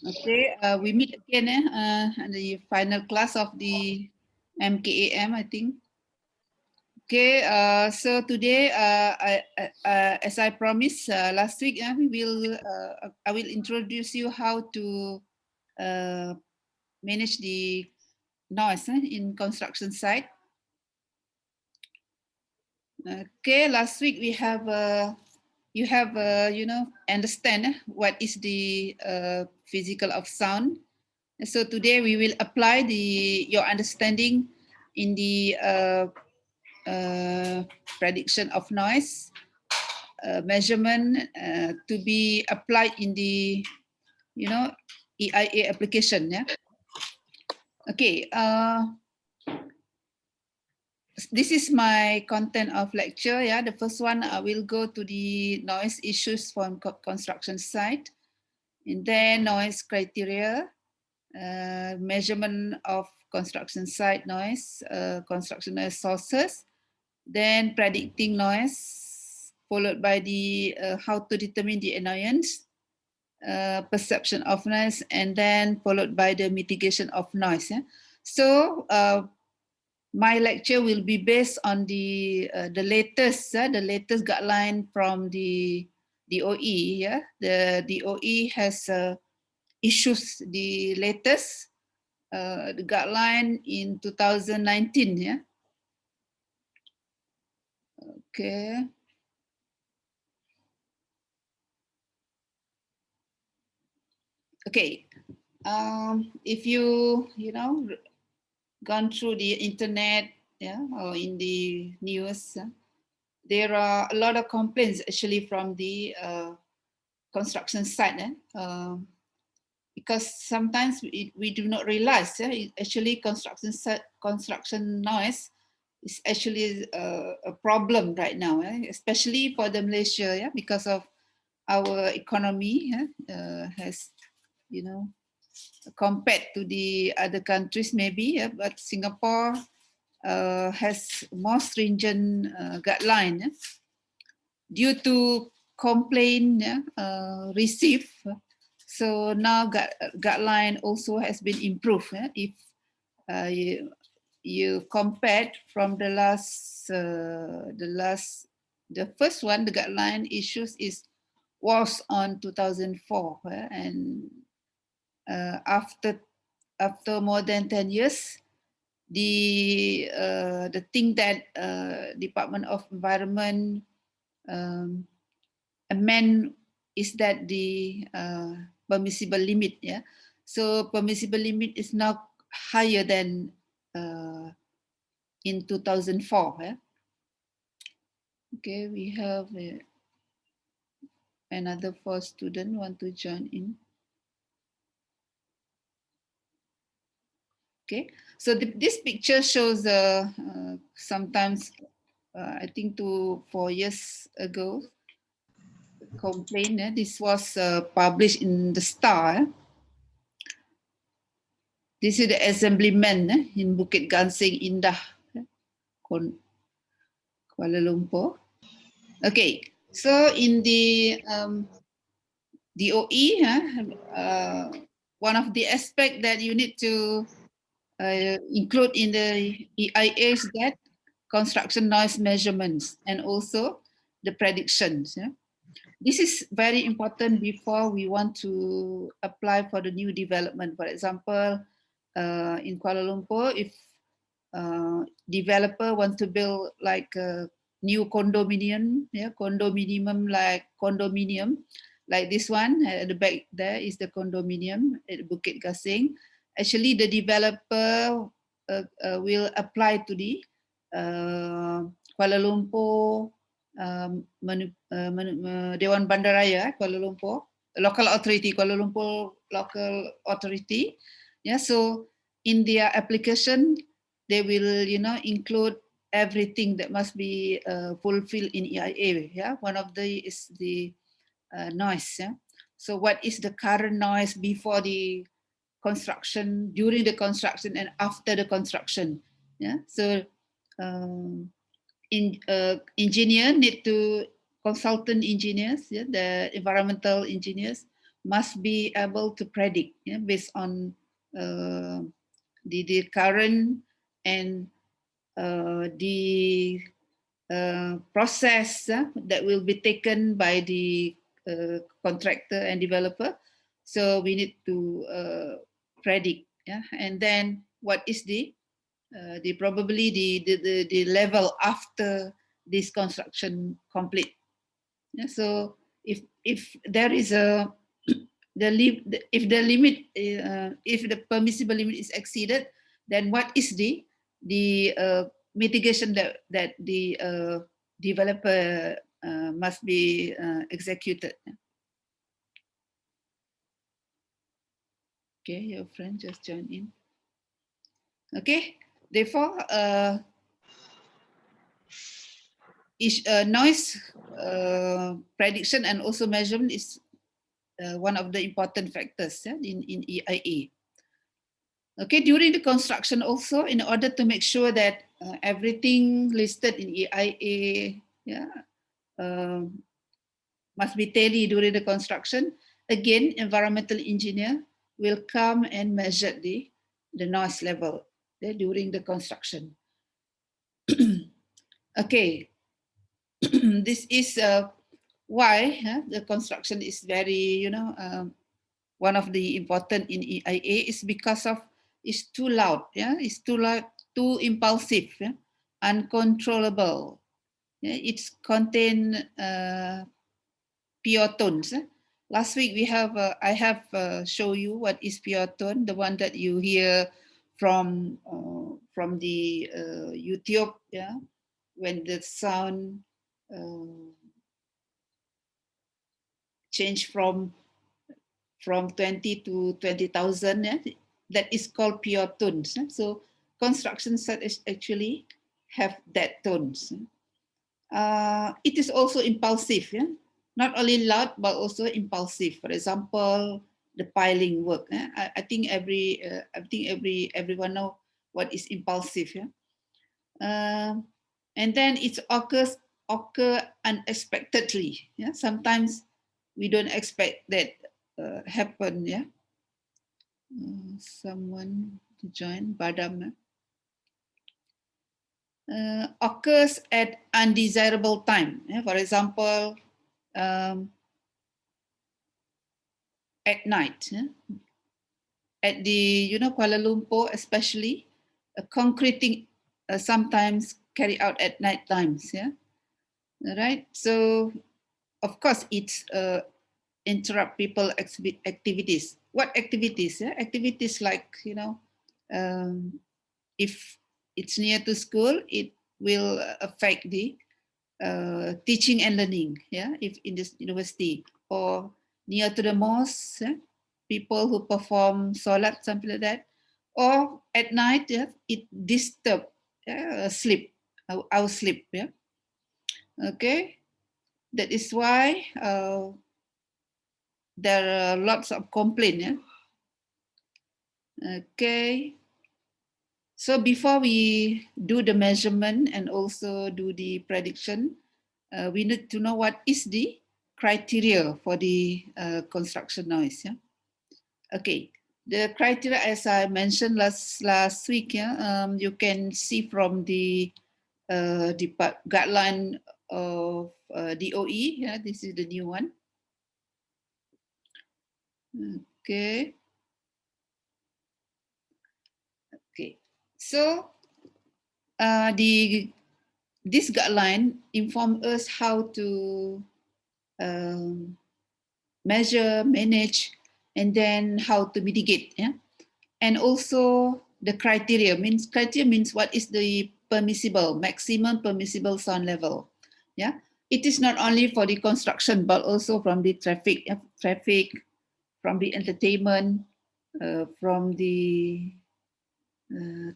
Okay, we meet again the final class of the MKAM, I think. Okay, so today, as I promised last week, I will introduce you how to uh, manage the noise in construction site. Okay, last week we have understand what is the physical of sound. So today we will apply your understanding in the prediction of noise measurement to be applied in the EIA application. Yeah. Okay. This is my content of lecture. Yeah. The first one I will go to the noise issues from construction site, and then noise criteria. Measurement of construction site noise, construction noise sources, then predicting noise, followed by the how to determine the annoyance, perception of noise, and then followed by the mitigation of noise. Yeah? So my lecture will be based on the latest guideline from the DOE. Yeah, the DOE has issues the latest the guideline in 2019. Yeah. Okay. Okay. If you gone through the internet, yeah, or in the news, there are a lot of complaints actually from the construction site. Because sometimes we do not realize actually construction noise is actually a problem right now, especially for the Malaysia, because of our economy has, compared to the other countries maybe, but Singapore has more stringent guideline due to complaint received. So now guideline also has been improved. If you compared from the first one, the guideline issues was on 2004, and after more than 10 years, the thing that Department of Environment amend is that the permissible limit. Yeah, so permissible limit is now higher than in 2004. Yeah? Okay, we have another 4 students want to join in. Okay, so this picture shows sometimes I think 4 years ago complaint. This was published in the Star. This is the assemblyman in Bukit Gansing Indah, Kuala Lumpur. Okay, so in the DOE, one of the aspects that you need to include in the EIA is that construction noise measurements and also the predictions. Yeah? This is very important before we want to apply for the new development. For example, in Kuala Lumpur, if developer want to build like a new condominium, condominium, like this one at the back there is the condominium at Bukit Gasing. Actually, the developer will apply to the Kuala Lumpur Dewan Bandaraya Kuala Lumpur local authority, Kuala Lumpur local authority. Yeah, so in their application, they will include everything that must be fulfilled in EIA. Yeah, one of the is the noise. Yeah, so what is the current noise before the construction, during the construction, and after the construction? Yeah, so engineer need to consultant engineers, the environmental engineers must be able to predict, yeah, based on the current and the process that will be taken by the contractor and developer. So we need to predict, yeah, and then what is the probably the level after this construction complete. Yeah, so if there is a if the limit if the permissible limit is exceeded, then what is the mitigation that the developer must be executed. Okay, your friend just joined in. Okay, therefore noise prediction and also measurement is one of the important factors, yeah, in EIA. Okay, during the construction also, in order to make sure that everything listed in EIA, yeah, must be tallied during the construction, again, environmental engineer will come and measure the noise level during the construction. Okay, this is why the construction is very, one of the important in EIA is because of it's too loud, yeah, it's too loud, too impulsive, yeah? Uncontrollable. Yeah? It's contain pure tones. Last week we have I have show you what is pure tone, the one that you hear from the YouTube, yeah, when the sound change from 20 to 20,000, yeah? That is called pure tones. So construction sites actually have that tones. It is also impulsive, yeah? Not only loud but also impulsive. For example, the piling work. I think everyone know what is impulsive. Yeah? And then it occur unexpectedly. Yeah? Sometimes we don't expect that happen. Yeah. Someone to join Badam. Occurs at undesirable time. Yeah? For example, at night. Yeah? At the Kuala Lumpur, especially, concreting sometimes carry out at night times. Yeah, right. So of course it's interrupt people activities. What activities? Yeah? Activities like if it's near to school, it will affect the teaching and learning. Yeah, if in this university or near to the mosque, yeah? People who perform salat, something like that, or at night, yeah, it disturb sleep, our sleep. Yeah, okay. That is why there are lots of complaints. Yeah? Okay. So before we do the measurement and also do the prediction, we need to know what is the criteria for the construction noise. Yeah. Okay. The criteria, as I mentioned last week, yeah, you can see from the guideline of DOE. Yeah, this is the new one. Okay. Okay. So this guideline inform us how to measure, manage, and then how to mitigate. Yeah, and also the criteria means what is the permissible maximum permissible sound level. Yeah, it is not only for the construction but also from the traffic, from the entertainment, from the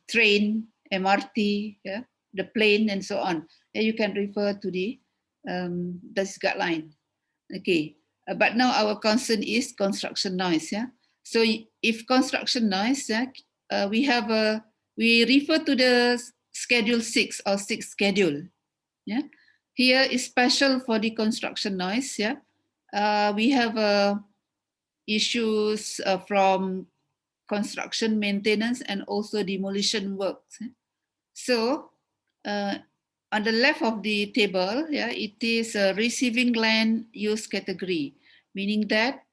train, MRT, yeah, the plane, and so on. Yeah, you can refer to the this guideline. Okay, but now our concern is construction noise. Yeah, so if construction noise, yeah, we refer to the Schedule 6 or 6 schedule. Yeah, here is special for the construction noise. Yeah, we have a issues from construction maintenance and also demolition works. So on the left of the table, yeah, it is a receiving land use category, meaning that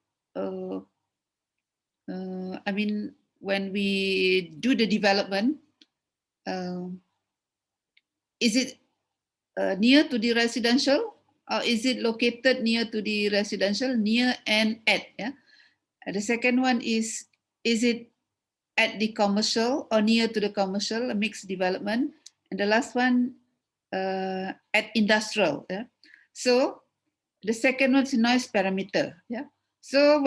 I mean, when we do the development, is it near to the residential, or is it located near to the residential, near and at? Yeah. And the second one is it at the commercial or near to the commercial, a mixed development? And the last one, at industrial. Yeah. So the second one is noise parameter. Yeah. So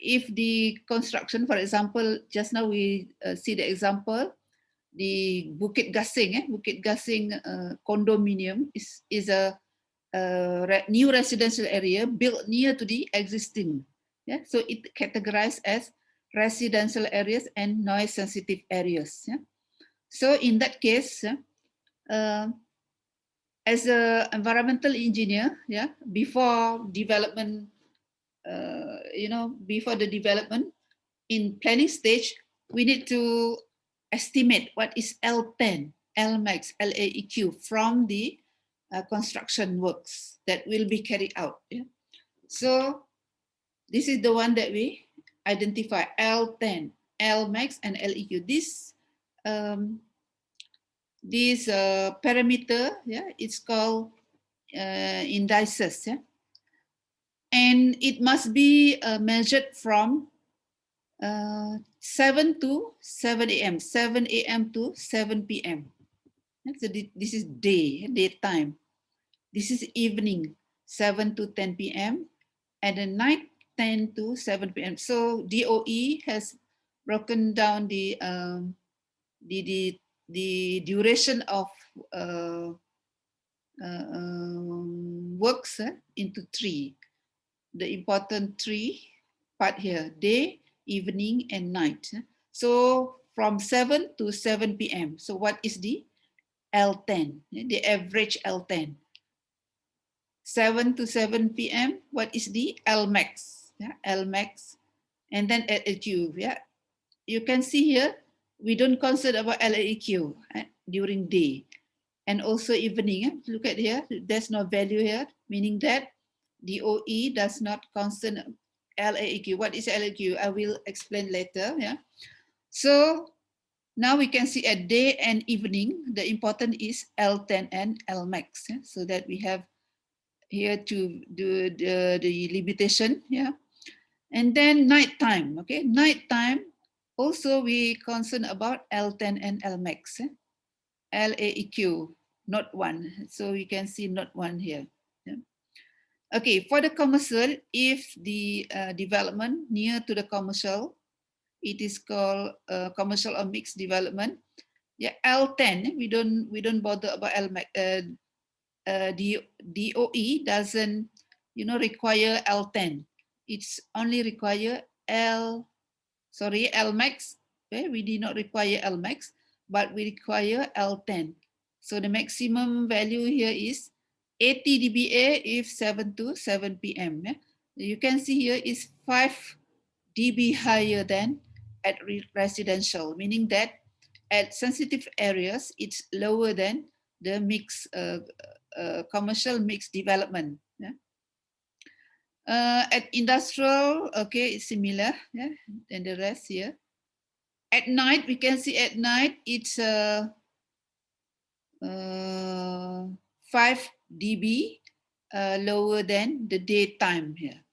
if the construction, for example, just now we see the example, the Bukit Gasing, Bukit Gasing condominium is a new residential area built near to the existing. Yeah, so it categorized as residential areas and noise sensitive areas. Yeah, so in that case, as an environmental engineer, yeah, before development, before the development in planning stage, we need to estimate what is L10, Lmax, LAEQ from the construction works that will be carried out. Yeah? So this is the one that we identify, L10, Lmax, and LEQ. This parameter, yeah, it's called indices, yeah? And it must be measured from 7 to 7 a.m., 7 a.m. to 7 p.m. So this is daytime. This is evening, 7 to 10 p.m. and the night, 10 to 7 p.m. So DOE has broken down the duration of works into three. The important three part here: day, evening, and night. So from 7 to 7 p.m. So what is the L10? The average L10. 7 to 7 p.m. What is the Lmax? Yeah, Lmax, and then LAEQ. Yeah, you can see here we don't consider about LAEQ during day, and also evening. Look at here. There's no value here, meaning that DOE does not consider LAEQ. What is LAEQ? I will explain later. Yeah. So now we can see at day and evening, the important is L10 and Lmax. Yeah? So that we have here to do the limitation. Yeah. And then nighttime. Okay. Nighttime, also we concern about L10 and Lmax. LAEQ, not one. So you can see not one here. Yeah. Okay, for the commercial, if the development near to the commercial, it is called commercial or mixed development. Yeah, L10. We don't bother about Lmax. DOE doesn't, require L10. It's only require Lmax. Okay? We did not require Lmax, but we require L10. So the maximum value here is 80 dBA if 7 to 7 p.m. Yeah? You can see here is 5 dB higher than at residential, meaning that at sensitive areas, it's lower than the commercial mixed development. Yeah? At industrial, okay, it's similar, yeah, than the rest here. At night, we can see at night it's 5 dB lower than the daytime here.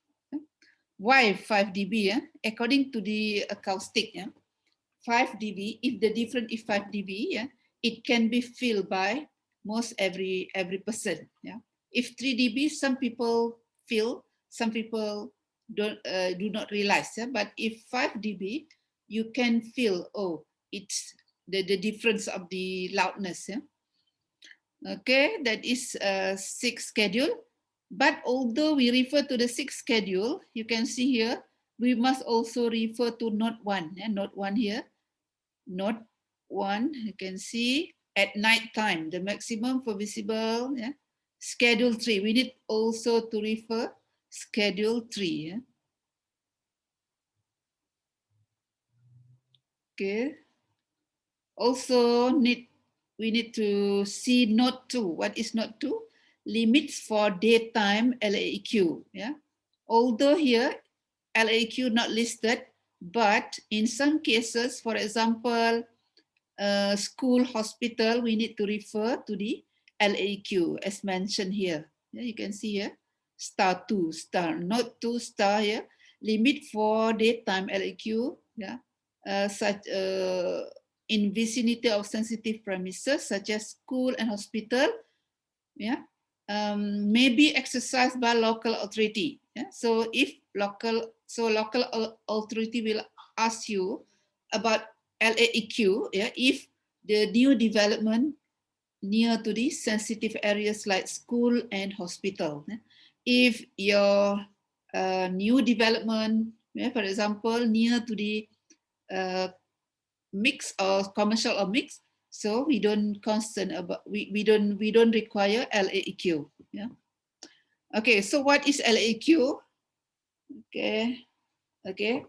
Why 5 dB? Yeah? According to the acoustic, yeah? 5 dB, if the difference is 5 dB, yeah, it can be felt by most every person. Yeah? If 3 dB, some people feel, some people do not realize. Yeah? But if 5 dB, you can feel, oh, it's the difference of the loudness. Yeah? Okay, that is a 6 schedule. But although we refer to the 6 schedule, you can see here, we must also refer to Note 1. Yeah? Note 1 here. Note 1, you can see at night time, the maximum for visible, yeah? Schedule 3. We need also to refer Schedule 3. Yeah? Okay. Also we need to see note 2. What is note 2? Limits for daytime LAEQ. Yeah. Although here LAEQ not listed, but in some cases, for example, school, hospital, we need to refer to the LAEQ as mentioned here. Yeah, you can see here, star 2, star, not 2 star here. Limit for daytime LAEQ, yeah, such in vicinity of sensitive premises such as school and hospital, yeah, may be exercised by local authority. Yeah? So if local authority will ask you about LAEQ, yeah, if the new development near to the sensitive areas like school and hospital. Yeah? If your new development, yeah, for example, near to the mix or commercial or mix, so we don't concern about we don't require LAEQ. Yeah. Okay, so what is LAEQ? Okay, okay.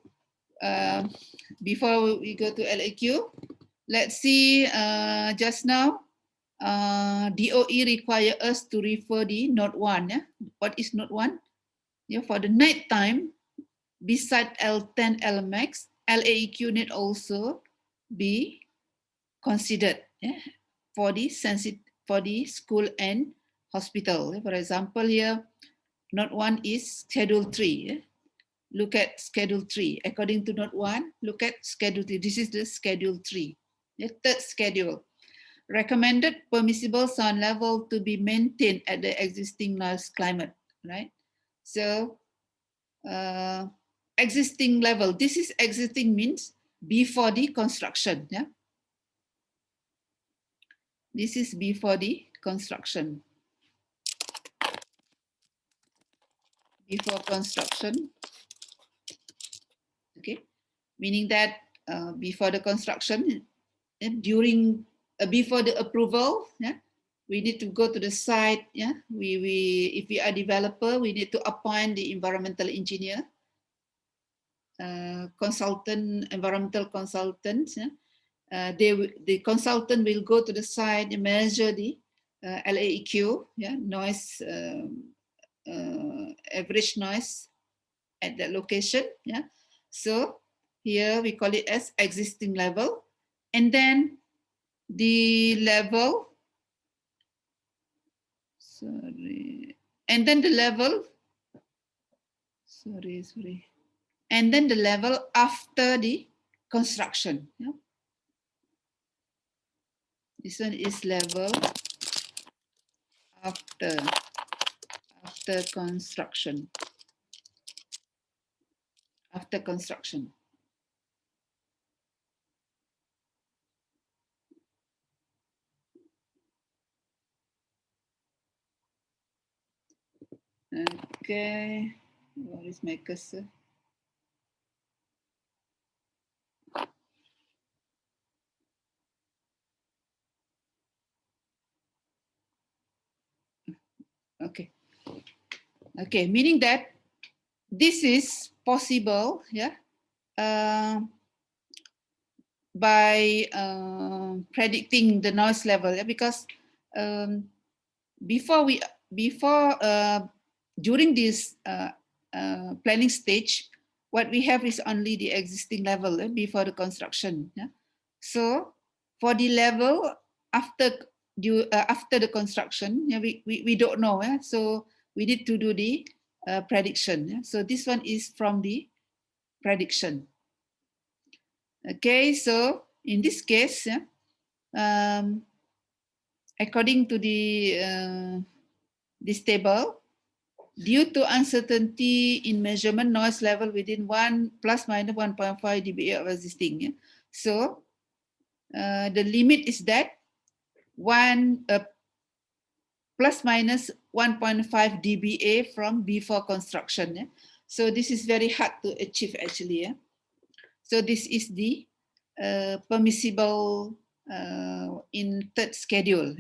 Before we go to LAEQ, let's see. Just now, DOE require us to refer the note 1. Yeah? What is note 1? Yeah, for the night time, beside L10 LMAX, LAEQ need also be considered, yeah, for the school and hospital. For example, here, note 1 is schedule 3. Yeah? Look at schedule 3. According to note 1, look at schedule 3. This is the schedule 3. The third schedule. Recommended permissible sound level to be maintained at the existing noise climate, right? So, existing level. This is existing means before the construction, yeah? This is before the construction. Before construction, okay? Meaning that before the construction, during, before the approval, yeah? We need to go to the site, yeah? If we are developer, we need to appoint the environmental engineer, consultant, environmental consultants, yeah? The consultant will go to the site and measure the LAEQ, yeah, noise, average noise at that location, yeah. So here we call it as existing level, and then the level, sorry, and then the level, sorry, and then the level after the construction, yeah. This one is level after construction. After construction. Okay, where is my cursor? Okay, okay, meaning that this is possible, yeah, by predicting the noise level, yeah, because before during this planning stage, what we have is only the existing level before the construction. Yeah? So for the level after after the construction, yeah, we don't know. Yeah? So we need to do the prediction. Yeah? So this one is from the prediction. Okay, so in this case, yeah, according to the this table, due to uncertainty in measurement noise level within 1 plus minus 1.5 dBA of existing. Yeah? So the limit is that 1 plus minus 1.5 dBA from before construction. Yeah? So this is very hard to achieve actually. Yeah? So this is the permissible in third schedule.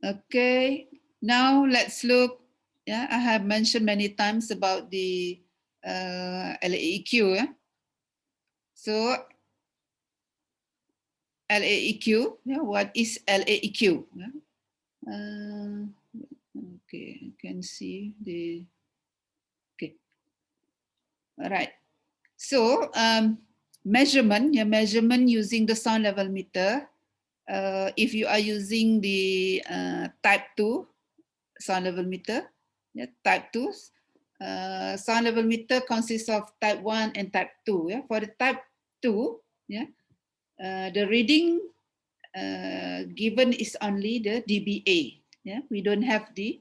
Okay, now let's look. Yeah, I have mentioned many times about the LAEQ. Yeah? So LAEQ, yeah, what is LAEQ? Yeah? Okay, you can see the, okay, all right. So measurement, yeah, measurement using the sound level meter. If you are using the type 2 sound level meter, yeah, type 2, sound level meter consists of type 1 and type 2. Yeah? For the type 2, yeah, the reading given is only the dBA. Yeah? We don't have the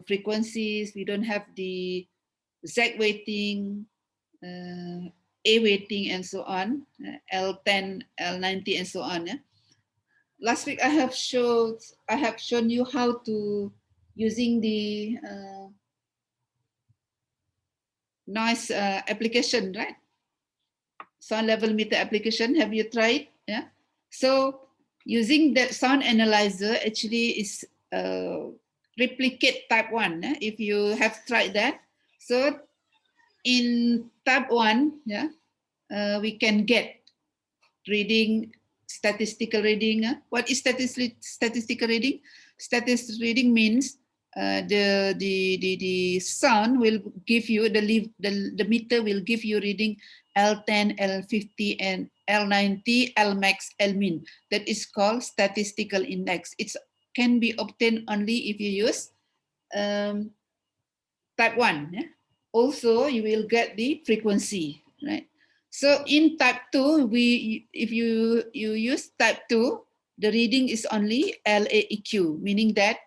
frequencies, we don't have the Z weighting, A weighting, and so on, L10, L90, and so on. Yeah? Last week I have shown you how to using the noise application, right? Sound level meter application. Have you tried? Yeah. So using that sound analyzer actually is replicate type 1. If you have tried that. So in type 1, yeah, we can get reading, statistical reading. What is statistical reading? Statistical reading means the sound will give you the meter will give you reading L10, L50, and L90, Lmax, Lmin. That is called statistical index. It can be obtained only if you use type 1. Yeah? Also, you will get the frequency, right? So in type 2, if you use type 2, the reading is only LAEQ, meaning that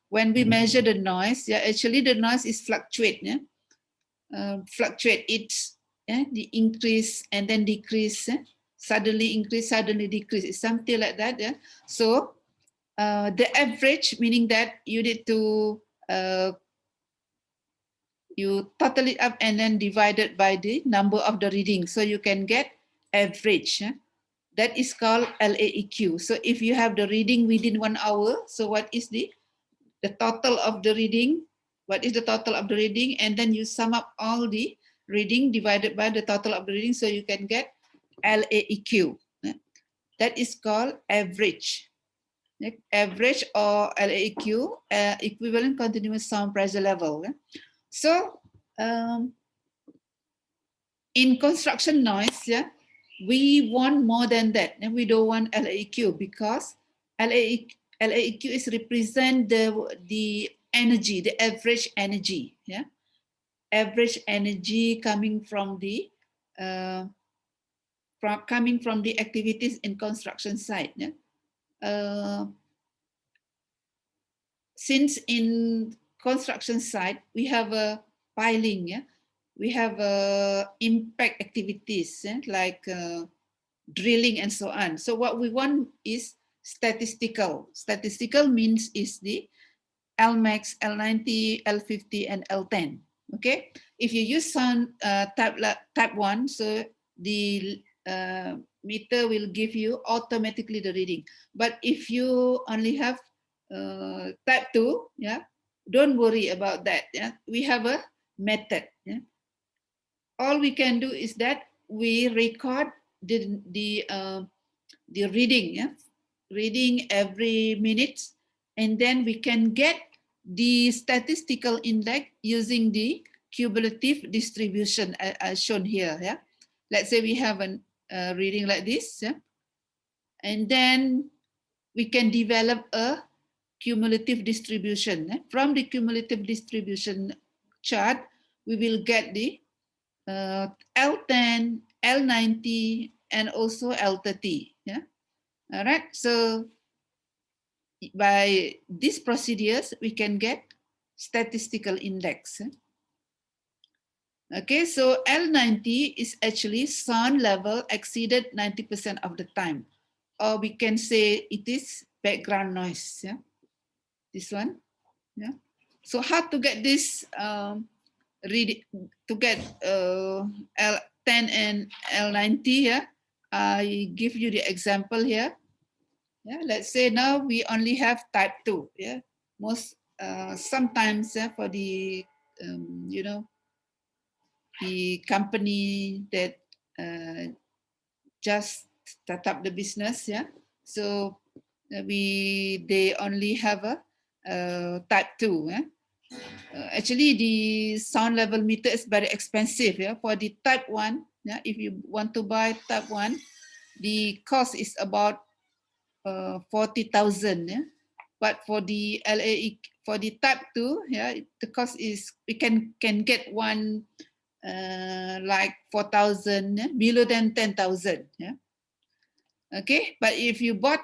when we measure the noise, yeah, actually the noise is fluctuate. Yeah? Fluctuate, it's the increase and then decrease, suddenly increase, suddenly decrease. It's something like that. Yeah? So the average, meaning that you need to you total it up and then divide it by the number of the readings. So you can get average. That is called LAEQ. So if you have the reading within 1 hour, so what is the total of the reading? What is the total of the reading? And then you sum up all the reading divided by the total of the reading, so you can get LAEQ. That is called average. Average or LAEQ, equivalent continuous sound pressure level. So in construction noise, yeah, we want more than that. And we don't want LAEQ because LAEQ is represent the energy, the average energy, yeah, average energy coming from the activities in construction site. Yeah? Since in construction site we have a piling, yeah, we have impact activities, like drilling and so on. So what we want is statistical. Statistical means is the Lmax, L90, L50, and L10. Okay, if you use sound type 1, so the meter will give you automatically the reading. But if you only have type 2, yeah, don't worry about that. Yeah, we have a method. Yeah? All we can do is that we record the reading, yeah, reading every minute, and then we can get the statistical index using the cumulative distribution as shown here. Yeah, let's say we have a reading like this, yeah, and then we can develop a cumulative distribution. From the cumulative distribution chart, we will get the L10, L90, and also L30. Yeah. All right. So by these procedures, we can get statistical index. Okay, so L90 is actually sound level exceeded 90% of the time. Or we can say it is background noise. Yeah, this one. Yeah. So how to get this to get L10 and L90 here? I give you the example here. Yeah, let's say now we only have type 2. Yeah, most sometimes for the you know, the company that just start up the business, yeah. So they only have a type 2, yeah. Actually, the sound level meter is very expensive, yeah. For the type 1, yeah, if you want to buy type 1, the cost is about 40,000, yeah. But for the LAE, for the type 2, yeah, the cost is, we can get one like 4,000, yeah, below than 10,000, yeah. Okay, but if you bought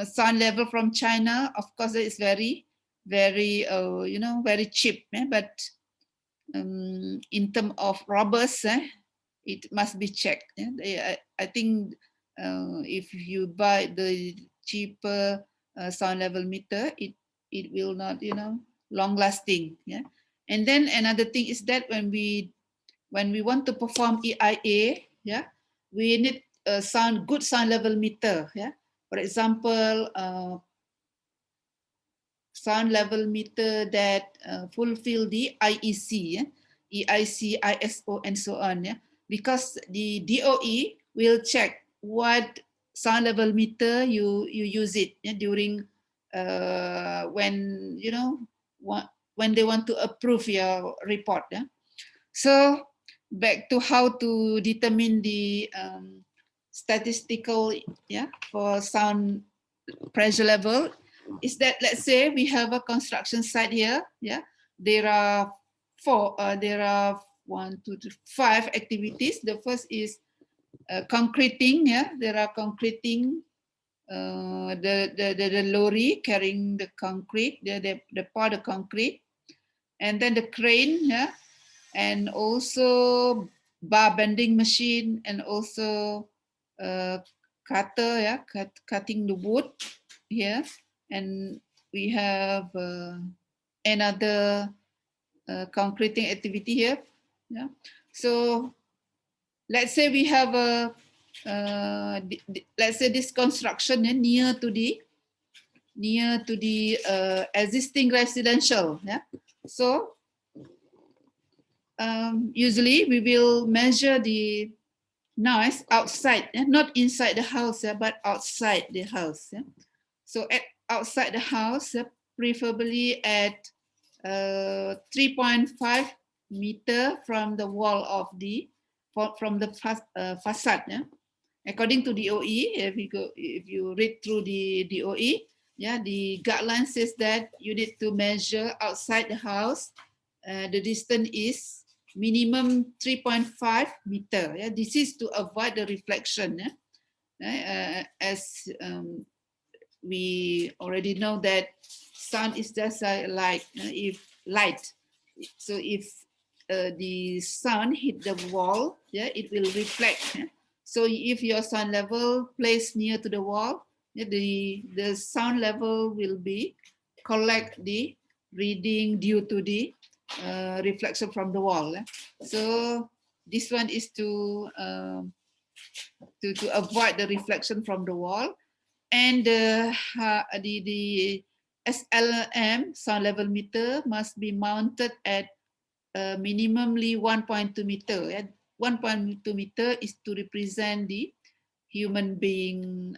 sound level from China, of course it is very, very, you know, very cheap, yeah? But in terms of robust, it must be checked. Yeah? I think if you buy the cheaper sound level meter, it will not, you know, long lasting. Yeah, and then another thing is that when we want to perform EIA, yeah, we need a good sound level meter. Yeah, for example, sound level meter that fulfill the IEC, yeah? EIC, ISO, and so on. Yeah? Because the DOE will check what sound level meter you use it, yeah? During when, you know, when they want to approve your report. Yeah? So back to how to determine the statistical, yeah, for sound pressure level is that, let's say we have a construction site here, yeah, there are there are 1, 2, 3, 5 activities. The first is concreting, yeah, there are concreting, the lorry carrying the concrete, the part of concrete, and then the crane, yeah, and also bar bending machine, and also cutter, yeah, cutting the wood here, and we have another concreting activity here. Yeah. So let's say we have a let's say this construction near to the existing residential. Yeah. So usually we will measure the noise outside, not inside the house, but outside the house. Yeah? So outside the house, preferably at 3.5 meter from the wall of the facade. Yeah? According to DOE, if you read through the DOE, yeah, the guideline says that you need to measure outside the house. The distance is minimum 3.5 meter. Yeah? This is to avoid the reflection. Yeah? As we already know that sun is just a light. If light, so if the sun hit the wall, yeah, it will reflect. Yeah? So if your sound level placed near to the wall, yeah, the sound level will be collect the reading due to the reflection from the wall. So this one is to avoid the reflection from the wall, and the SLM sound level meter must be mounted at minimally 1.2 meter. 1.2 meter is to represent the human being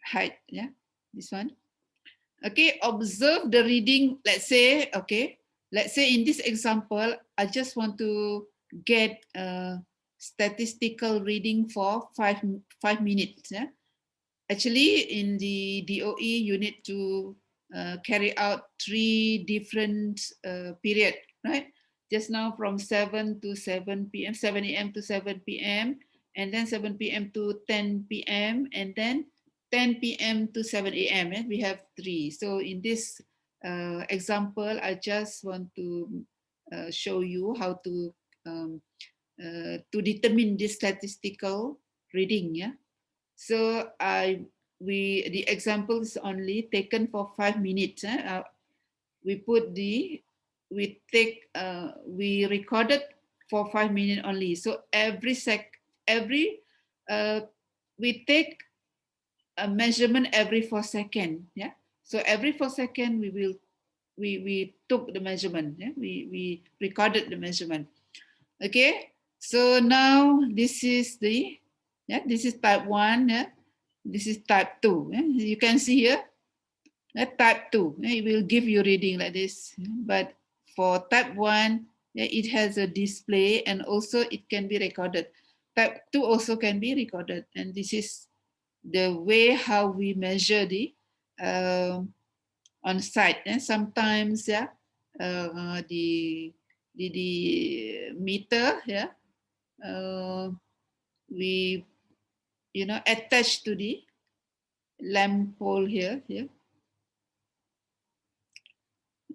height. Yeah, this one. Okay, observe the reading. Let's say, okay, let's say in this example, I just want to get a statistical reading for five minutes. Yeah? Actually, in the DOE, you need to carry out 3 different period, right? Just now from 7 to 7 p.m., 7 a.m. to 7 p.m., and then 7 p.m. to 10 p.m., and then 10 p.m. to 7 a.m. We have 3. So in this example, I just want to show you how to determine this statistical reading. Yeah. So the example is only taken for 5 minutes. We recorded for 5 minutes only. So we take a measurement every 4 seconds. Yeah. So every 4 seconds we took the measurement. Yeah. We recorded the measurement. Okay. So now this is the, this is type 1, this is type 2. You can see here, type 2, it will give you reading like this. But for type 1, it has a display and also it can be recorded. Type 2 also can be recorded. And this is the way how we measure the on site. And sometimes, the meter, we attach to the lamp pole here.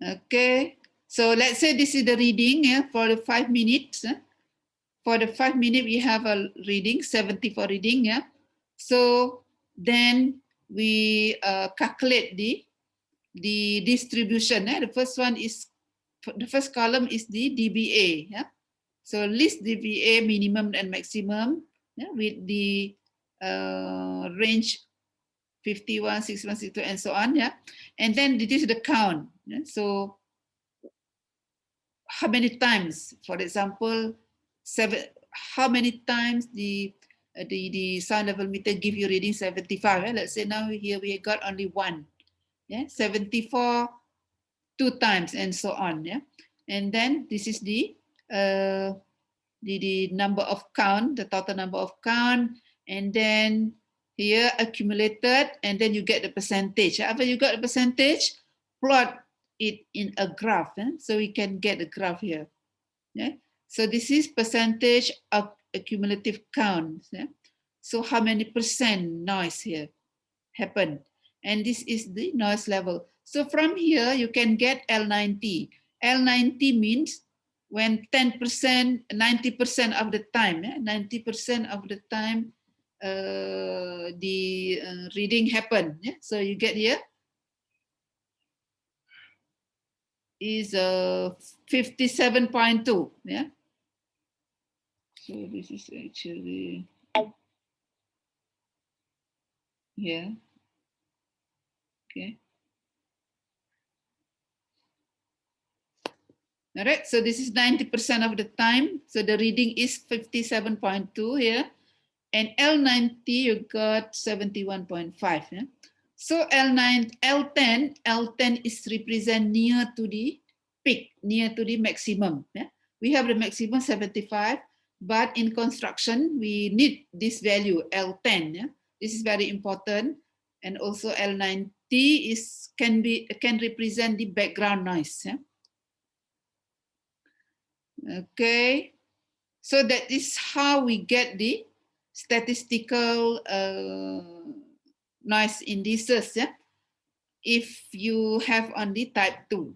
Okay, so let's say this is the reading for the 5 minutes. For the 5 minutes, we have a reading, 74 reading. So then we calculate the distribution. The first one is, the first column is the DBA. So list DBA minimum and maximum with the range 51, 61, 62, and so on. And then this is the count. So how many times, for example, how many times the sound level meter give you reading 75. Let's say now here we got only one. 74 2 times and so on. And then this is the number of count, the total number of count, and then here accumulated, and then you get the percentage. After you got the percentage, plot it in a graph. So we can get a graph here. So this is percentage of accumulative count. So how many percent noise here happen? And this is the noise level. So from here, you can get L90. L90 means when 10%, 90% of the time, 90% of the time, the reading happen. So you get here is 57.2. So this is actually here. Okay. All right, so this is 90% of the time. So the reading is 57.2 here. And L90, you got 71.5. So L10 is represent near to the peak, near to the maximum. We have the maximum 75, but in construction, we need this value, L10. This is very important. And also L90 can represent the background noise. Okay, so that is how we get the statistical noise indices. If you have only type 2.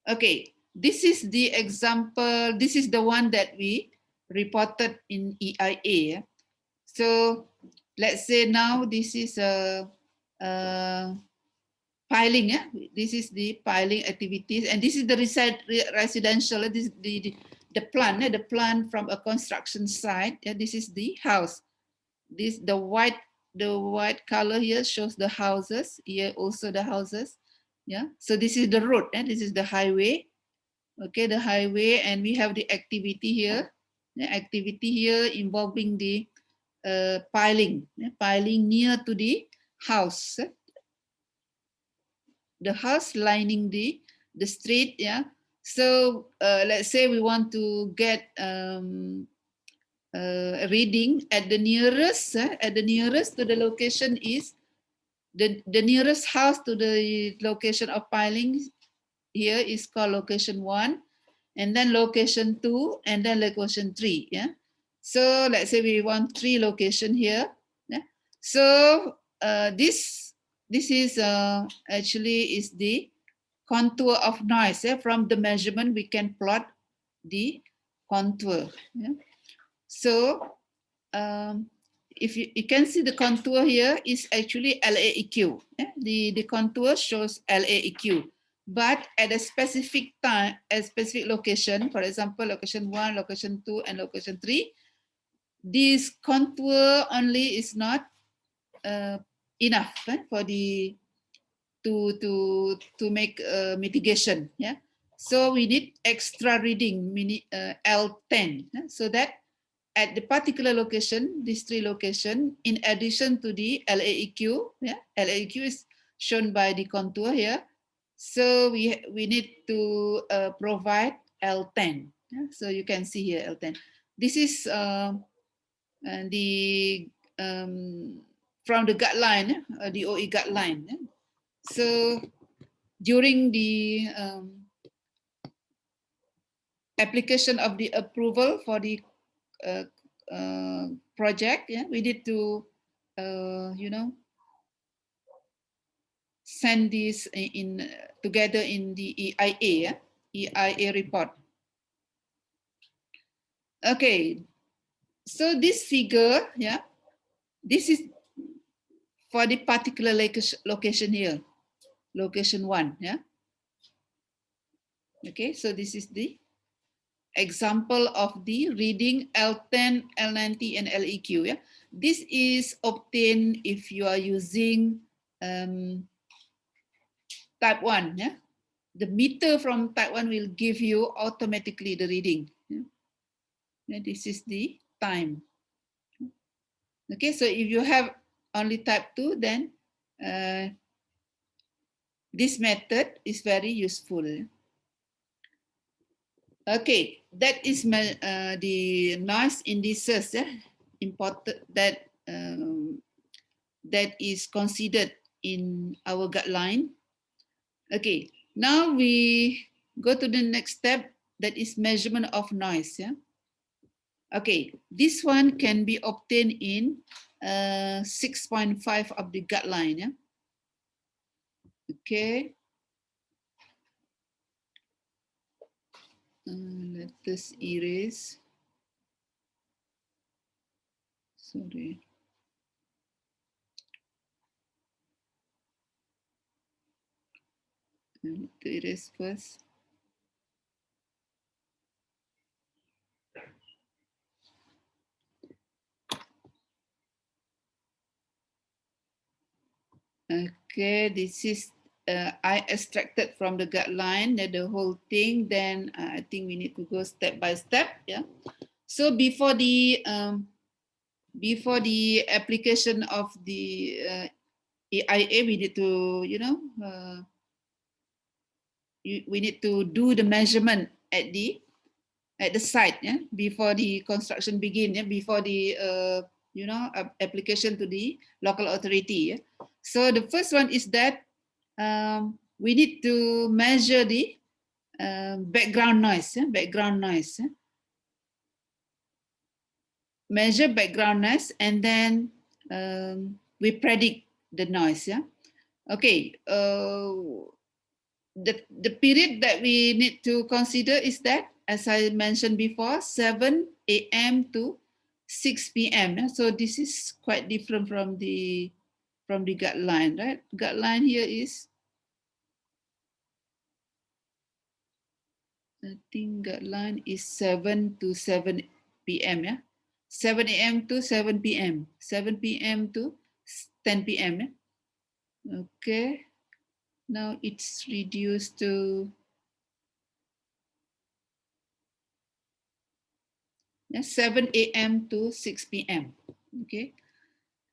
Okay, this is the example. This is the one that we reported in EIA. So let's say now this is a piling. This is the piling activities, and this is the residential. This is the plan from a construction site. This is the house. The white color here shows the houses. Here also the houses. So this is the road, and this is the highway. Okay, the highway, and we have the activity here. The activity here involving the piling near to the house. The house lining the street. So let's say we want to get reading at the nearest to the location is the nearest house to the location of piling here is called location 1, and then location 2, and then location 3. So let's say we want 3 location here. So this is actually is the contour of noise. From the measurement we can plot the contour. So if you can see the contour here is actually LAEQ. The contour shows LAEQ, but at a specific time, a specific location, for example, location 1, location 2, and location 3, this contour only is not enough for the to make mitigation. So we need extra reading, L10, so that at the particular location, these three locations, in addition to the LAEQ, LAEQ is shown by the contour here. So we need to provide L10. So you can see here L10. This is the from the guideline, the OE guideline. So during the application of the approval for the project, we need to, send this in together in the EIA, EIA report. Okay, so this figure, this is for the particular location here, location 1, Okay, so this is the example of the reading L10, L90, and LEQ. This is obtained if you are using type 1. The meter from type 1 will give you automatically the reading. This is the time. Okay, so if you have only type 2, then this method is very useful. Okay, that is the noise indices important that that is considered in our guideline. Okay, now we go to the next step, that is measurement of noise. Okay, this one can be obtained in 6.5 of the guideline. Okay. Let us erase. Sorry. I need to erase first. Okay, this is I extracted from the guideline the whole thing. Then I think we need to go step by step. So before the application of the EIA, we need to we need to do the measurement at the site, before the construction begin, before the application to the local authority. So the first one is that we need to measure the background noise. Measure background noise, and then we predict the noise. Okay. The period that we need to consider is that, as I mentioned before, 7 a.m. to 6 p.m. So this is quite different from the guideline, right? Guideline here is, I think guideline is 7 to 7 p.m. 7 a.m. to 7 p.m. 7 p.m. to 10 p.m. Okay. Now it's reduced to 7 a.m. to 6 p.m. Okay.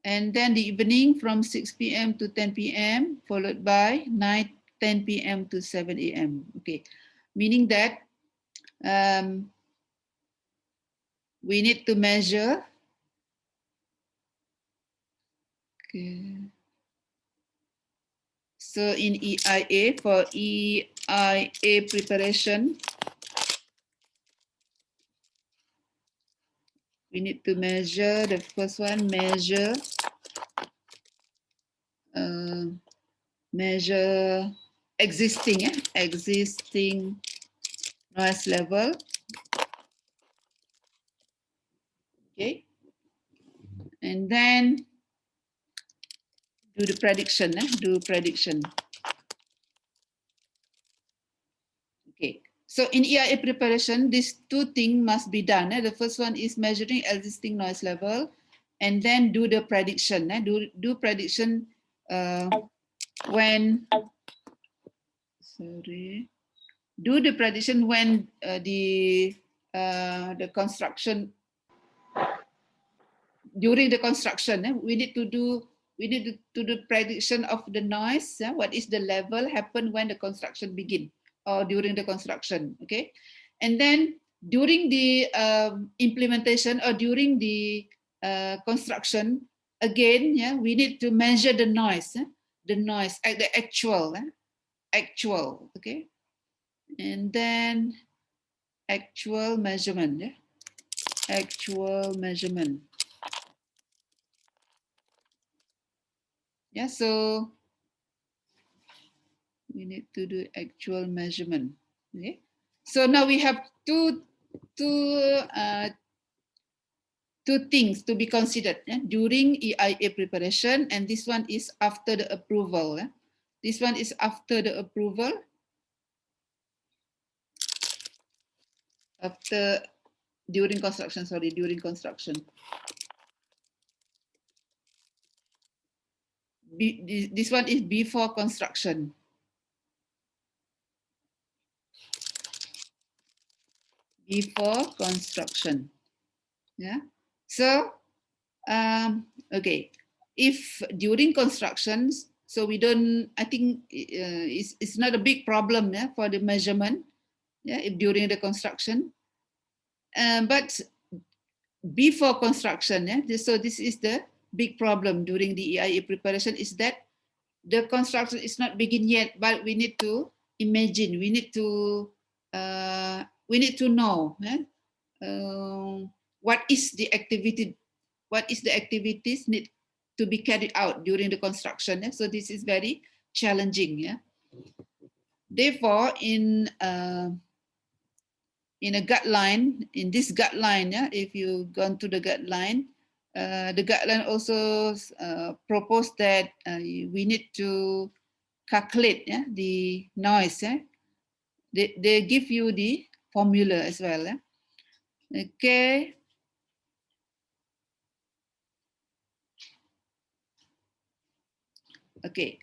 And then the evening from 6 p.m. to 10 p.m. followed by night 10 p.m. to 7 a.m. Okay. Meaning that we need to measure. Okay. So in EIA, for EIA preparation, we need to measure, the first one, measure existing noise level. Okay. And then do the prediction, Okay. So in EIA preparation, these two things must be done. The first one is measuring existing noise level, and then do the prediction. Do prediction when, do the prediction when the construction, during the construction, we need to do the prediction of the noise. What is the level happen when the construction begin or during the construction? Okay, and then during the implementation or during the construction, again, we need to measure the noise, the actual, okay, and then actual measurement, actual measurement. Yeah, so we need to do actual measurement. Okay, so now we have two things to be considered during EIA preparation, and this one is after the approval. This one is after the approval, during construction. Sorry, during construction. This one is before construction. Before construction. Yeah. So okay, if during constructions, so we don't, I think it's not a big problem for the measurement, if during the construction, but before construction, so this is the big problem during the EIA preparation, is that the construction is not begin yet, but we need to imagine, we need to know what is the activities need to be carried out during the construction. So this is very challenging. Therefore, in a guideline, if you go to the guideline, also propose that we need to calculate the noise. They give you the formula as well. Okay. Okay.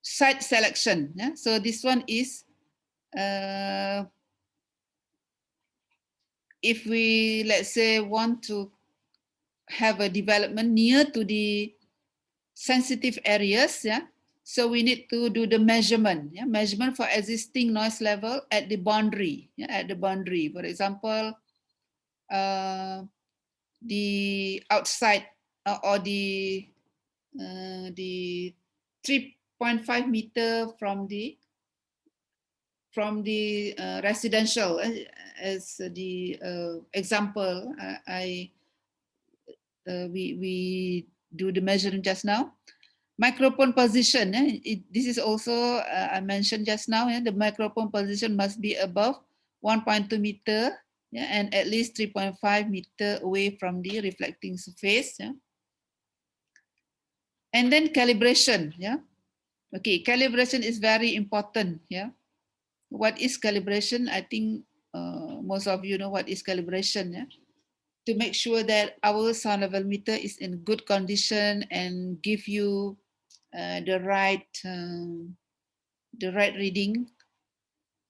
Site selection. So this one is if we, let's say, want to have a development near to the sensitive areas, so we need to do the measurement, measurement for existing noise level at the boundary, at the boundary. For example, the outside or the 3.5 meter from the residential, as the example we do the measurement just now. Microphone position, this is also I mentioned just now, the microphone position must be above 1.2 meter, and at least 3.5 meter away from the reflecting surface. And then calibration. Okay, calibration is very important. What is calibration? I think most of you know what is calibration. To make sure that our sound level meter is in good condition and give you the right reading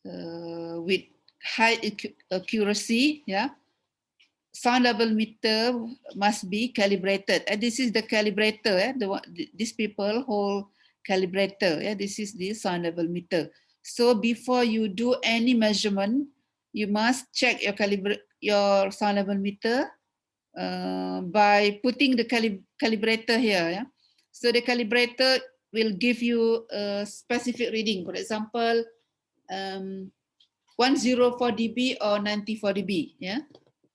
with high accuracy. Sound level meter must be calibrated, and this is the calibrator. These people hold calibrator. This is the sound level meter. So before you do any measurement, you must check your sound level meter by putting the calibrator here. So the calibrator will give you a specific reading. For example, 104 dB or 94 dB.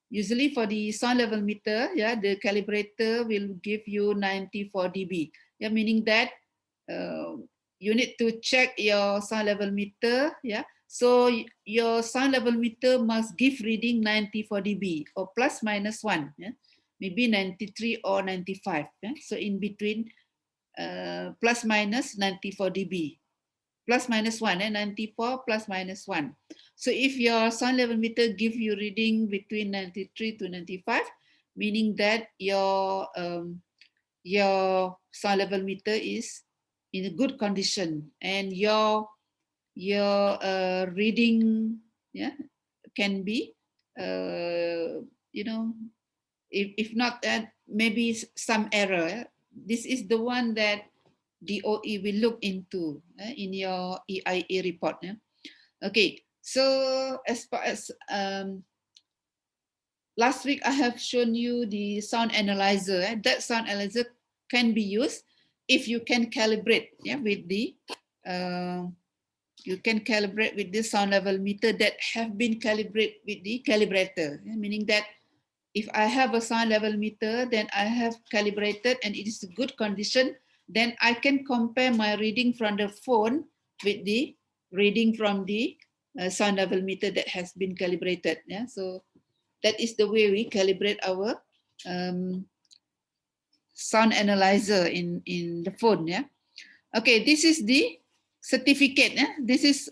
Usually for the sound level meter, the calibrator will give you 94 dB. Meaning that you need to check your sound level meter. So your sound level meter must give reading 94 dB or plus minus 1. Maybe 93 or 95. So in between plus minus 94 dB. Plus minus 1, 94 plus minus 1. So if your sound level meter give you reading between 93 to 95, meaning that your sound level meter is in a good condition, and your reading, yeah, can be, you know, if not that, maybe some error. This is the one that DOE will look into in your EIA report. Okay, so as far as last week I have shown you the sound analyzer. That sound analyzer can be used if you can calibrate with the you can calibrate with the sound level meter that have been calibrated with the calibrator, meaning that if I have a sound level meter, then I have calibrated and it is a good condition, then I can compare my reading from the phone with the reading from the sound level meter that has been calibrated. Yeah, so that is the way we calibrate our sound analyzer in the phone. Yeah. Okay, this is the certificate. This is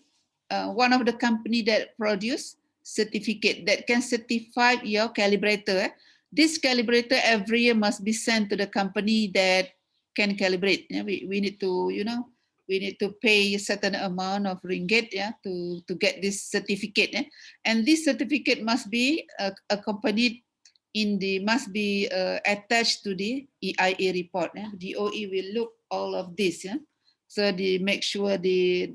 one of the company that produce certificate that can certify your calibrator. This calibrator every year must be sent to the company that can calibrate. We need to, we need to pay a certain amount of ringgit to get this certificate. And this certificate must be accompanied must be attached to the EIA report. DOE will look all of this. So they make sure the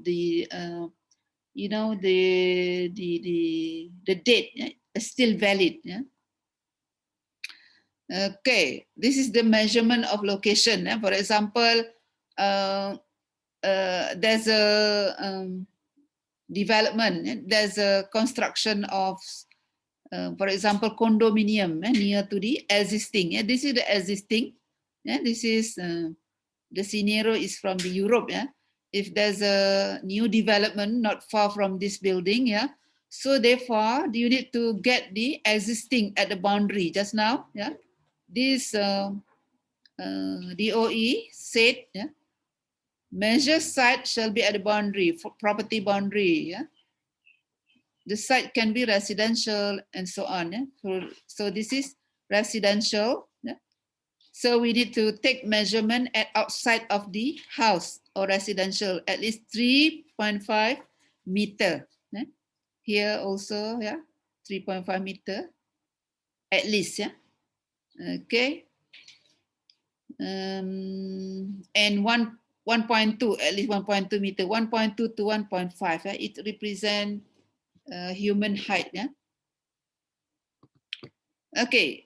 date is still valid. Okay, this is the measurement of location. For example, there's a development, there's a construction of, for example, condominium near to the existing. This is the existing. This is the scenario is from the Europe. If there's a new development not far from this building, so therefore you need to get the existing at the boundary. Just now, this DOE said, measure site shall be at the boundary, for property boundary. The site can be residential and so on. So this is residential. So we need to take measurement at outside of the house or residential at least 3.5 meter. Here also, 3.5 meter at least. Okay. And 1.2, at least 1.2 meter, 1.2 to 1.5. It represents human height. Okay.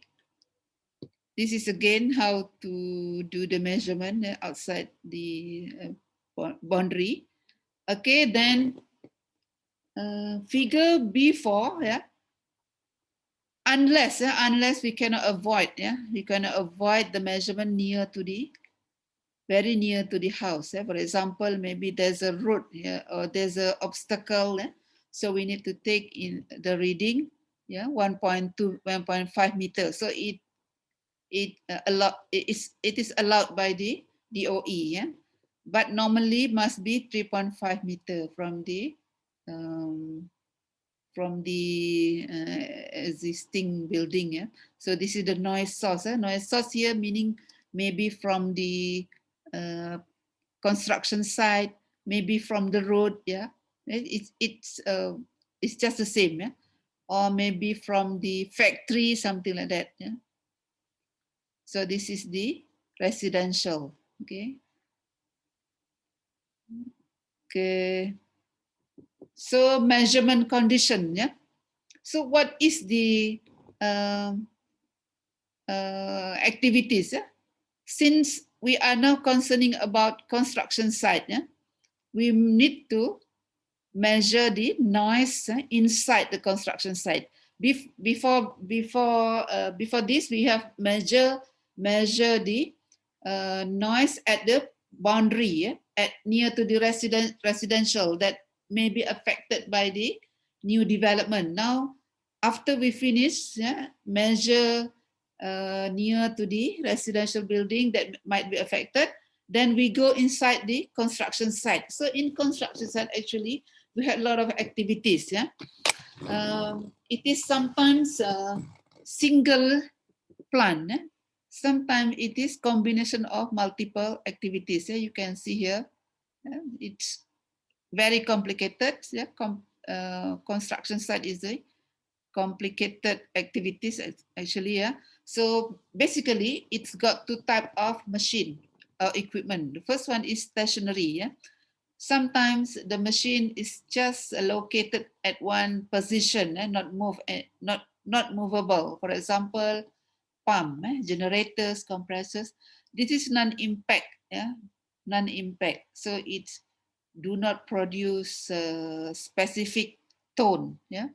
This is again how to do the measurement outside the boundary. Okay, then figure B4, unless we cannot avoid, we cannot avoid the measurement near to the, very near to the house. For example, maybe there's a road here or there's an obstacle, so we need to take in the reading, 1.2, 1.5 meters. So it is allowed by the DOE, but normally must be 3.5 meter from the existing building. So this is the noise source. Noise source here meaning maybe from the construction site, maybe from the road. It's just the same. Or maybe from the factory, something like that. So this is the residential. Okay. Okay. So measurement condition. So what is the activities? Since we are now concerning about construction site, we need to measure the noise inside the construction site. Before this, we have measure the noise at the boundary, at near to the residential that may be affected by the new development. Now, after we finish, measure near to the residential building that might be affected, then we go inside the construction site. So in construction site, actually, we had a lot of activities. It is sometimes single plan. Sometimes it is combination of multiple activities. You can see here It's very complicated. Yeah, construction site is a complicated activities actually. Yeah. So basically, it's got two type of machine or equipment. The first one is stationary. Yeah. Sometimes the machine is just located at one position and not movable. For example, pump, generators, compressors. This is non-impact, yeah, non-impact. So it do not produce specific tone, yeah.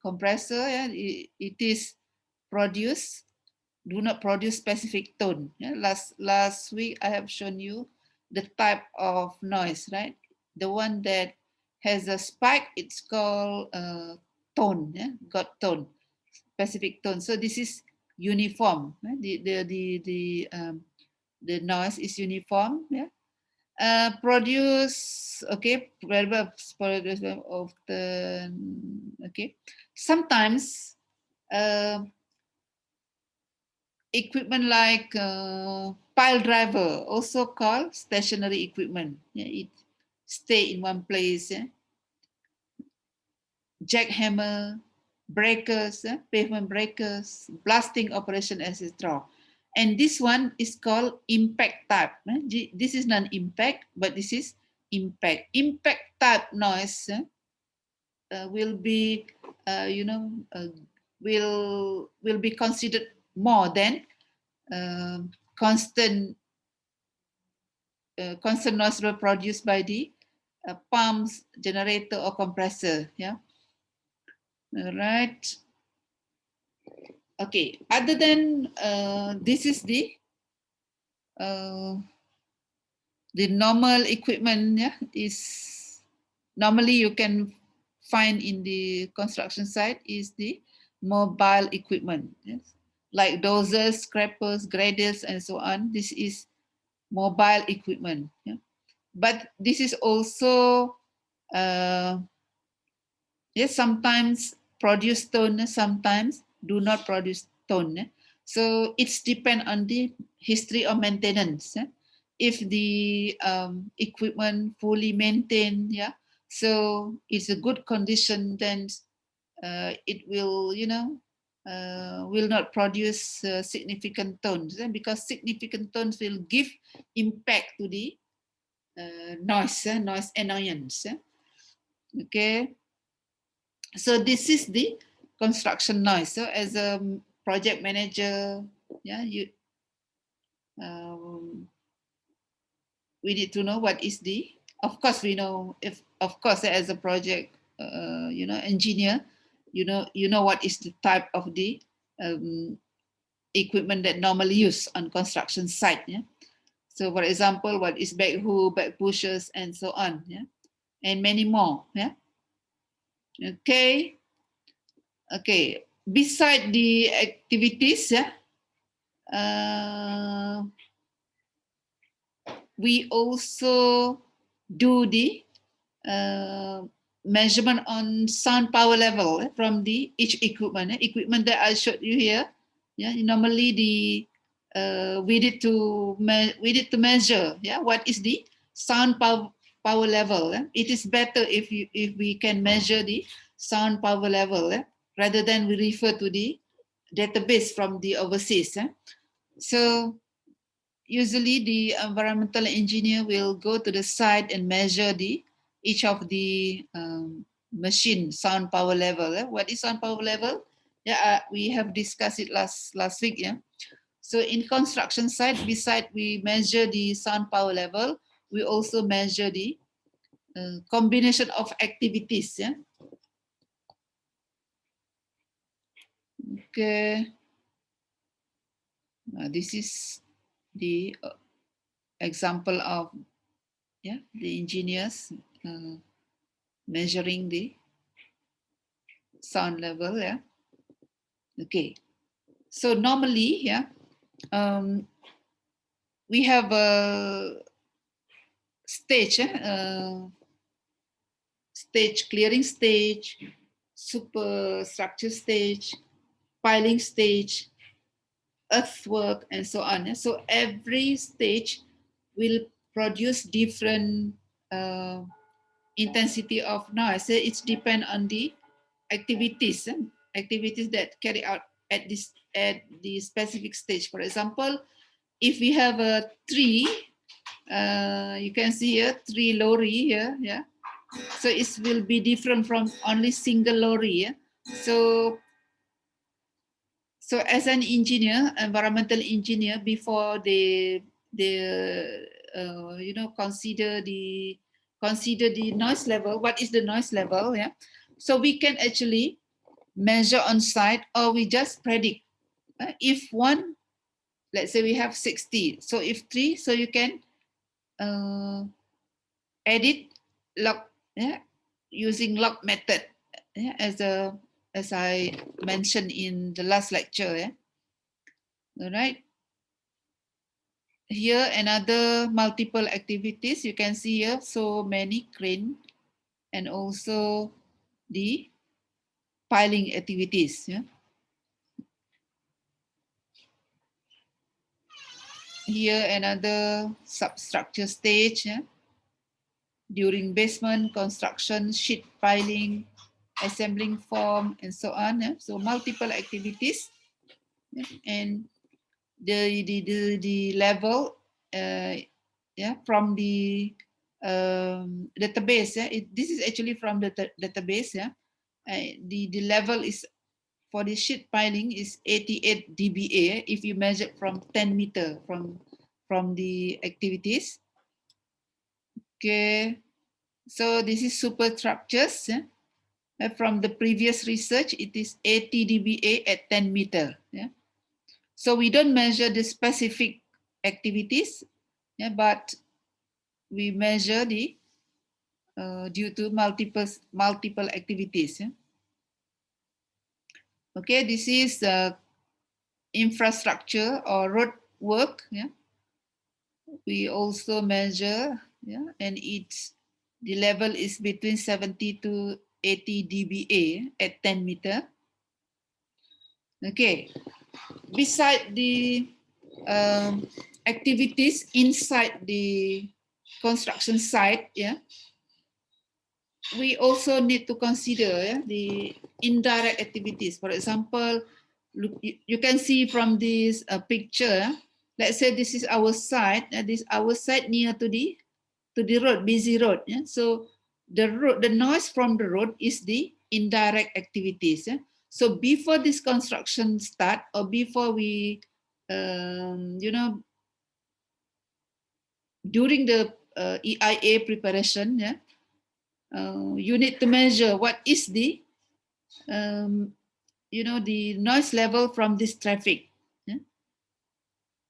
Compressor, yeah, it is produce do not produce specific tone. Yeah? Last week I have shown you the type of noise, right? The one that has a spike, it's called tone. Yeah, got tone, specific tone. So this is uniform. The noise is uniform. Yeah. Produce, okay, verbs produce of the, okay. Sometimes equipment like pile driver, also called stationary equipment. Yeah, it stay in one place. Yeah. Jackhammer, breakers, pavement breakers, blasting operation, etc. And this one is called impact type. This is non-impact, but this is impact. Impact type noise will be, will be considered more than constant constant noise produced by the pumps, generator, or compressor. Yeah. All right. Okay. Other than this is uh, the normal equipment. Yeah, is normally you can find in the construction site is the mobile equipment. Yes, like dozers, scrapers, graders, and so on. This is mobile equipment. Yeah. But this is also yes, sometimes produce tone, sometimes do not produce tone. So it's depend on the history of maintenance. If the equipment fully maintained, yeah, so it's a good condition, then it will, will not produce significant tones, because significant tones will give impact to the noise annoyance. Okay. So this is the construction noise. So as a project manager, yeah, we need to know what is the. Of course, we know if. Of course, as a project, engineer, you know what is the type of the equipment that normally used on construction site. Yeah. So, for example, what is backhoe, back pushers, and so on. Yeah, and many more. Yeah. Okay. Okay. Beside the activities, yeah, we also do the measurement on sound power level from the each equipment. Equipment that I showed you here. Yeah, normally we need to measure. Yeah, what is the sound power level? It is better if we can measure the sound power level rather than we refer to the database from the overseas. So usually the environmental engineer will go to the site and measure each of the machine sound power level. What is sound power level? Yeah, we have discussed it last week. Yeah. So in construction site, beside we measure the sound power level, we also measure the combination of activities. Yeah. Okay. This is the example of the engineers measuring the sound level. Yeah. Okay. So normally, yeah, we have a stage, stage clearing stage, superstructure stage, piling stage, earthwork, and so on. So every stage will produce different intensity of noise. It's depend on the activities, activities that carry out at the specific stage. For example, if we have a tree, you can see here tree lorry here, yeah. So it will be different from only single lorry. Yeah? So as an engineer, environmental engineer, before they consider the noise level. What is the noise level? Yeah. So we can actually measure on site, or we just predict. If one, let's say we have 60. So if 3, so you can edit log, yeah, using log method, yeah, as I mentioned in the last lecture. Yeah. All right. Here another multiple activities. You can see here so many crane and also the piling activities. Yeah. Here another substructure stage. Yeah. During basement construction, sheet piling, assembling form, and so on. Yeah. So multiple activities, yeah. And the level, yeah, from the database. Yeah. This is actually from the database. Yeah. The level is for the sheet piling is 88 dBA if you measure from 10 meter from the activities. Okay, so this is superstructures. Yeah? From the previous research, it is 80 dBA at 10 meter. Yeah? So we don't measure the specific activities, yeah, but we measure the due to multiple activities. Yeah? Okay, this is infrastructure or road work. Yeah? We also measure, yeah, and the level is between 70 to 80 dBA at 10 meter. Okay, beside the activities inside the construction site, yeah, we also need to consider, yeah, the indirect activities. For example, look, you can see from this picture. Let's say this is our site. This our site near to the road, busy road. Yeah? So the noise from the road is the indirect activities. Yeah? So before this construction start, or before we, during the EIA preparation, yeah, you need to measure what is the, the noise level from this traffic. Yeah?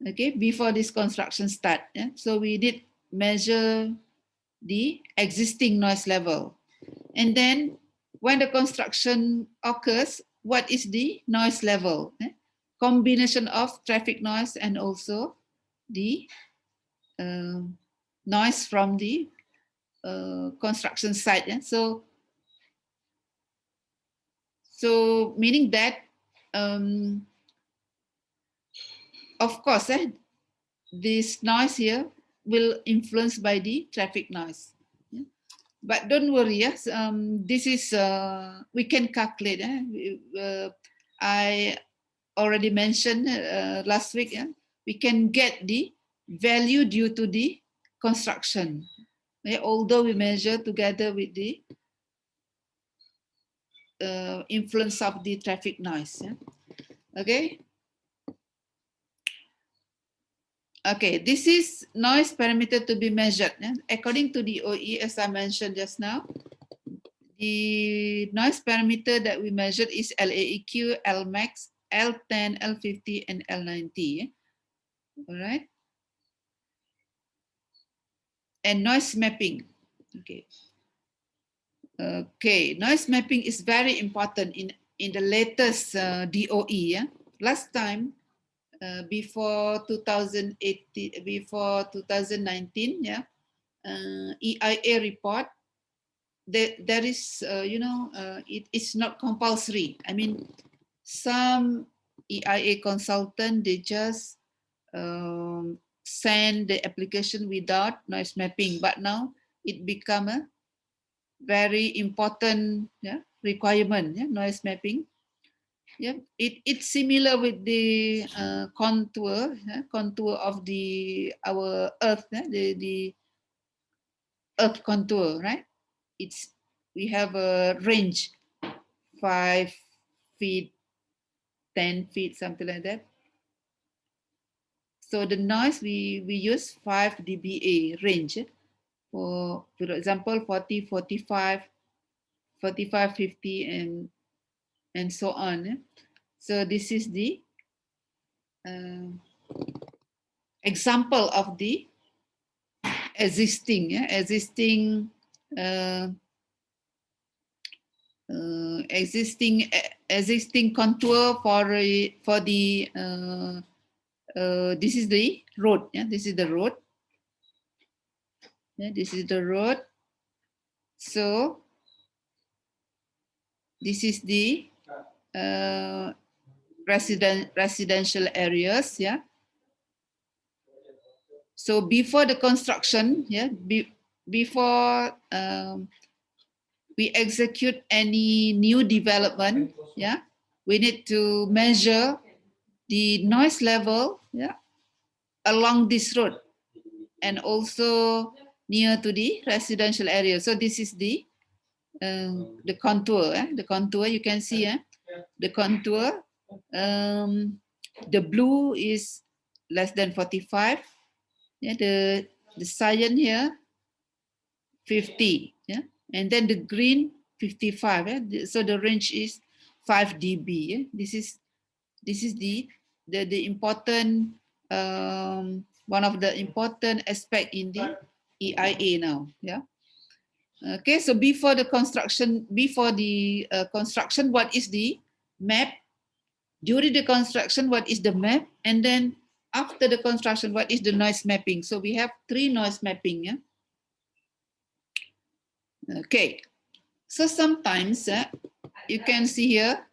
Okay, before this construction start. Yeah? So we did measure the existing noise level. And then when the construction occurs, what is the noise level? Combination of traffic noise and also the noise from the construction site. So meaning that, of course, this noise here will influence by the traffic noise. But don't worry, yes. This is we can calculate. I already mentioned last week. We can get the value due to the construction. Although we measure together with the influence of the traffic noise. Okay. Okay, this is noise parameter to be measured. According to the OE, as I mentioned just now, the noise parameter that we measured is LAEQ, Lmax, L10, L50, and L90. All right. And noise mapping. Okay. Okay, noise mapping is very important in the latest DOE. Yeah? Last time, before 2018, before 2019, yeah, EIA report, there is, it is not compulsory. I mean, some EIA consultant, they just send the application without noise mapping. But now it become a very important requirement, noise mapping. It's similar with the contour of our Earth, the Earth contour, right? We have a range 5 feet, 10 feet, something like that. So the noise we use 5 dBA range for example 40, 45, 45, 50, and so on. So this is the example of the existing uh, existing contour for the this is the road. This is the road. This is the road. So this is the residential areas. So before the construction, before we execute any new development, we need to measure the noise level, along this road and also near to the residential area. So this is the contour. The contour you can see, the contour. The blue is less than 45. The cyan here 50. And then the green 55. So the range is 5 dB. This is the important one of the important aspect in the EIA now. Okay, so before the construction, what is the map? During the construction, what is the map? And then after the construction, what is the noise mapping? So we have 3 noise mapping. Okay, so sometimes you can see here,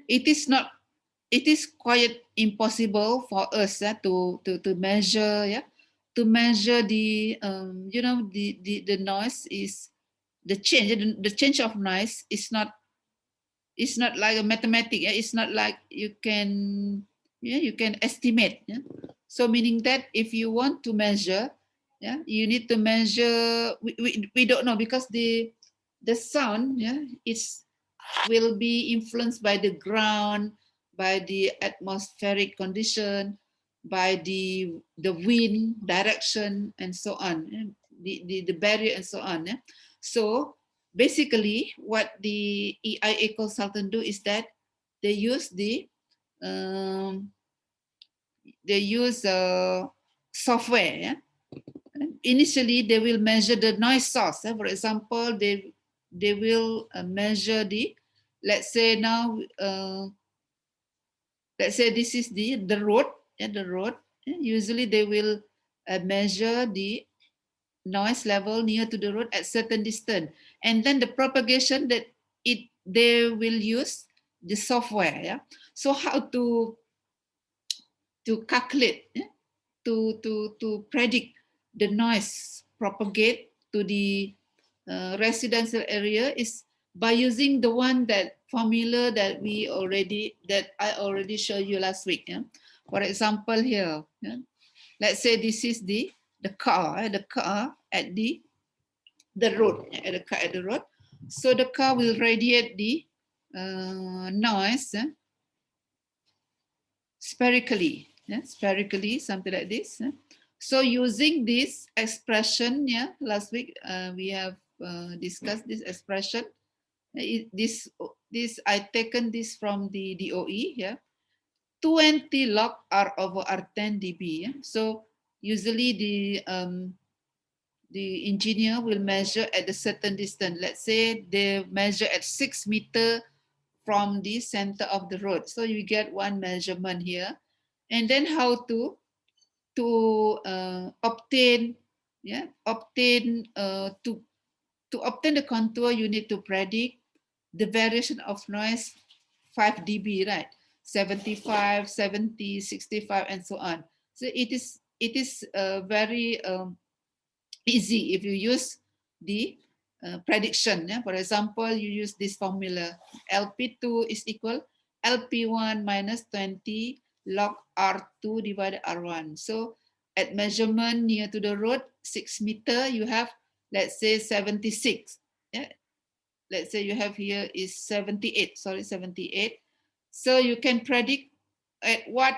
it is quite impossible for us to measure, to measure the the noise is the change of noise is not like a mathematic. It's not like you can estimate. So meaning that if you want to measure, you need to measure. We don't know because the sound will be influenced by the ground, by the atmospheric condition, by the wind direction, and so on, the barrier and so on. So basically what the EIA consultant do is that they use software. Initially they will measure the noise source. For example, they will measure the, let's say now, let's say this is the road. The road. Usually they will measure the noise level near to the road at certain distance, and then the propagation that they will use the software. So how to calculate, to predict the noise propagate to the residential area is by using the one that formula that I already showed you last week. For example, here, let's say this is the car at the road, at the road. So the car will radiate the noise spherically, something like this. So using this expression, last week we have discussed this expression. This I taken this from the DOE. 20 log R over R10 dB. So usually the engineer will measure at a certain distance. Let's say they measure at 6 meters from the center of the road. So you get one measurement here. And then how to obtain to obtain the contour, you need to predict the variation of noise 5 dB, right? 75, 70, 65, and so on. So it is very easy if you use the prediction. Yeah? For example, you use this formula. LP2 is equal LP1 minus 20 log R2 divided R1. So at measurement near to the road, 6 meter, you have, let's say 76. Yeah? Let's say you have here is 78, sorry, 78. So you can predict at what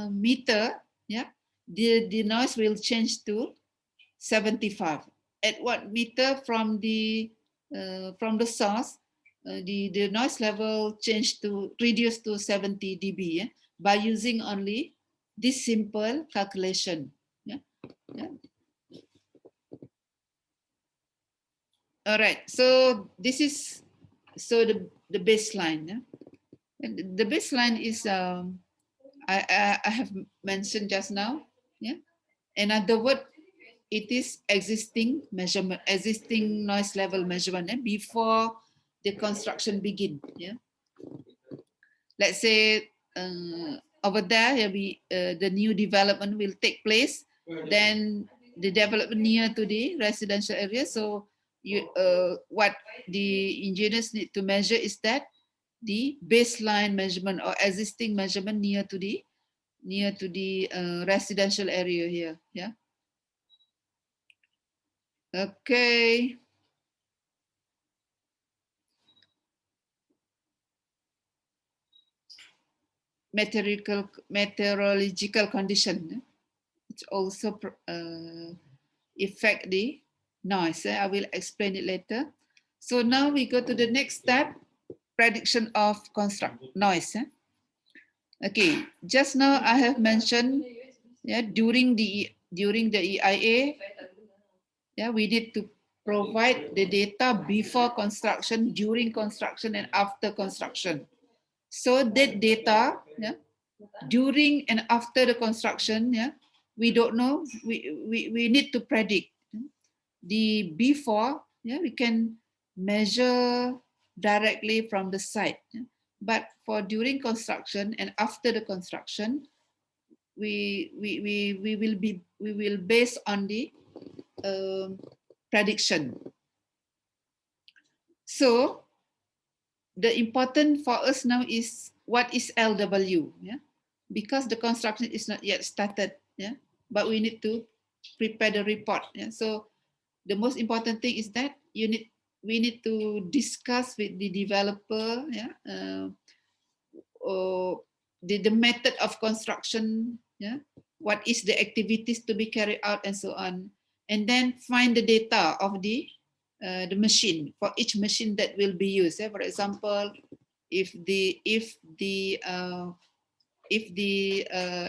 meter, yeah, the noise will change to 75. At what meter from the source, the noise level changed to reduced to 70 dB, yeah, by using only this simple calculation. Yeah, yeah. All right. So this is the baseline. Yeah? And the baseline is I have mentioned just now. Yeah. In other words, it is existing measurement, existing noise level measurement before the construction begin. Yeah. Let's say over there, the new development will take place. Then the development near to the residential area. So what the engineers need to measure is that the baseline measurement or existing measurement near to the residential area here. Yeah. Okay. Meteorological condition. It's also affect the noise. I will explain it later. So now we go to the next step, prediction of construct noise. Okay, just now I have mentioned, yeah, during the EIA, yeah, we need to provide the data before construction, during construction, and after construction. So that data, yeah, during and after the construction, yeah, we don't know. We need to predict. The before, yeah, we can measure directly from the site. Yeah? But for during construction and after the construction, we will base on the prediction. So the important for us now is what is LW, yeah, because the construction is not yet started, yeah, but we need to prepare the report, yeah. So the most important thing is that we need to discuss with the developer, yeah, or the method of construction, yeah, what is the activities to be carried out and so on, and then find the data of the machine for each machine that will be used. Yeah? For example, if the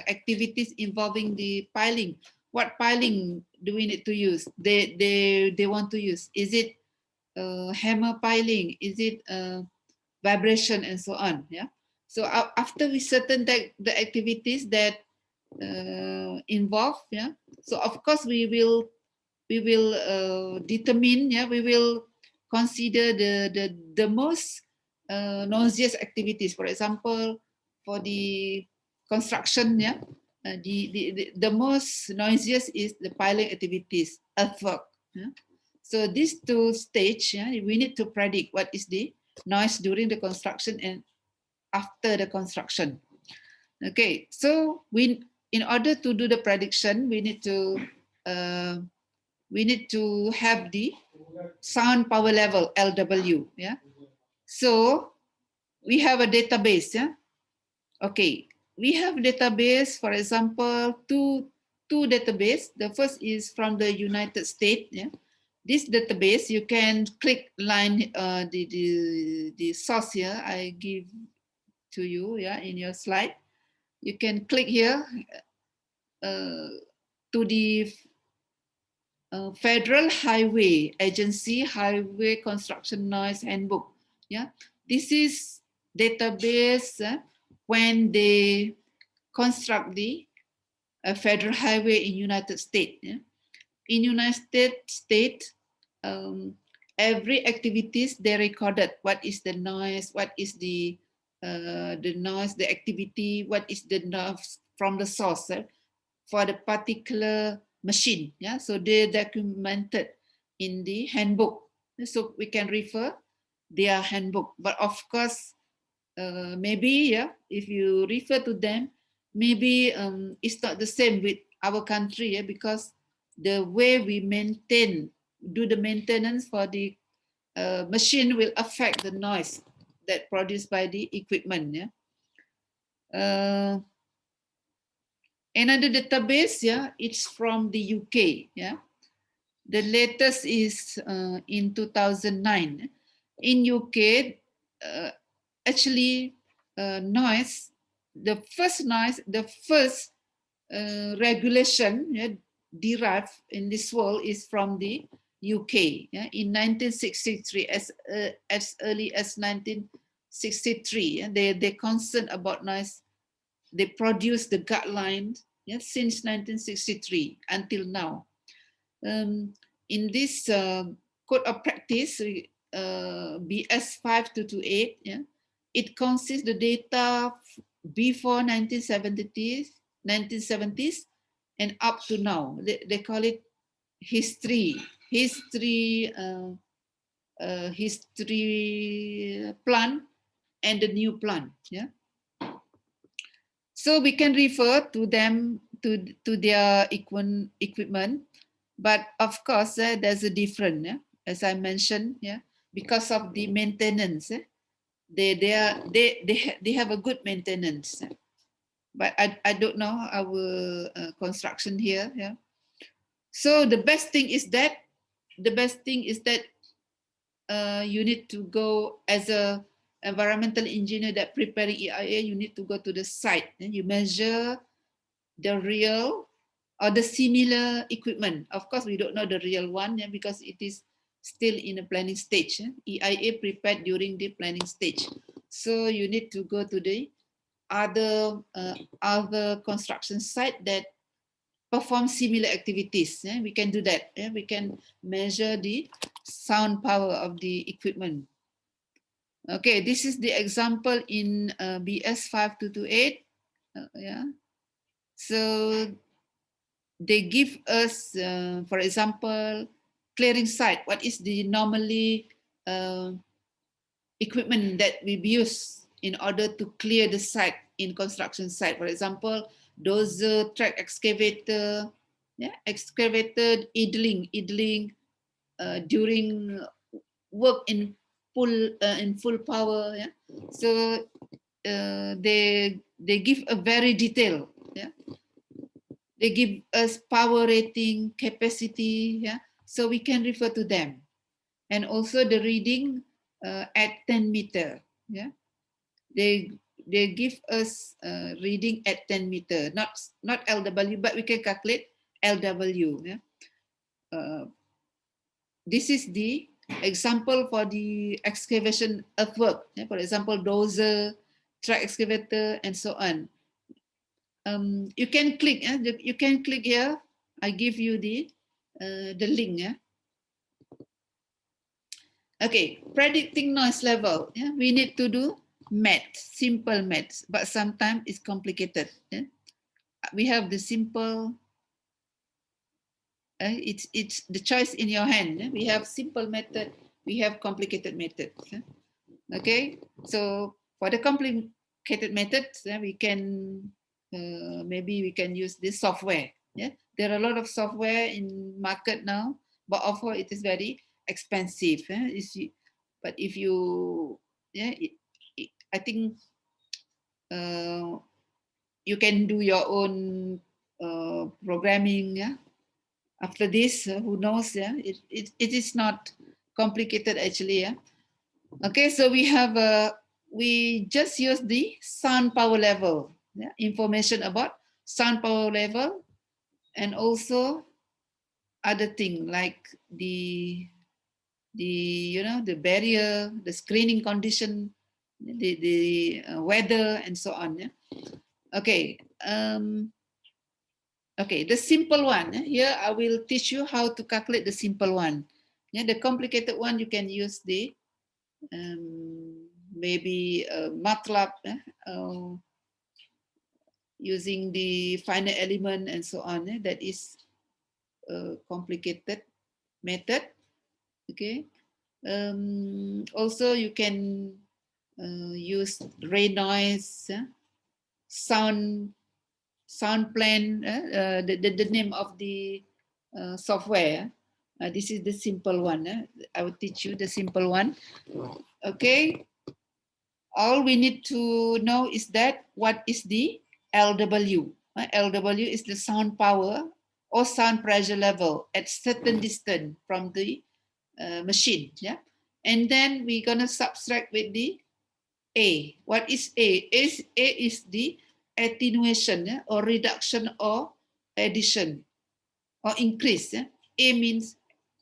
activities involving the piling, what piling do we need to use? They want to use. Is it hammer piling? Is it vibration and so on? Yeah. So after we certain the activities that involved, yeah. So of course we will determine, yeah, we will consider the most noisiest activities. For example, for the construction, yeah, the most noisiest is the piling activities, earthwork. Yeah? So these two stages, yeah, we need to predict what is the noise during the construction and after the construction. Okay, so in order to do the prediction, we need to have the sound power level, LW. Yeah. So we have a database. Yeah. Okay. We have database, for example, two database. The first is from the United States. Yeah. This database, you can click line the source here. I give to you, yeah, in your slide. You can click here to the Federal Highway Agency Highway Construction Noise Handbook. Yeah, this is database when they construct the federal highway in United States. Yeah? In United States, every activities they recorded. What is the noise? What is the noise? The activity? What is the noise from the source for the particular machine? Yeah, so they documented in the handbook. So we can refer their handbook. But of course, maybe if you refer to them, maybe it's not the same with our country, because the way we do the maintenance for the machine will affect the noise that produced by the equipment. Another database, it's from the UK. The latest is in 2009. In UK, actually, noise, the first regulation derived in this world is from the UK in 1963, as early as 1963. They concerned about noise. They produced the guidelines since 1963 until now. In this code of practice, BS 5228, it consists the data before 1970s and up to now. They call it history plan and the new plan. So we can refer to them to their equipment, but of course there's a difference. As I mentioned, because of the maintenance. They have a good maintenance, but I don't know our construction here. So the best thing is that you need to go as a environmental engineer that preparing EIA. You need to go to the site and you measure the real or the similar equipment. Of course, we don't know the real one because it is still in a planning stage. EIA prepared during the planning stage. So you need to go to the other construction site that perform similar activities. We can do that. We can measure the sound power of the equipment. Okay, this is the example in BS 5228. So they give us, for example, clearing site. What is the normally equipment that we use in order to clear the site in construction site? For example, dozer, track excavator, excavator, idling during work in full power. So they give a very detailed. They give us power rating, capacity, so we can refer to them. And also the reading at 10 meter. They give us reading at 10 meter, not LW, but we can calculate LW. This is the example for the excavation earthwork. For example, dozer, track excavator, and so on. You can click. You can click here. I give you the link. Okay, predicting noise level. We need to do math, simple maths, but sometimes it's complicated. We have the simple. It's the choice in your hand. We have simple method. We have complicated method. Okay, so for the complicated methods, we can maybe we can use this software. There are a lot of software in market now, but of course it is very expensive. But if you, I think you can do your own programming. After this, who knows? It is not complicated actually. Okay, so we have we just use the sound power level, information about sound power level, and also other thing like the barrier, the screening condition, the weather, and so on. Okay. Okay, the simple one. Here I will teach you how to calculate the simple one. The complicated one you can use the maybe MATLAB, using the finite element and so on. That is a complicated method. Okay. Also, you can use ray noise, sound plan, the name of the software. This is the simple one. I will teach you the simple one. Okay. All we need to know is that what is the LW. LW is the sound power or sound pressure level at certain distance from the machine. Yeah. And then we're going to subtract with the A. What is A? A is the attenuation or reduction or addition or increase. A means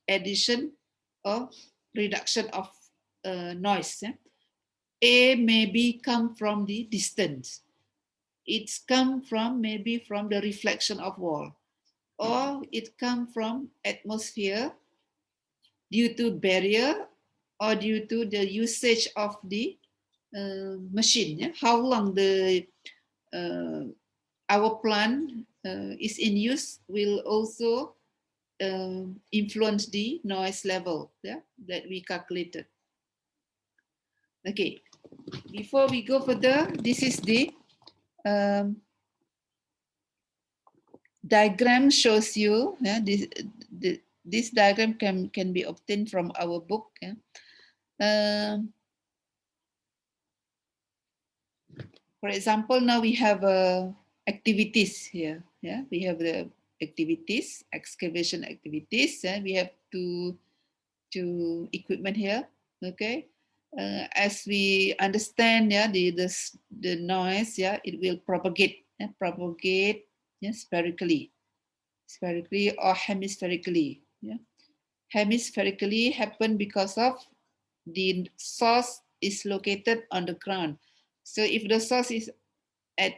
addition or reduction of noise. A maybe come from the distance. It's come from maybe from the reflection of wall, or it come from atmosphere due to barrier or due to the usage of the machine. Yeah? How long the our plant is in use will also influence the noise level, yeah, that we calculated. Okay, before we go further, this is the diagram shows you, yeah, this diagram can be obtained from our book. Yeah. For example, now we have activities here. Yeah, we have the activities, excavation activities. We have two equipment here. Okay, as we understand, yeah, the noise, yeah, it will propagate, yeah, spherically or hemispherically. Yeah, hemispherically happen because of the source is located on the ground. So if the source is at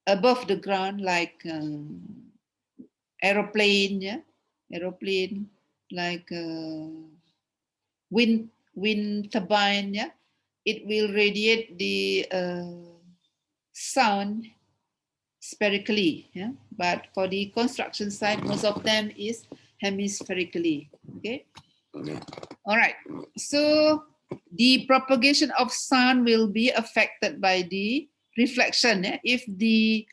above the ground, like aeroplane, yeah, aeroplane, like wind turbine, yeah, it will radiate the sound spherically, yeah. But for the construction site, most of them is hemispherically. Okay. All right. So the propagation of sound will be affected by the reflection. If the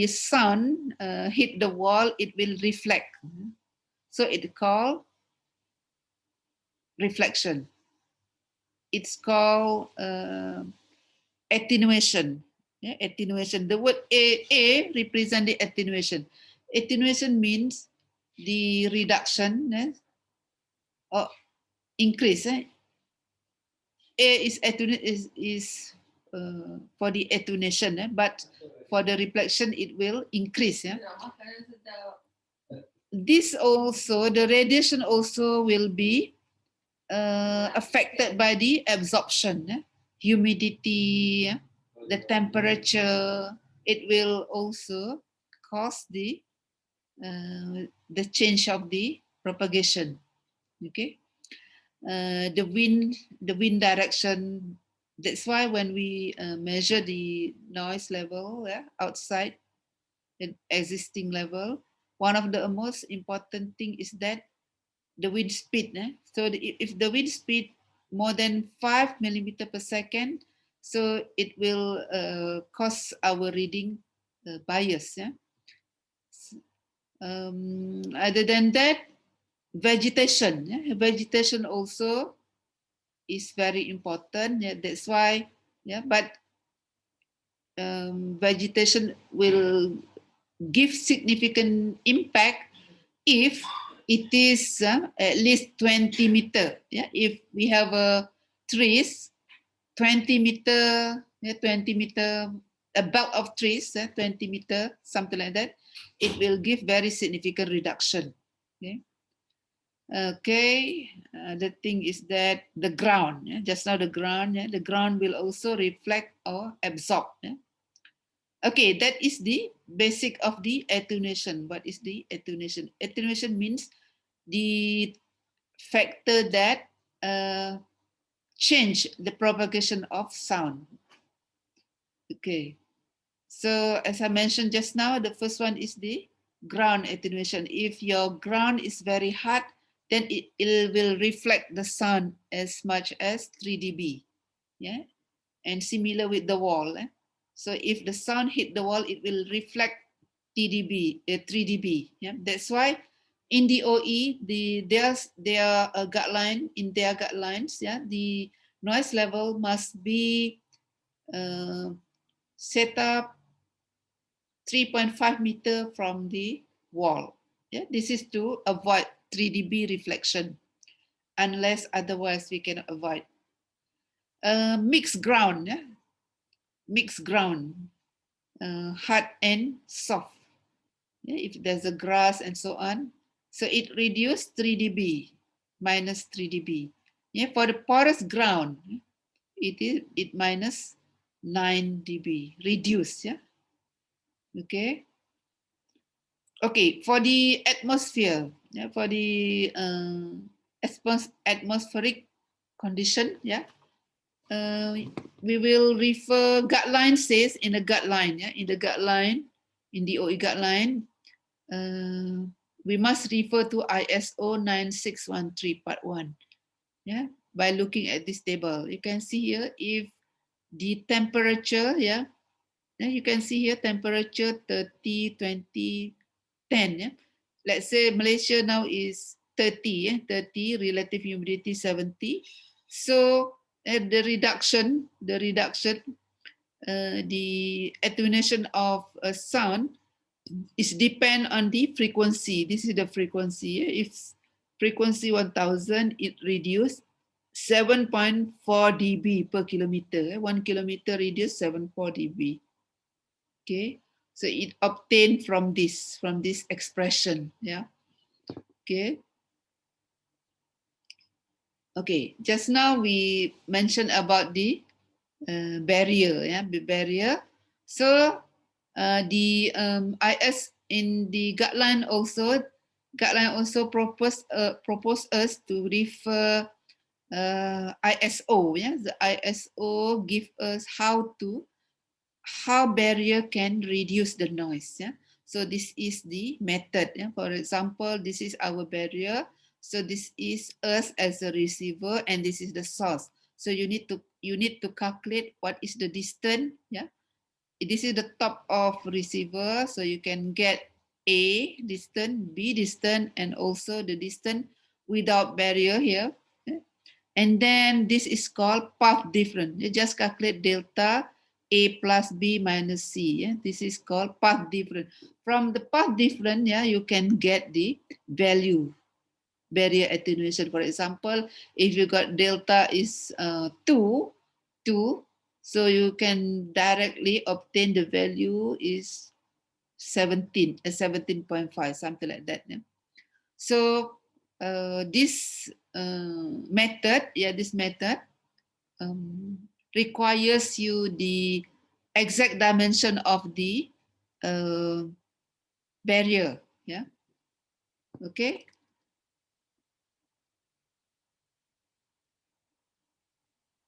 sun hit the wall, it will reflect. So it's called reflection. It's called attenuation. Yeah, attenuation. The word A represents the attenuation. Attenuation means the reduction or increase. A is for the attenuation, but for the reflection it will increase. Yeah? This also, the radiation also will be affected by the absorption, humidity, the temperature. It will also cause the change of the propagation. Okay. The wind direction. That's why when we measure the noise level, yeah, outside the existing level, one of the most important thing is that the wind speed. So if the wind speed more than 5 millimeter per second, so it will cause our reading bias. Yeah? Other than that, vegetation. Yeah? Vegetation also is very important. Yeah, that's why. Yeah, but vegetation will give significant impact if it is at least 20 meter. Yeah, if we have trees, 20 meter, yeah, 20 meter, a belt of trees, 20 meter, something like that, it will give very significant reduction. Okay. Okay, the thing is that the ground, yeah, just now the ground will also reflect or absorb. Yeah? Okay, that is the basic of the attenuation. What is the attenuation? Attenuation means the factor that change the propagation of sound. Okay, so as I mentioned just now, the first one is the ground attenuation. If your ground is very hard, then it will reflect the sun as much as 3 dB. Yeah, and similar with the wall. So if the sun hit the wall, it will reflect 3 dB. Yeah, that's why in DOE, their guideline, in their guidelines, yeah, the noise level must be set up 3.5 meter from the wall. Yeah, this is to avoid 3 dB reflection, unless otherwise we can avoid. Mixed ground, yeah? Mixed ground, hard and soft. Yeah? If there's a grass and so on, so it reduced 3 dB, minus 3 dB. Yeah, for the porous ground, it minus 9 dB, reduced, yeah? Okay. Okay, for the atmosphere, yeah, for the atmospheric condition, yeah, we will refer guideline says in the guideline, yeah, in the guideline, in the OE guideline, we must refer to ISO 9613 part 1, yeah, by looking at this table. You can see here if the temperature, yeah, you can see here temperature 30, 20, 10, yeah. Let's say Malaysia now is 30, 30, relative humidity 70. So the attenuation of a sound is depend on the frequency. This is the frequency. If frequency 1000, it reduced 7.4 dB per kilometer. 1 kilometer reduced 7.4 dB. Okay, so it obtained from this expression. Yeah. Okay. Okay, just now we mentioned about the barrier, yeah, the barrier. So the IS in the guideline also propose us to refer ISO. Yeah, the ISO give us how barrier can reduce the noise. Yeah, so this is the method. Yeah? For example, this is our barrier. So this is us as a receiver, and this is the source. So you need to calculate what is the distance. Yeah, this is the top of receiver, so you can get A distance, B distance, and also the distance without barrier here. Yeah? And then this is called path difference. You just calculate delta A plus B minus C. Yeah? This is called path difference. From the path difference, yeah, you can get the value, barrier attenuation. For example, if you got delta is 2, so you can directly obtain the value is 17, 17.5, something like that. Yeah? So this method, this method requires you the exact dimension of the barrier. Yeah. Okay.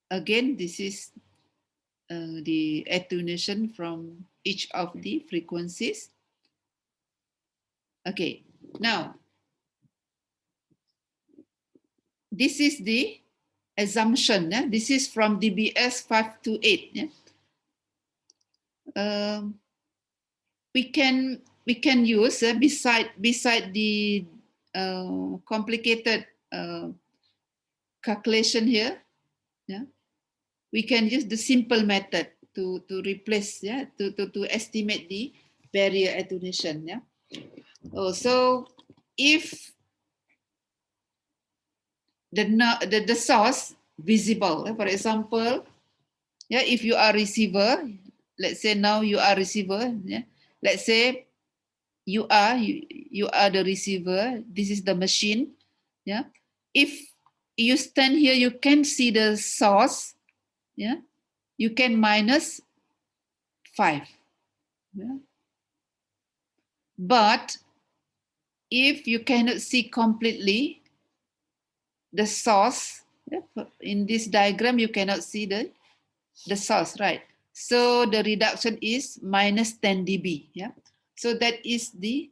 Again, this is the attenuation from each of the frequencies. Okay. Now, this is the assumption. Yeah? This is from DBS 528. Yeah? We can use beside the complicated calculation here. Yeah, we can use the simple method to replace. Yeah, to estimate the barrier attenuation. Yeah. Oh, so if the source visible, for example, yeah, if you are receiver, let's say now you are receiver. Yeah, let's say you are the receiver. This is the machine. Yeah, if you stand here, you can see the source. Yeah, you can minus 5. Yeah? But if you cannot see completely the source, yeah, in this diagram you cannot see the source, right? So the reduction is minus 10 dB. Yeah, so that is the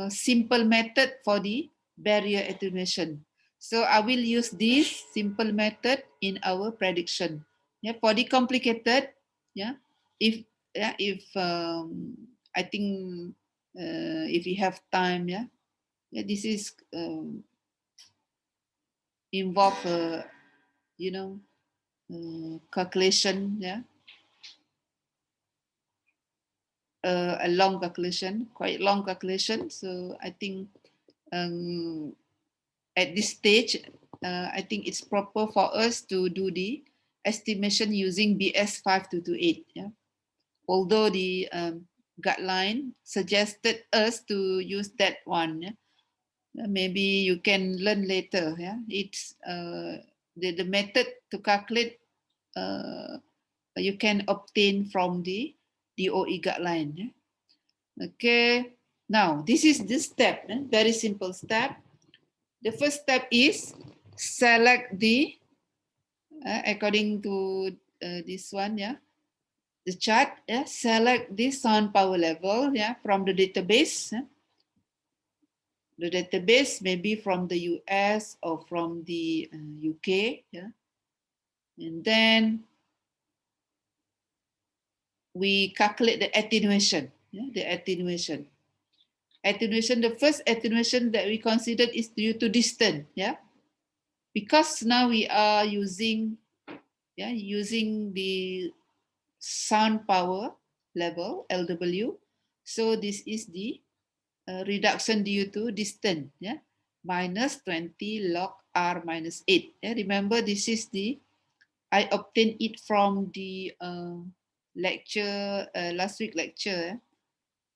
simple method for the barrier attenuation. So I will use this simple method in our prediction. Yeah, for the complicated, yeah, if I think if you have time, yeah, this is involve you know calculation, yeah, a long calculation, quite long calculation. So I think at this stage, I think it's proper for us to do the estimation using BS 5228. Yeah, although the guideline suggested us to use that one. Yeah? Maybe you can learn later. Yeah, it's the method to calculate you can obtain from the DOE guideline. Yeah? Okay, now this is the step, very simple step. The first step is select the, according to this one, yeah, the chart, yeah, select the sound power level, yeah, from the database. The database may be from the US or from the UK, yeah. And then we calculate the attenuation, yeah, the attenuation. Attenuation, the first attenuation that we considered is due to distance, yeah. Because now we are using, yeah, using the sound power level, LW. So this is the reduction due to distance, yeah, minus 20 log R minus 8. Yeah, remember this is the, I obtained it from the lecture, last week lecture,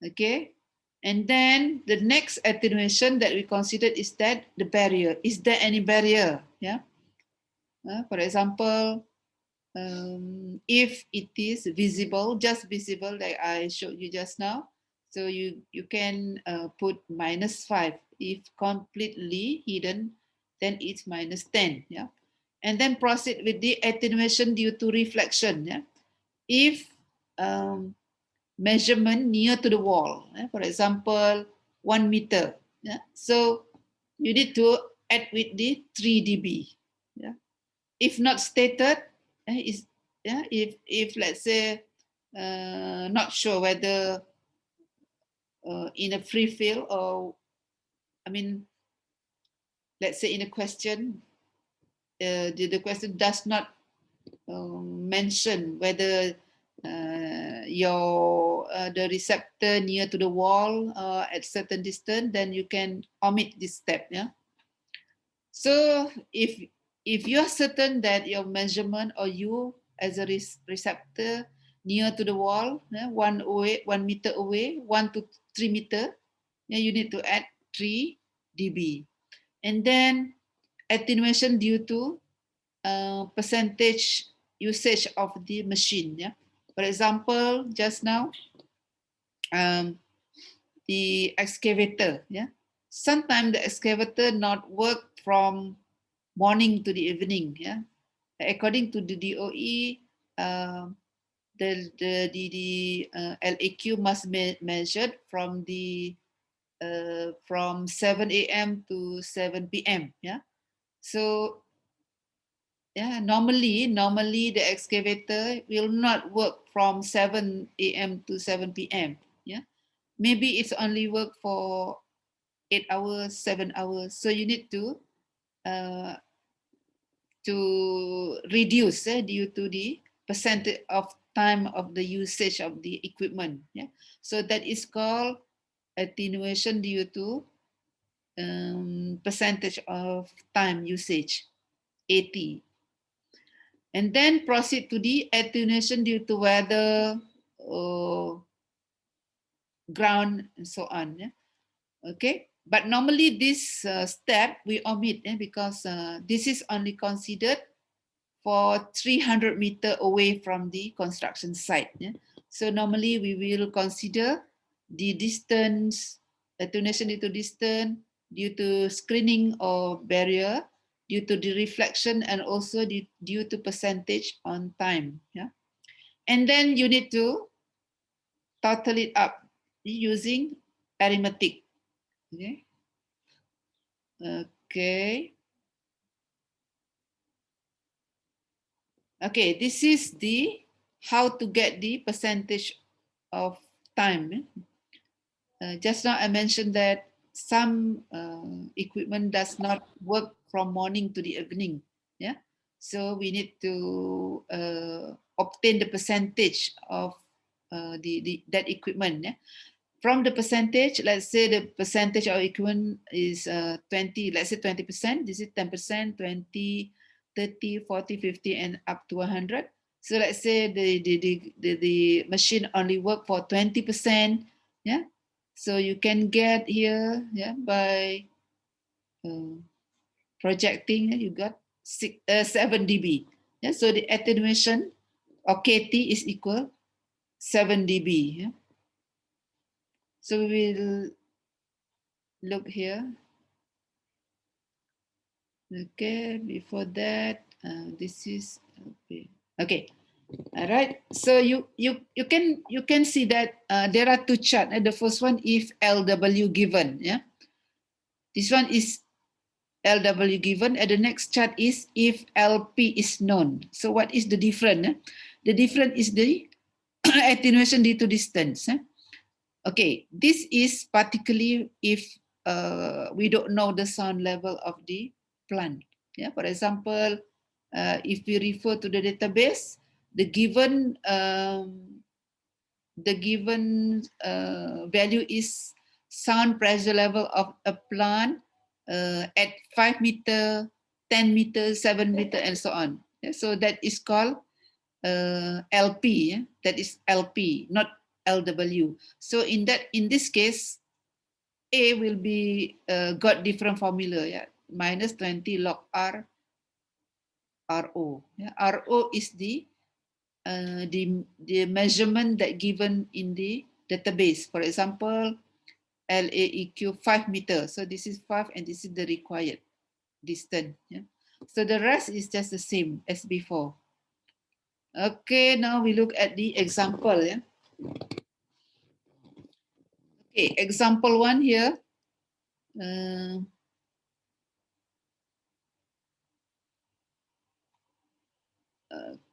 okay? And then the next attenuation that we considered is that the barrier. Is there any barrier? Yeah. For example, if it is visible, just visible, like I showed you just now, so you can put -5. If completely hidden, then it's -10. Yeah, and then proceed with the attenuation due to reflection. Yeah, if measurement near to the wall, for example, 1 meter. Yeah, so you need to add with the 3 dB. Yeah, if not stated, is, yeah, if let's say not sure whether in a free field, or I mean, let's say in a question, the question does not mention whether the receptor near to the wall at certain distance, then you can omit this step. Yeah. So if you are certain that your measurement, or you as a receptor near to the wall, 1 meter away, 1 to 3 meter, you need to add 3 dB. And then attenuation due to percentage usage of the machine. Yeah. For example, just now, the excavator. Yeah. Sometimes the excavator not work from morning to the evening. Yeah. According to the DOE, the LAQ must be measured from the from 7 a.m. to 7 p.m. Yeah. So yeah, normally the excavator will not work from 7 a.m. to 7 p.m. Yeah, maybe it's only work for 8 hours, 7 hours. So you need uh, to reduce due to the percentage of time of the usage of the equipment. Yeah, so that is called attenuation due to percentage of time usage, AT. And then proceed to the attenuation due to weather, ground, and so on. Yeah? Okay, but normally this step we omit because this is only considered for 300 meter away from the construction site. Yeah? So normally we will consider the distance, attenuation due to distance, due to screening or barrier, due to the reflection, and also due to percentage on time. Yeah, and then you need to total it up using arithmetic. Okay. Okay. Okay, this is the how to get the percentage of time. Just now I mentioned that some equipment does not work from morning to the evening. Yeah, so we need to obtain the percentage of that equipment. Yeah? From the percentage, let's say the percentage of equipment is 20, let's say 20%, this is 10%, 20, 30, 40, 50, and up to 100. So let's say the machine only work for 20%, yeah? So you can get here, yeah, by projecting, you got 7 dB. Yeah? So the attenuation or KT is equal 7 dB. Yeah? So we will look here. Okay, before that, this is okay. Okay, all right. So you can see that there are two charts. The first one if LW given, yeah. This one is LW given, and the next chart is if LP is known. So what is the difference? The difference is the attenuation due to distance. Okay, this is particularly if we don't know the sound level of the plant. Yeah, for example, if we refer to the database, the given value is sound pressure level of a plant at 5 meter, 10 meters, 7 meter, and so on. Yeah, so that is called LP. Yeah? That is LP, not LW. So in this case, A will be got different formula. Yeah, minus 20 log R RO. Yeah? RO is the measurement that given in the database. For example, LAEQ 5 meters. So this is 5 and this is the required distance. Yeah? So the rest is just the same as before. Okay, now we look at the example. Yeah? Okay, example 1 here.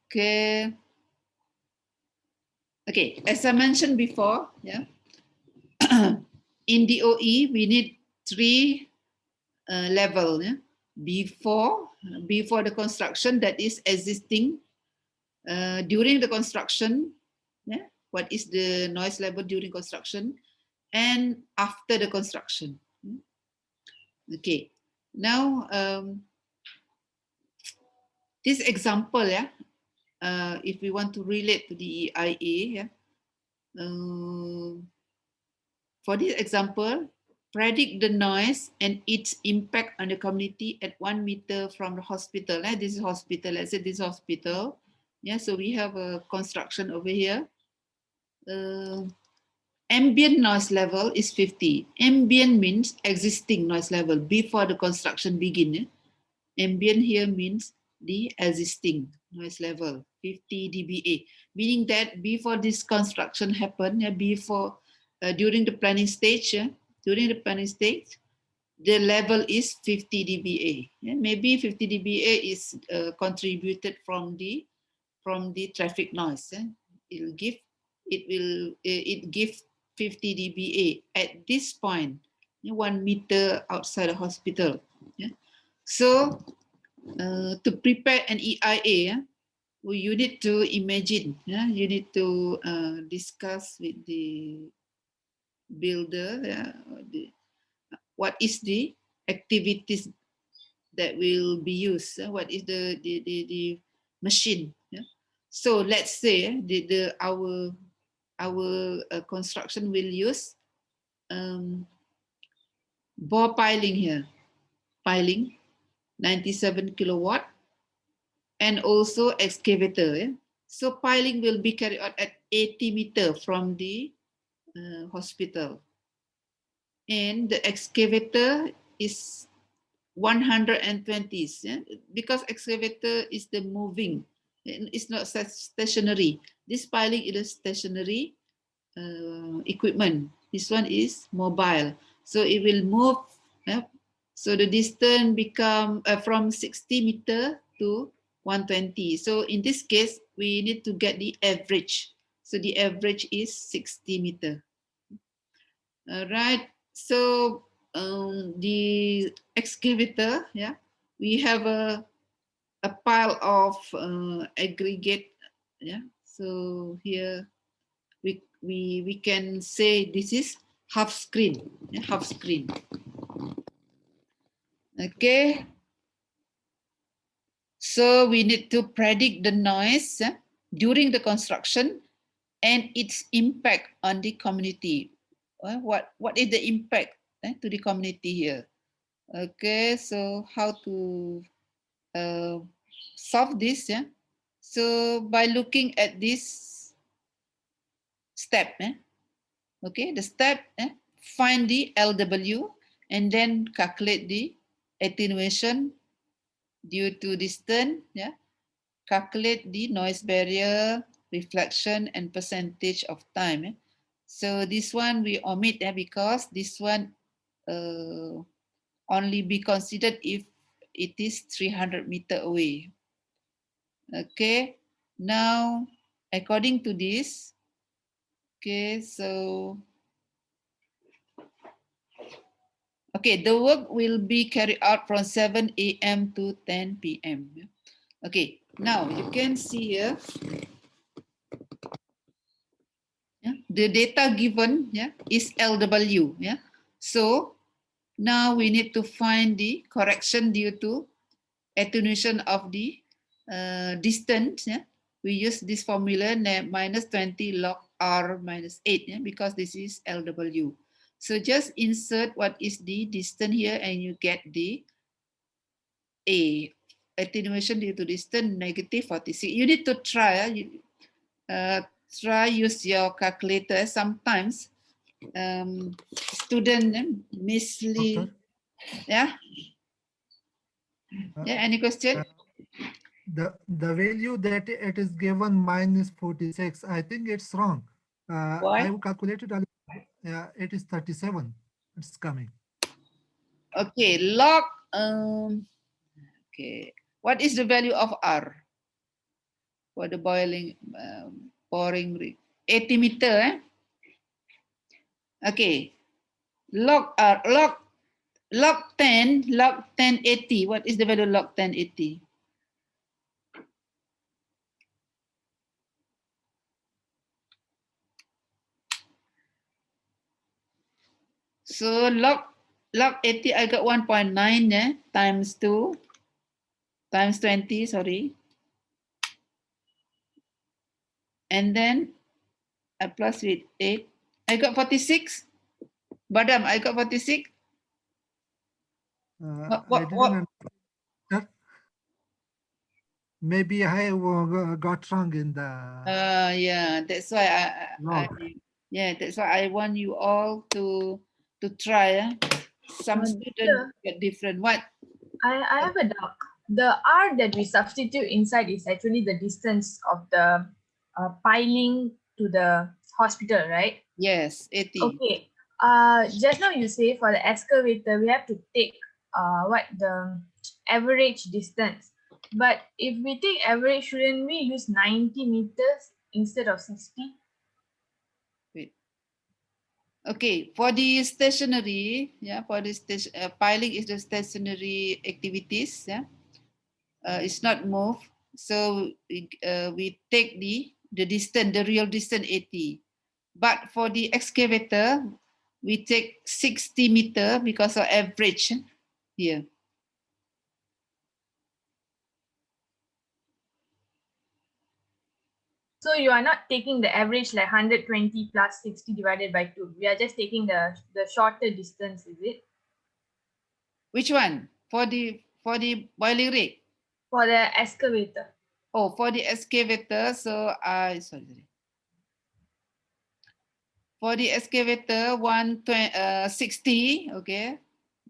Okay. Okay, as I mentioned before, yeah, in DOE, we need 3 level. Yeah? Before the construction, that is existing. During the construction, yeah, what is the noise level during construction, and after the construction. Okay, now this example, yeah, if we want to relate to the EIA, yeah, for this example, predict the noise and its impact on the community at 1 meter from the hospital. This is hospital, let's say this hospital. Yeah, so we have a construction over here. Ambient noise level is 50. Ambient means existing noise level before the construction begin. Ambient here means the existing noise level, 50 dBA, meaning that before this construction happened, before during the planning stage, the level is 50 dBA. Maybe 50 dBA is contributed from the traffic noise. It gives 50 dBA at this point, 1 meter outside the hospital. Yeah? So to prepare an EIA, you need to imagine, you need to discuss with the builder what is the activities that will be used, what is the machine. Yeah? So let's say our construction will use bore piling here, piling 97 kilowatt, and also excavator. Yeah? So piling will be carried out at 80 meter from the hospital. And the excavator is 120, yeah? Because excavator is the moving, it's not stationary. This piling is stationary equipment. This one is mobile, so it will move So the distance become from 60 meter to 120. So in this case, we need to get the average. So the average is 60 meter. All right. So the excavator, yeah, we have a pile of aggregate, yeah. So here we can say this is half screen, yeah, half screen. Okay. So we need to predict the noise during the construction and its impact on the community. What is the impact to the community here? Okay, so how to solve this? Yeah. So by looking at this step, okay, the step, find the LW and then calculate the attenuation due to distance, yeah. Calculate the noise barrier, reflection, and percentage of time. So this one we omit because this one only be considered if it is 300 meter away. Okay, now according to this, okay, so okay, the work will be carried out from 7 a.m. to 10 p.m. Okay, now you can see here, yeah, the data given, yeah, is LW. Yeah, so now we need to find the correction due to attenuation of the distance. Yeah, we use this formula minus 20 log R minus 8, yeah, because this is LW. So just insert what is the distance here and you get the A. Attenuation due to distance negative 46. You need to try. Try use your calculator. Sometimes student mislead. Yeah. Yeah. Any question? The value that it is given minus 46, I think it's wrong. Why? I calculated, it is 37. It's coming. Okay, log. Okay, what is the value of R for the boring rig? 80 meter. Okay, log R, log 10, log 1080. What is the value of log 1080? So log 80, I got 1.9, times 2 times 20, sorry. And then I plus with 8. I got 46. Badam, I got 46. I didn't understand. Maybe I got wrong in the Yeah, that's why log. yeah, that's why I want you all to try. Some students get different. What? I have a doubt. The R that we substitute inside is actually the distance of the piling to the hospital, right? Yes, 80. Okay. Just now you say for the excavator we have to take what the average distance. But if we take average, shouldn't we use 90 meters instead of 60? Wait. Okay, for the stationary, yeah, for the piling is the stationary activities, yeah. It's not move. So we take the distance, the real distance 80. But for the excavator, we take 60 meter because of average here. So you are not taking the average like 120 plus 60 divided by 2. We are just taking the shorter distance, is it? Which one? For the boiling rig? For the excavator. Oh, for the excavator, so sorry. For the excavator, 60, okay.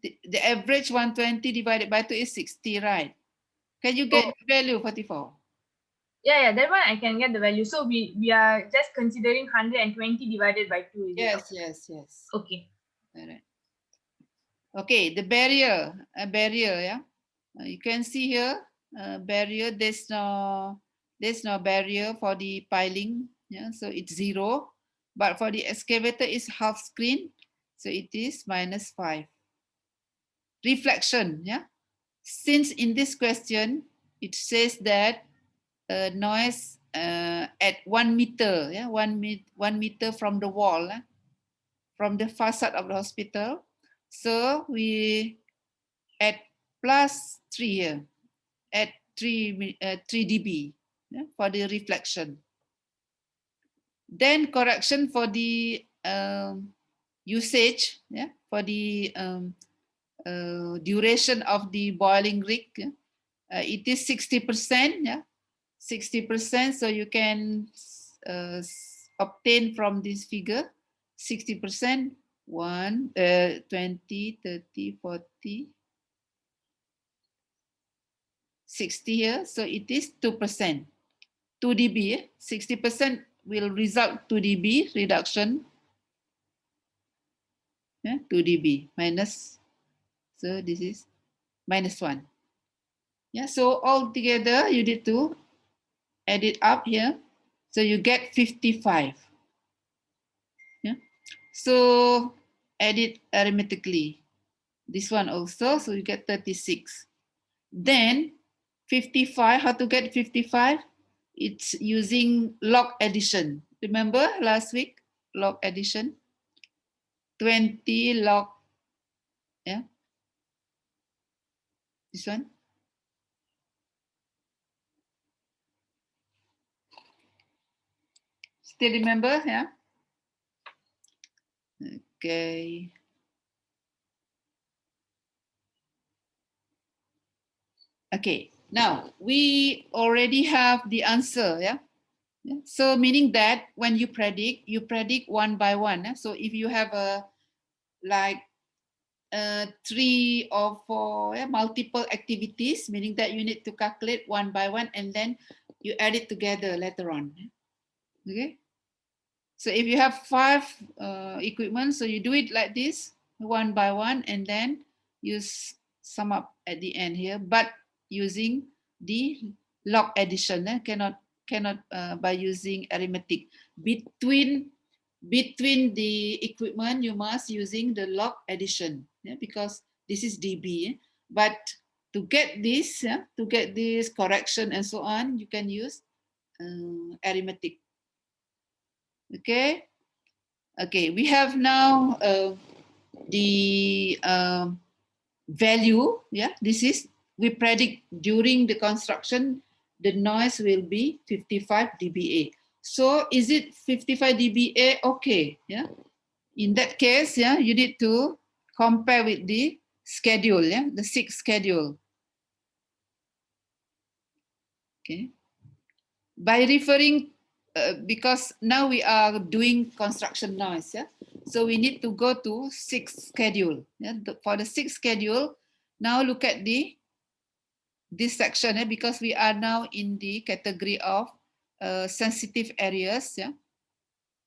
The average 120 divided by 2 is 60, right? Can you get the value 44? Yeah, that one I can get the value. So we are just considering 120 divided by 2, is Yes, it? yes, yes. Okay. All right. Okay, the barrier, a barrier, yeah. You can see here, barrier, there's no barrier for the piling, yeah, so it's 0. But for the excavator, it's half screen, so it is -5. Reflection, yeah. Since in this question, it says that noise at 1 meter, yeah, 1 meter from the wall, from the facade of the hospital. So we at +3 here, at 3 dB, yeah, for the reflection. Then correction for the usage, yeah, for the duration of the boiling rig. Yeah? It is 60%, yeah, 60%. So you can obtain from this figure 60%, 1, 20, 30, 40, 60 here. So it is 2%, 2 dB. 60% will result 2 dB reduction. Yeah, 2 dB minus. So this is -1. Yeah, so all together you need to add it up here. So you get 55. Yeah. So add it arithmetically. This one also, so you get 36. Then 55, how to get 55? It's using log addition. Remember last week, log addition? 20 log, yeah, this one. Still remember, yeah? Okay. Okay, now we already have the answer, yeah? So meaning that when you predict 1 by 1. So if you have a like 3 or 4 multiple activities, meaning that you need to calculate 1 by 1 and then you add it together later on. Okay. So if you have 5 equipment, so you do it like this, 1 by 1, and then you sum up at the end here, but using the log addition. Cannot by using arithmetic. Between the equipment, you must using the log addition, because this is dB. But to get this, correction and so on, you can use arithmetic. Okay. Okay, we have now the value. Yeah, this is, we predict during the construction the noise will be 55 dBA. So is it 55 dBA? Okay, yeah. In that case, yeah, you need to compare with the schedule, yeah, the 6 schedule. Okay. By referring, because now we are doing construction noise, yeah. So we need to go to 6 schedule. Yeah? For the 6 schedule, now look at this section, because we are now in the category of sensitive areas. Yeah,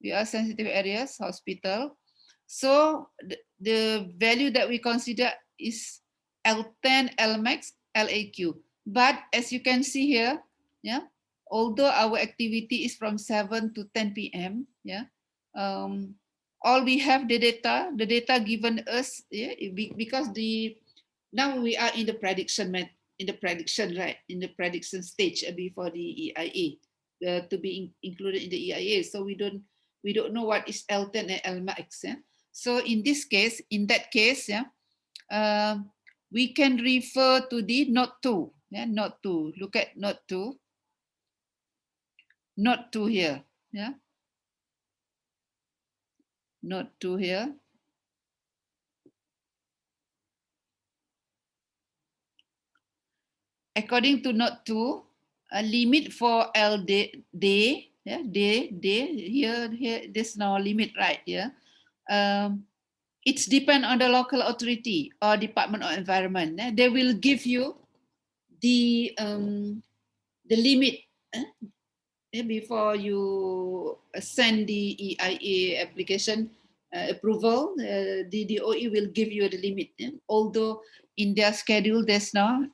we are sensitive areas, hospital. So the value that we consider is L10, Lmax, LAQ. But as you can see here, yeah, although our activity is from 7 to 10 p.m., yeah, all we have the data given us, yeah, because now we are in the prediction right, in the prediction stage before the EIA to be included in the EIA. So we don't know what is L10 and Lmax. Yeah? So in that case, yeah, we can refer to the note 2. Yeah, note 2. Look at note 2. Note 2 here. Yeah. Note 2 here. According to note 2, a limit for LD, yeah, here, there's no limit right here. It's depend on the local authority or Department of Environment. They will give you the limit before you send the EIA application. approval, the DOE will give you the limit. Yeah? Although in their schedule there's no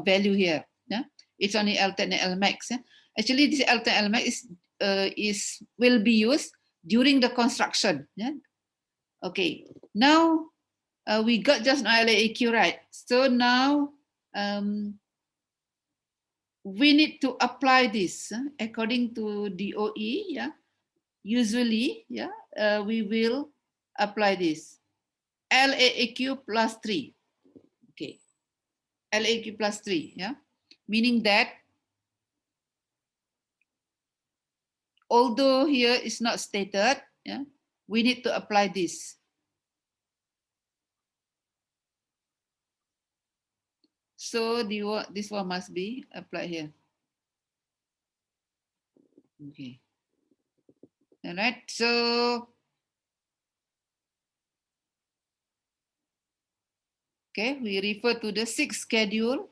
value here. Yeah, it's only L10 and Lmax. Yeah? Actually, this L10 Lmax will be used during the construction. Yeah. Okay. Now we got just now LAEQ, right? So now we need to apply this according to DOE. Yeah. Usually, yeah, we will apply this LAEQ plus 3. Okay, LAEQ plus 3, yeah, meaning that although here is not stated, yeah, we need to apply this. So this one must be applied here. Okay. All right. So okay, we refer to the 6th schedule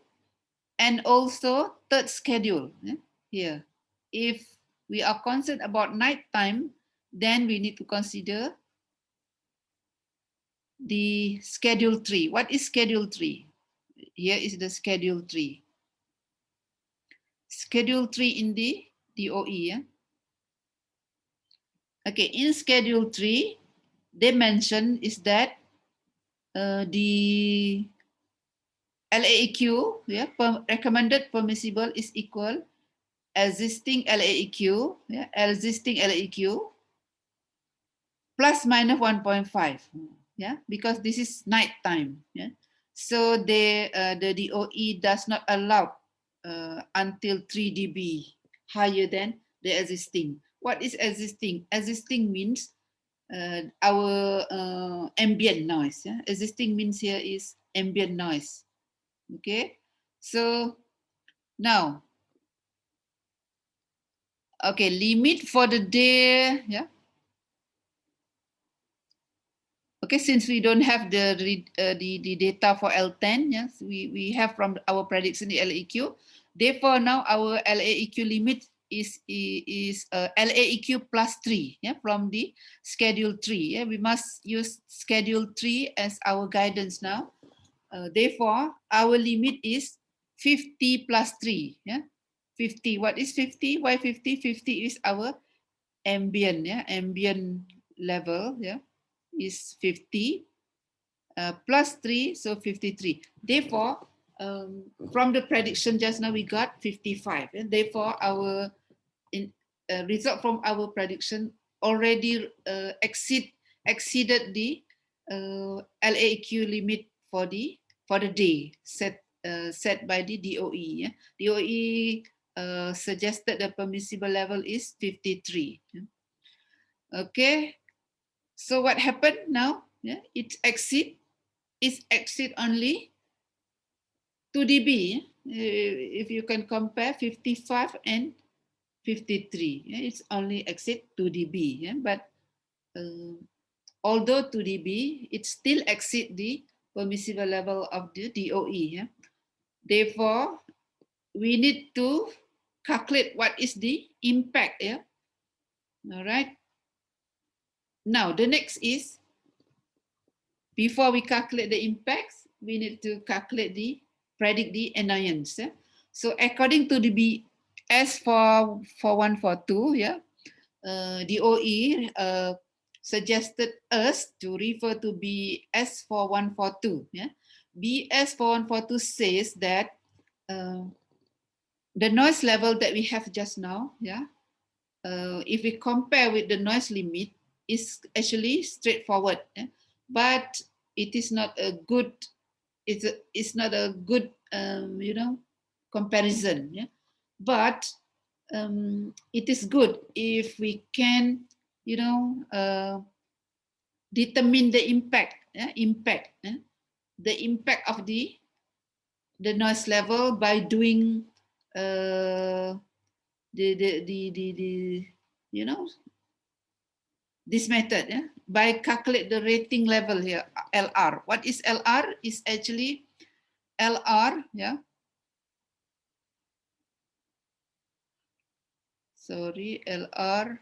and also 3rd schedule, yeah, here. If we are concerned about night time, then we need to consider the schedule 3. What is schedule 3? Here is the schedule 3. Schedule 3 in the DOE. Yeah? Okay, in schedule 3, they mention is that the LAEQ, yeah, recommended permissible is equal existing LAEQ, yeah, existing LAEQ plus minus 1.5, yeah, because this is night time, yeah. So the DOE does not allow until 3 dB higher than the existing. What is existing? Existing means our ambient noise. Yeah? Existing means here is ambient noise. Okay, so now, okay, limit for the day, yeah. Okay, since we don't have the data for L10, yes, we have from our prediction the LAEQ. Therefore, now our LAEQ limit is LAEQ plus 3, yeah, from the schedule 3. Yeah, we must use schedule 3 as our guidance now. Therefore, our limit is 50 plus 3. Yeah, 50. What is 50? Why 50? 50 is our ambient, yeah, ambient level, yeah, is 50 plus 3, so 53. Therefore, from the prediction just now we got 55, and therefore our result from our prediction already exceeded the LAEQ limit for the day set by the DOE. Yeah? DOE suggested the permissible level is 53. Yeah? Okay, so what happened now? Yeah, it exceed only 2 dB. If you can compare 55 and 53, yeah, it's only exceed 2 dB. Yeah? But although 2 dB, it still exceed the permissible level of the DOE. Yeah? Therefore, we need to calculate what is the impact. Yeah? All right. Now, the next is, before we calculate the impacts, we need to predict the annoyance. Yeah? So according to the BS 4142, yeah, DOE suggested us to refer to BS 4142. Yeah? BS 4142 says that the noise level that we have just now, yeah, if we compare with the noise limit, is actually straightforward. Yeah? But it is not a good, it's not a good comparison. Yeah? But it is good if we can determine the impact, the impact of the noise level by doing the this method, yeah, by calculate the rating level here, LR. What is LR? Is actually LR, yeah. Sorry, LR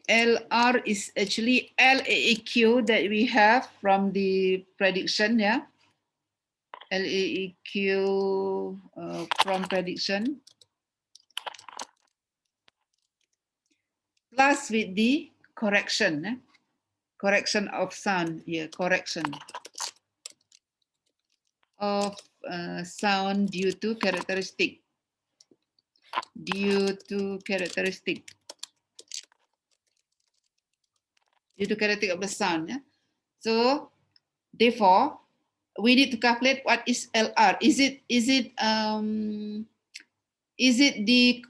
LR is actually LAEQ that we have from the prediction, yeah. LAEQ from prediction plus with the correction, correction of sound here, correction of sound due to characteristic of the sound. Yeah? So therefore, we need to calculate what is LR. Is it the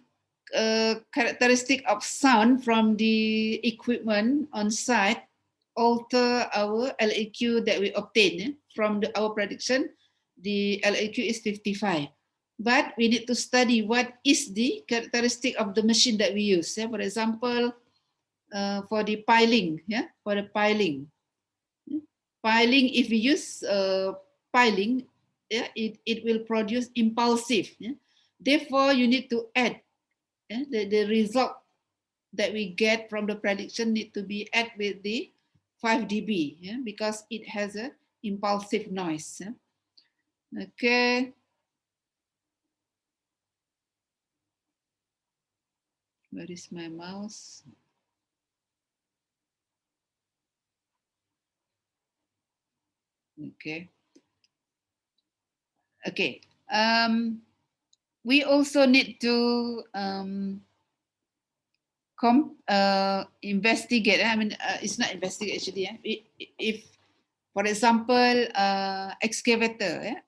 characteristic of sound from the equipment on site alter our LAQ that we obtain from our prediction? The LAQ is 55. But we need to study what is the characteristic of the machine that we use. Yeah? For example, for the piling, piling, if we use piling, yeah, it will produce impulsive. Yeah? Therefore, you need to add the result that we get from the prediction need to be add with the 5 dB, yeah, because it has a impulsive noise. Yeah? Okay. Where is my mouse? Okay. Okay. We also need to investigate. I mean, it's not investigate actually. Yeah? If, for example, excavator. Yeah?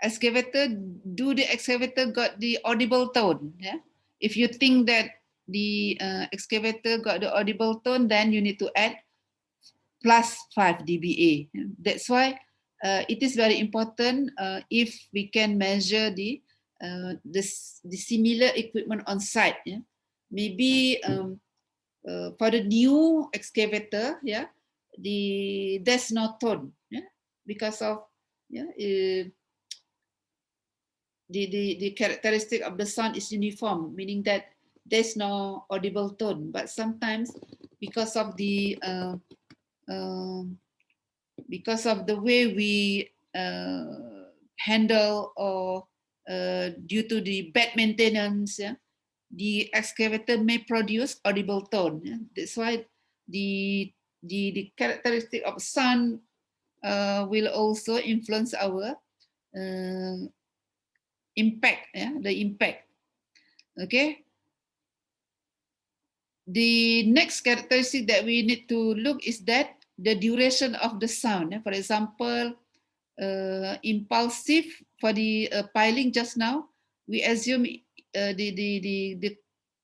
Excavator, do the excavator got the audible tone? Yeah. If you think that the excavator got the audible tone, then you need to add plus 5 dBA. That's why it is very important if we can measure the similar equipment on site. Yeah? Maybe for the new excavator, yeah, there's no tone, yeah, because of the characteristic of the sound is uniform, meaning that there's no audible tone. But sometimes because of the way we handle or due to the bad maintenance, yeah, the excavator may produce audible tone. Yeah? That's why the characteristic of sound will also influence our impact. Yeah? The impact. Okay. The next characteristic that we need to look is that the duration of the sound. For example, impulsive for the piling just now, we assume the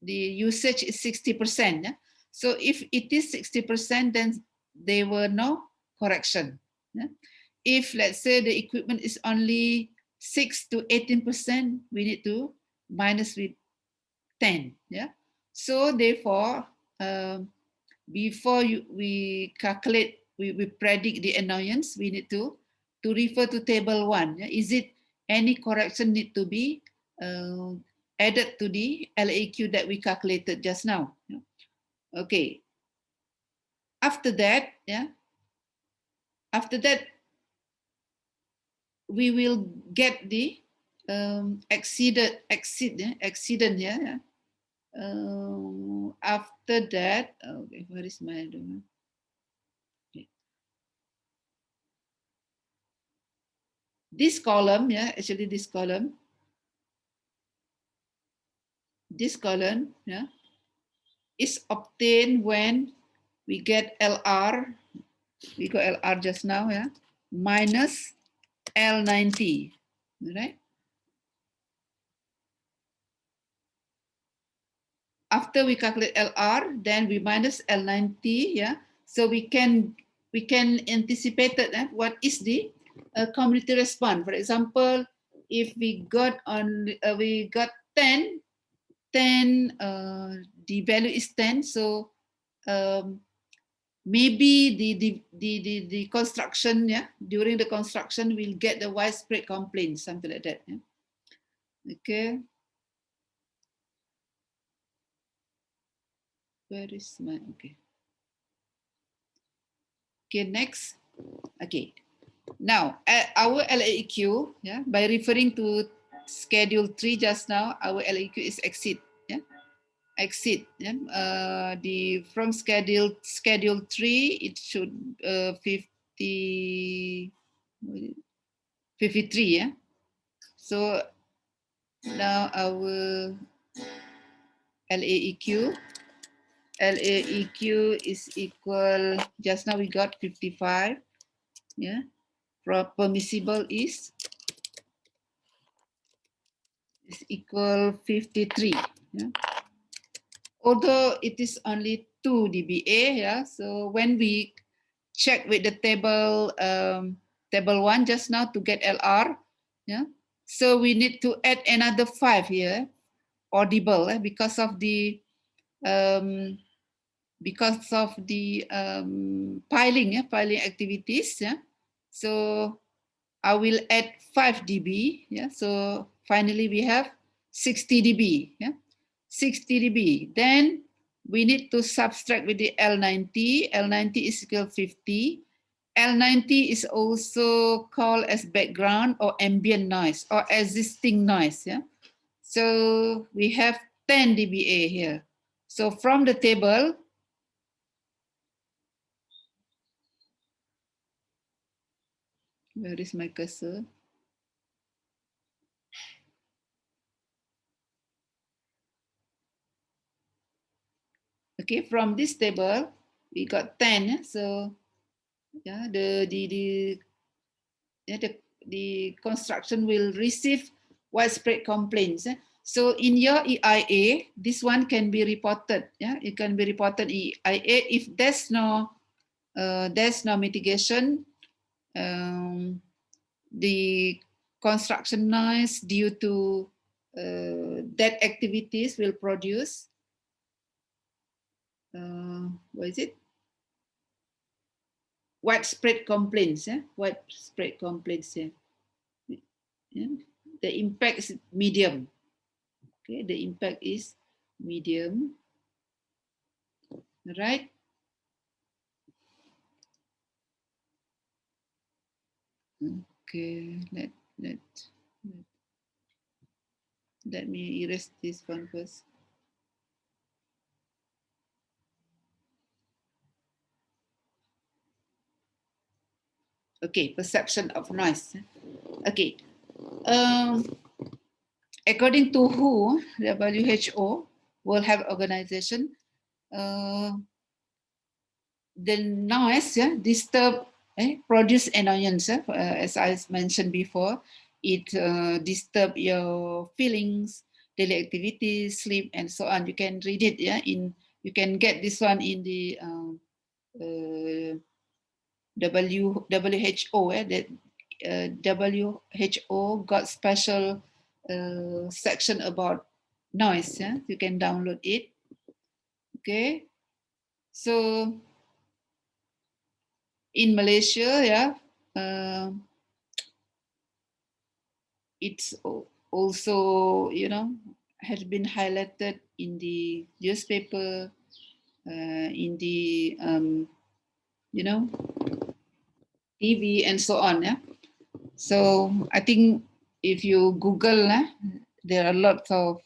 usage is 60%. Yeah? So if it is 60%, then there were no correction. Yeah? If let's say the equipment is only 6 to 18%, we need to minus with 10. Yeah. So therefore, before we calculate, we predict the annoyance, we need to refer to table 1. Yeah? Is it any correction need to be added to the LAQ that we calculated just now? Yeah? Okay. After that, yeah. After that, we will get the accident. Yeah. After that, okay, where is my domain? Okay. This column, yeah, actually this column, yeah, is obtained when we get LR, we got LR just now, yeah, minus L90, right? After we calculate LR, then we minus L90, yeah. So we can anticipate that what is the community response. For example, if we got 10, the value is 10. So maybe the construction, yeah, during the construction we'll get the widespread complaints, something like that. Yeah? Okay. Where is my, okay. Okay, next. Okay. Now, our LAEQ, yeah, by referring to schedule 3 just now, our LAEQ is exceed, yeah, exceed, yeah. From schedule 3, it should 53, yeah. So now our LAEQ is equal, just now we got 55, yeah. Permissible is equal 53, yeah. Although it is only 2 dBA, yeah. So when we check with the table table 1 just now to get LR, yeah. So we need to add another 5 here, audible, because of the piling activities, yeah. So I will add 5 dB, yeah. So finally we have 60 dB, yeah. 60 dB. Then we need to subtract with the L90. L90 is equal 50. L90 is also called as background or ambient noise or existing noise, yeah. So we have 10 dBA here. So from the table, where is my cursor? Okay, from this table, we got 10. So yeah, the construction will receive widespread complaints. So in your EIA, this one can be reported. Yeah, it can be reported in EIA if there's no mitigation. The construction noise due to that activities will produce. What is it? Widespread complaints. Yeah, widespread complaints. Yeah. Yeah. The impact is medium. Okay, the impact is medium. Right? Okay, let me erase this one first. Okay, perception of noise. Okay. According to WHO, the WHO, World Health Organization, the noise produce annoyance. As I mentioned before, it disturb your feelings, daily activities, sleep, and so on. You can read it. Yeah, you can get this one in the WHO. That WHO got special section about noise. Yeah, you can download it. Okay, so in Malaysia, yeah, it's also, has been highlighted in the newspaper, in the TV and so on. Yeah. So I think if you Google, there are lots of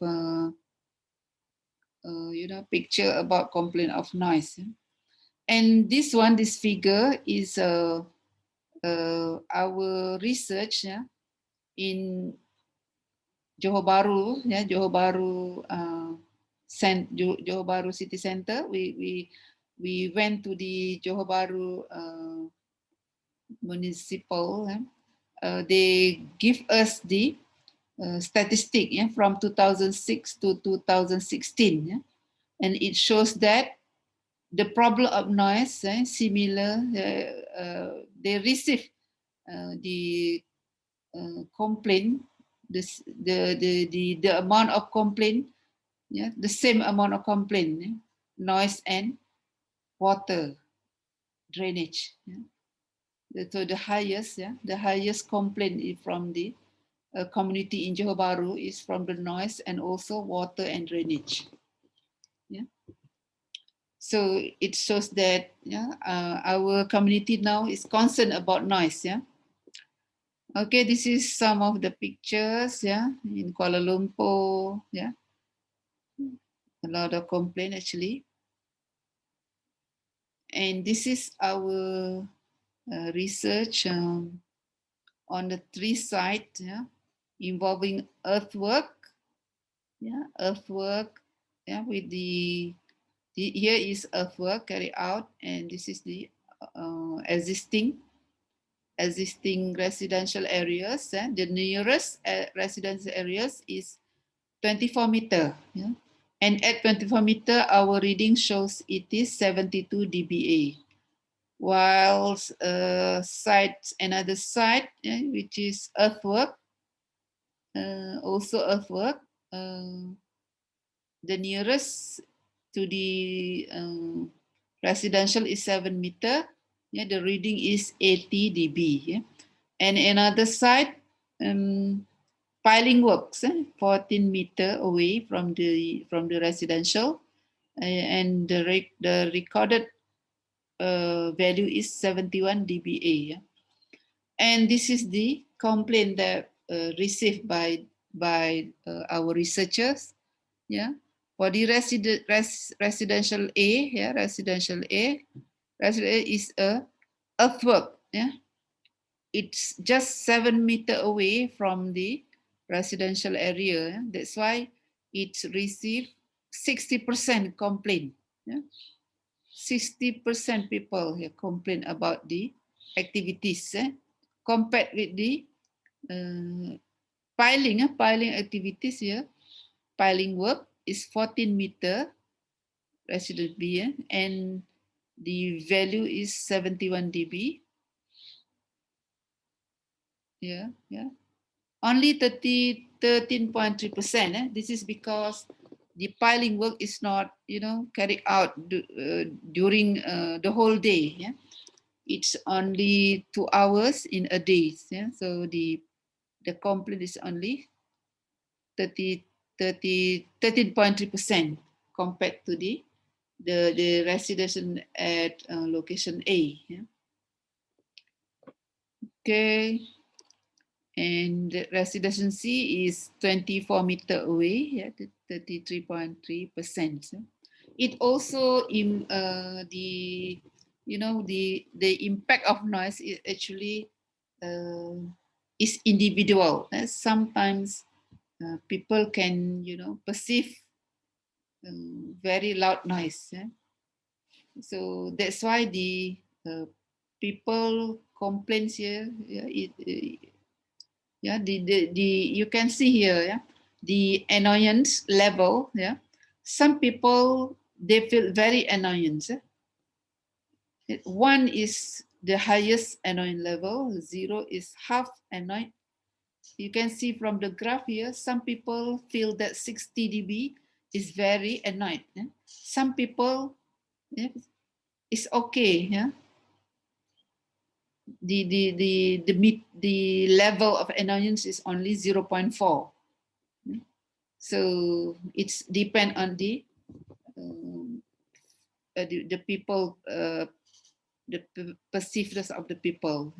picture about complaint of noise. Yeah? And this figure is our research, yeah, in Johor Bahru, yeah, Johor Bahru, Johor Bahru City Center. We went to the Johor Bahru municipal. They give us the statistic, yeah, from 2006 to 2016, yeah? And it shows that the problem of noise, similar. They receive the complaint, the amount of complaint, yeah, the same amount of complaint, yeah? Noise and water drainage. Yeah? So the highest, yeah, the highest complaint is from the community in Johor Bahru is from the noise and also water and drainage. Yeah. So it shows that our community now is concerned about noise. Yeah. Okay, this is some of the pictures. Yeah, in Kuala Lumpur. Yeah, a lot of complaint actually. And this is our research on the 3 sites, yeah, involving earthwork, yeah, earthwork, yeah, with the here is earthwork carried out, and this is the existing residential areas. The nearest residential areas is 24 meter, yeah, and at 24 meter, our reading shows it is 72 dBA. While another site, yeah, which is earthwork, also earthwork, the nearest to the residential is 7 meter. Yeah, the reading is 80 dB. Yeah? And another site, piling works, 14 meter away from the residential, and the recorded value is 71 dBA. Yeah? And this is the complaint that received by our researchers. Yeah, for the residential A, yeah, residential A is a earthwork. Yeah, it's just 7 meter away from the residential area. Yeah? That's why it received 60% complaint. Yeah? 60% people here complain about the activities compared with the piling activities here. Piling work is 14 meter resident B, and the value is 71 dB. Yeah, yeah. Only 13.3%. This is because the piling work is not, carried out during the whole day. Yeah, it's only 2 hours in a day. Yeah, so the complaint is only 13.3% compared to the residential at location A. Yeah? Okay, and the residential C is 24 meter away. Yeah, 33.3%. It also in the the impact of noise is actually is individual. Sometimes people can perceive very loud noise. Yeah? So that's why the people complaints here. Yeah, yeah, the you can see here. Yeah, the annoyance level. Yeah, some people they feel very annoyance. Yeah? 1 is the highest annoying level. 0 is half annoyed. You can see from the graph here, some people feel that 60 dB is very annoyed. Yeah? Some people, yeah, it's okay. Yeah? The level of annoyance is only 0.4. Yeah? So it's depend on the people, the perceiveness of the people.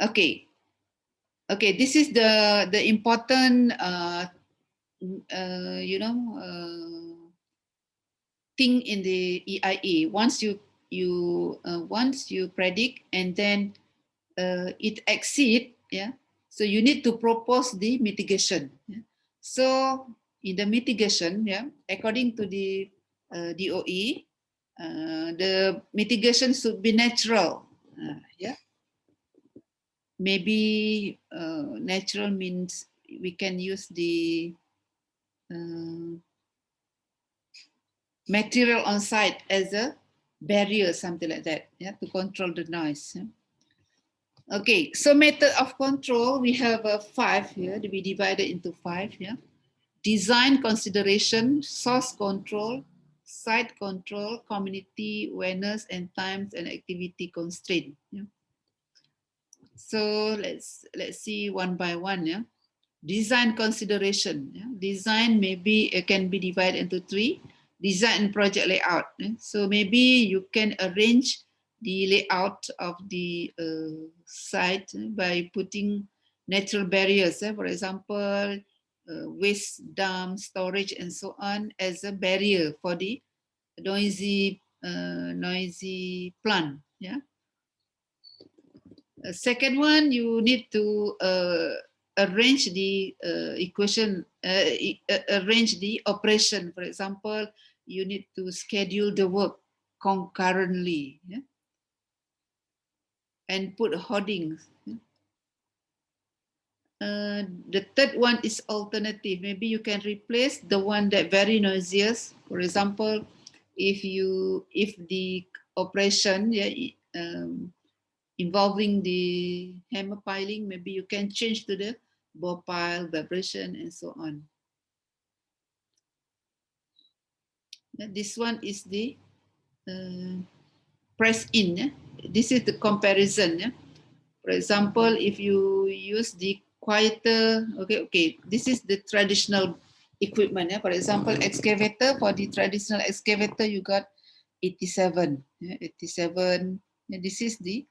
Okay. Okay, this is the important thing in the EIA. Once you predict and then it exceed, yeah. So you need to propose the mitigation. Yeah? So in the mitigation, yeah, according to the DOE, the mitigation should be natural. Yeah. Maybe natural means we can use the material on site as a barrier, something like that, yeah, to control the noise. Yeah? Okay, so method of control, we have 5 here to be divided into 5. Yeah, design consideration, source control, site control, community awareness, and times and activity constraint. Yeah. So let's see one by one. Yeah, design consideration. Yeah? Design can be divided into 3. design and project layout. So maybe you can arrange the layout of the site by putting natural barriers, for example, waste dump, storage, and so on as a barrier for the noisy plant. Yeah. Second one, you need to arrange the arrange the operation. For example, you need to schedule the work concurrently, yeah? And put hoardings. Yeah? The third one is alternative. Maybe you can replace the one that very noisiest. For example, if the operation, yeah, involving the hammer piling, maybe you can change to the ball pile, vibration, and so on. This one is the press in. Yeah? This is the comparison. Yeah? For example, if you use the quieter, okay, this is the traditional equipment. Yeah? For example, excavator, for the traditional excavator, you got 87. Yeah? 87. Yeah, this is the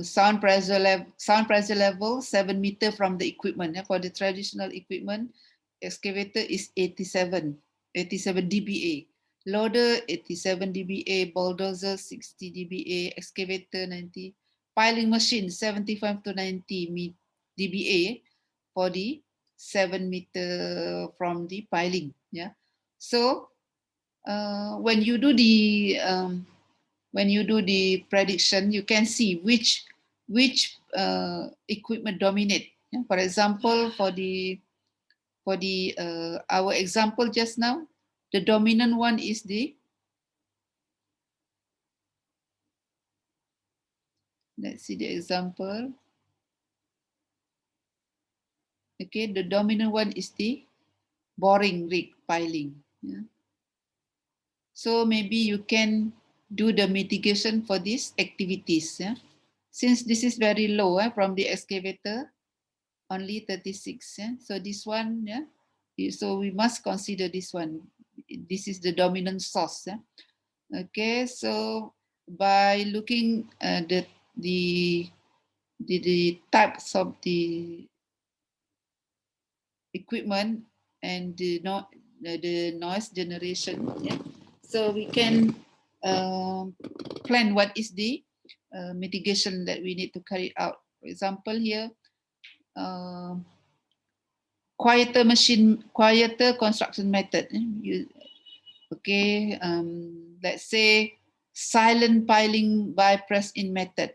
sound pressure level 7 meter from the equipment. For the traditional equipment, excavator is 87 dBA. Loader 87 dBA, bulldozer 60 dBA, excavator 90, piling machine 75 to 90 dBA for the 7 meter from the piling. Yeah. So when you do the prediction, you can see which equipment dominate. Yeah? For example, for the our example just now, the dominant one is the, let's see the example. Okay, the dominant one is the boring rig piling. Yeah? So maybe you can do the mitigation for these activities. Yeah? Since this is very low from the excavator, only 36. Yeah? So this one, yeah. So we must consider this one. This is the dominant source. Yeah? Okay, so by looking at the types of the equipment and the noise generation, yeah. So we can plan what is the mitigation that we need to carry out. For example, here. Quieter construction method. Okay, let's say silent piling by press-in method.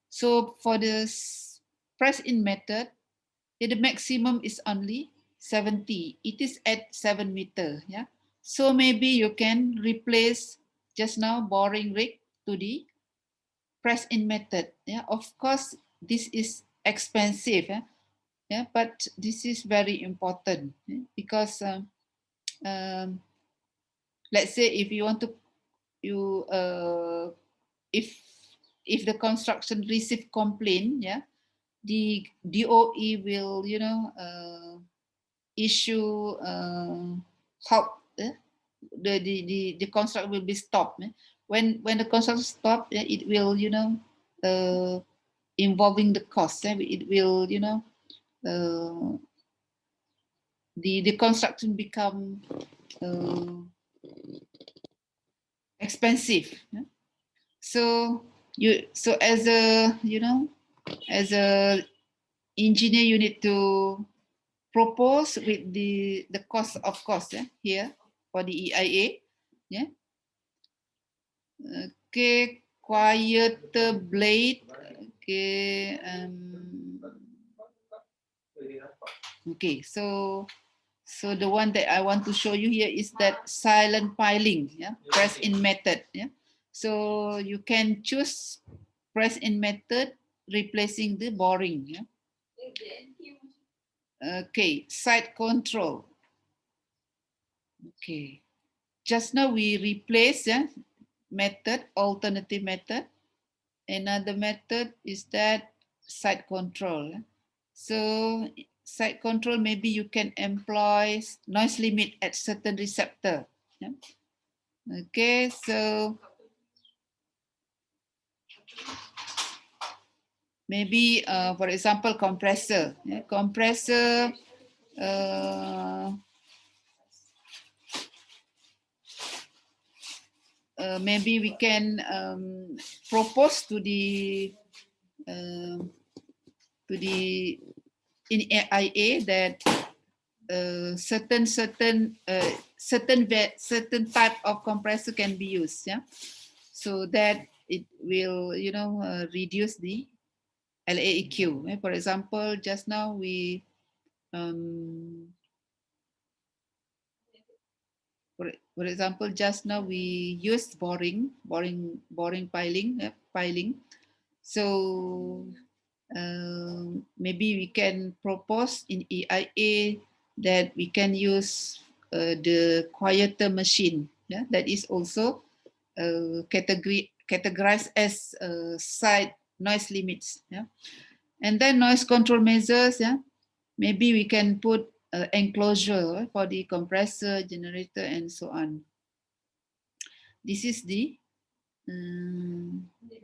So for the press-in method, the maximum is only 70. It is at 7 meter. Yeah. So maybe you can replace just now boring rig to the press-in method. Yeah. Of course, this is expensive. Yeah. Yeah, but this is very important because let's say if you want to if the construction receive complaint, yeah, the DOE will issue help. The construction will be stopped. When the construction stop, it will involving the cost. It will the construction become expensive. Yeah? So as a as a engineer, you need to propose with the cost of course, yeah, here for the EIA. Yeah. Okay, quieter blade. Okay. Okay, so the one that I want to show you here is that silent piling, yeah, press-in method. Yeah. So you can choose press-in method replacing the boring. Yeah. Okay, site control. Okay, just now we replace method, alternative method. Another method is that site control. So site control, maybe you can employ noise limit at certain receptor. Yeah? Okay, so maybe, for example, compressor. Yeah? Compressor, maybe we can propose to the in AIA that certain type of compressor can be used, yeah, so that it will, you know, reduce the LAEQ. For example, just now we for example, just now we used boring piling. So maybe we can propose in EIA that we can use the quieter machine. Yeah, that is also categorized as site noise limits. Yeah, and then noise control measures. Yeah, maybe we can put enclosure for the compressor, generator, and so on. This is the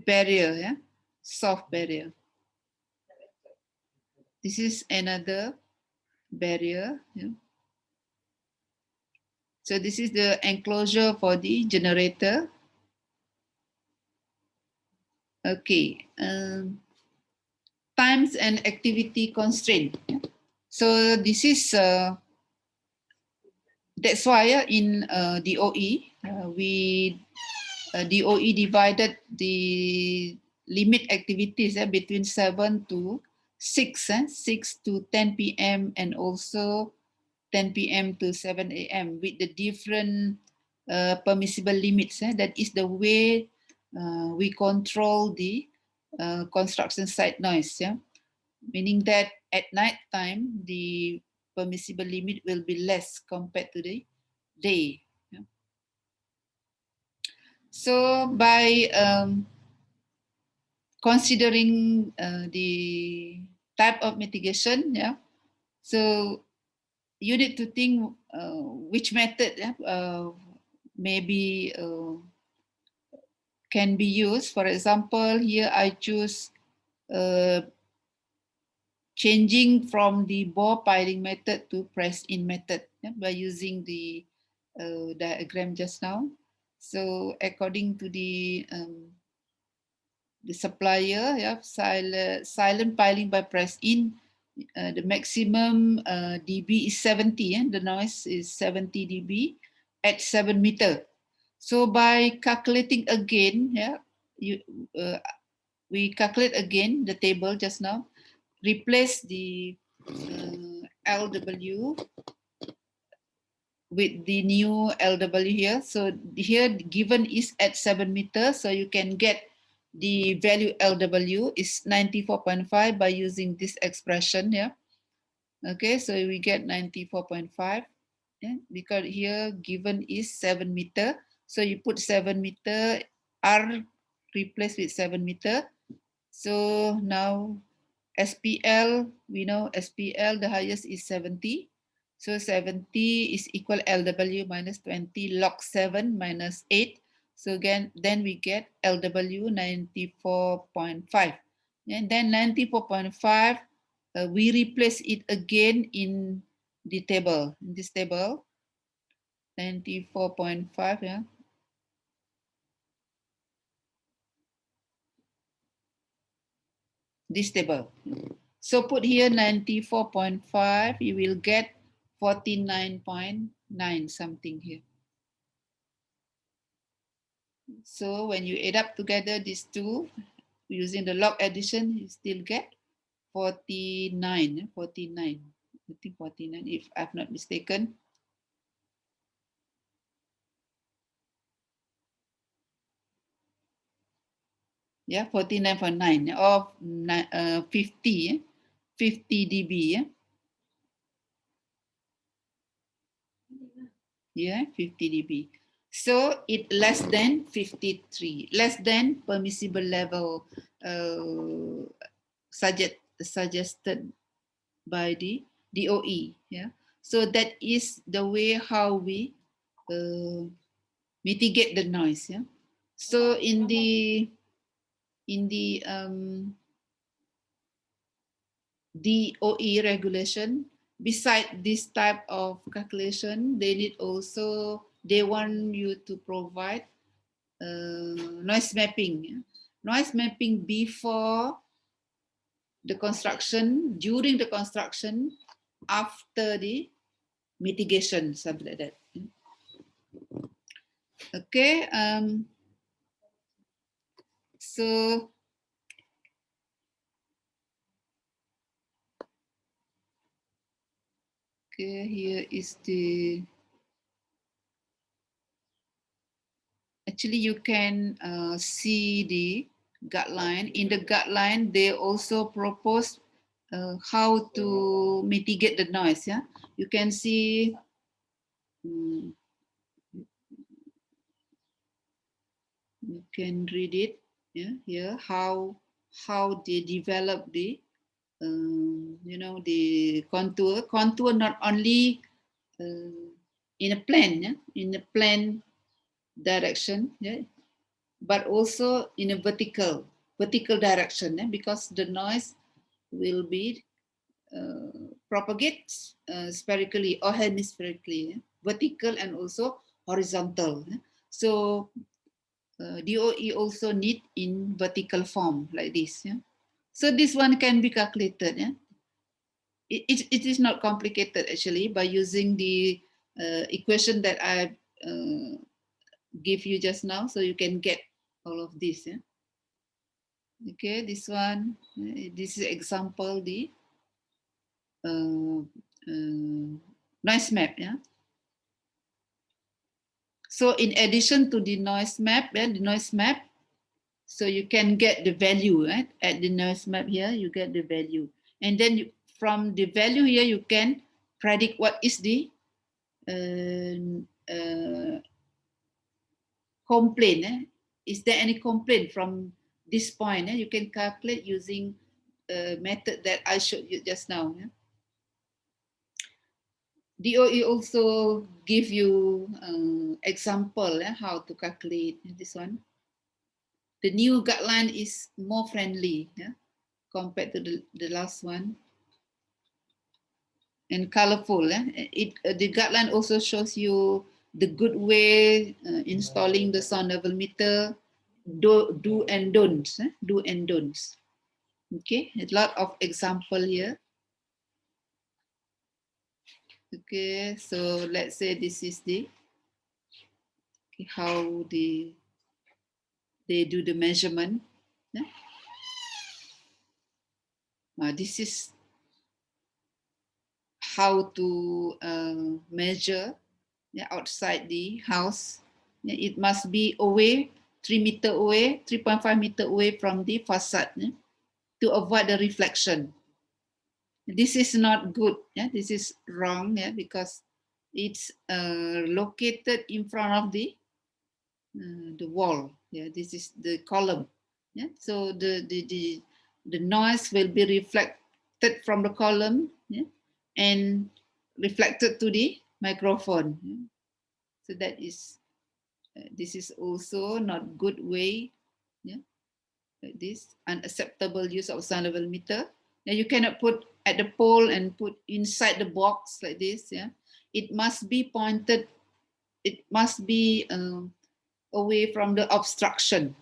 barrier. Yeah, soft barrier. This is another barrier. Yeah. So this is the enclosure for the generator. Okay. Times and activity constraint. Yeah. So this is, that's why in DOE, DOE divided the limit activities between 7 to 6, 6 to 10 p.m. and also 10 p.m. to 7 a.m. with the different permissible limits. That is the way we control the construction site noise. Yeah? Meaning that at night time, the permissible limit will be less compared to the day. Yeah? So by considering the type of mitigation, yeah, so you need to think which method maybe can be used. For example, here I choose changing from the bore piling method to press-in method, yeah, by using the diagram just now. So according to the supplier, yeah, silent piling by press-in, the maximum dB is 70, and the noise is 70 dB at 7 meter. So by calculating again, yeah, we calculate again the table just now, replace the LW with the new LW here. So here given is at 7 meters, so you can get the value LW is 94.5 by using this expression. Yeah. Okay, so we get 94.5. Yeah, because here given is 7 meter. So you put 7 meter, R replaced with 7 meter. So now SPL, we know SPL, the highest is 70. So 70 is equal LW minus 20 log 7 minus 8. So again, then we get LW 94.5. And then 94.5, we replace it again in the table, in this table, 94.5, yeah. This table. So put here 94.5, you will get 49.9 something here. So when you add up together these two, using the log addition, you still get 49, 49. I think 49, if I'm not mistaken. Yeah, 49.9 of 50, 50 dB. Yeah, yeah, 50 dB. So it less than 53, less than permissible level suggested by the DOE. Yeah, so that is the way how we mitigate the noise. Yeah, so in the DOE regulation, beside this type of calculation, they want you to provide noise mapping. Yeah? Noise mapping before the construction, during the construction, after the mitigation, something like that. Okay, so okay, here is the, actually you can see the guideline. In the guideline, they also propose how to mitigate the noise. Yeah, you can see you can read it. Yeah, here how they develop the the contour not only in a plan, yeah? In a plan direction, yeah? But also in a vertical direction, yeah? Because the noise will be propagate spherically or hemispherically, yeah? Vertical and also horizontal. Yeah? So DOE also need in vertical form like this. Yeah? So this one can be calculated. Yeah? It is not complicated actually by using the equation that I give you just now, so you can get all of this. Yeah? Okay, this one, this is example the noise map. Yeah. So in addition to the noise map, so you can get the value, right? At the noise map here, you get the value, and then from the value here, you can predict what is the complaint. Is there any complaint from this point? You can calculate using a method that I showed you just now. Yeah? DOE also give you example how to calculate this one. The new guideline is more friendly, yeah, compared to the last one, and colorful. The guideline also shows you the good way installing the sound level meter, do and don'ts, do and don'ts. Okay, a lot of example here. Okay, so let's say this is the how they do the measurement. Yeah? This is how to measure outside the house. It must be away 3 meter away, 3.5 meter away from the facade to avoid the reflection. This is not good. This is wrong because it's located in front of the wall. This is the column. So the noise will be reflected from the column and reflected to the microphone. So that is this is also not good way. Like this unacceptable use of sound level meter. You cannot put at the pole and put inside the box like this. It must be pointed. It must be away from the obstruction.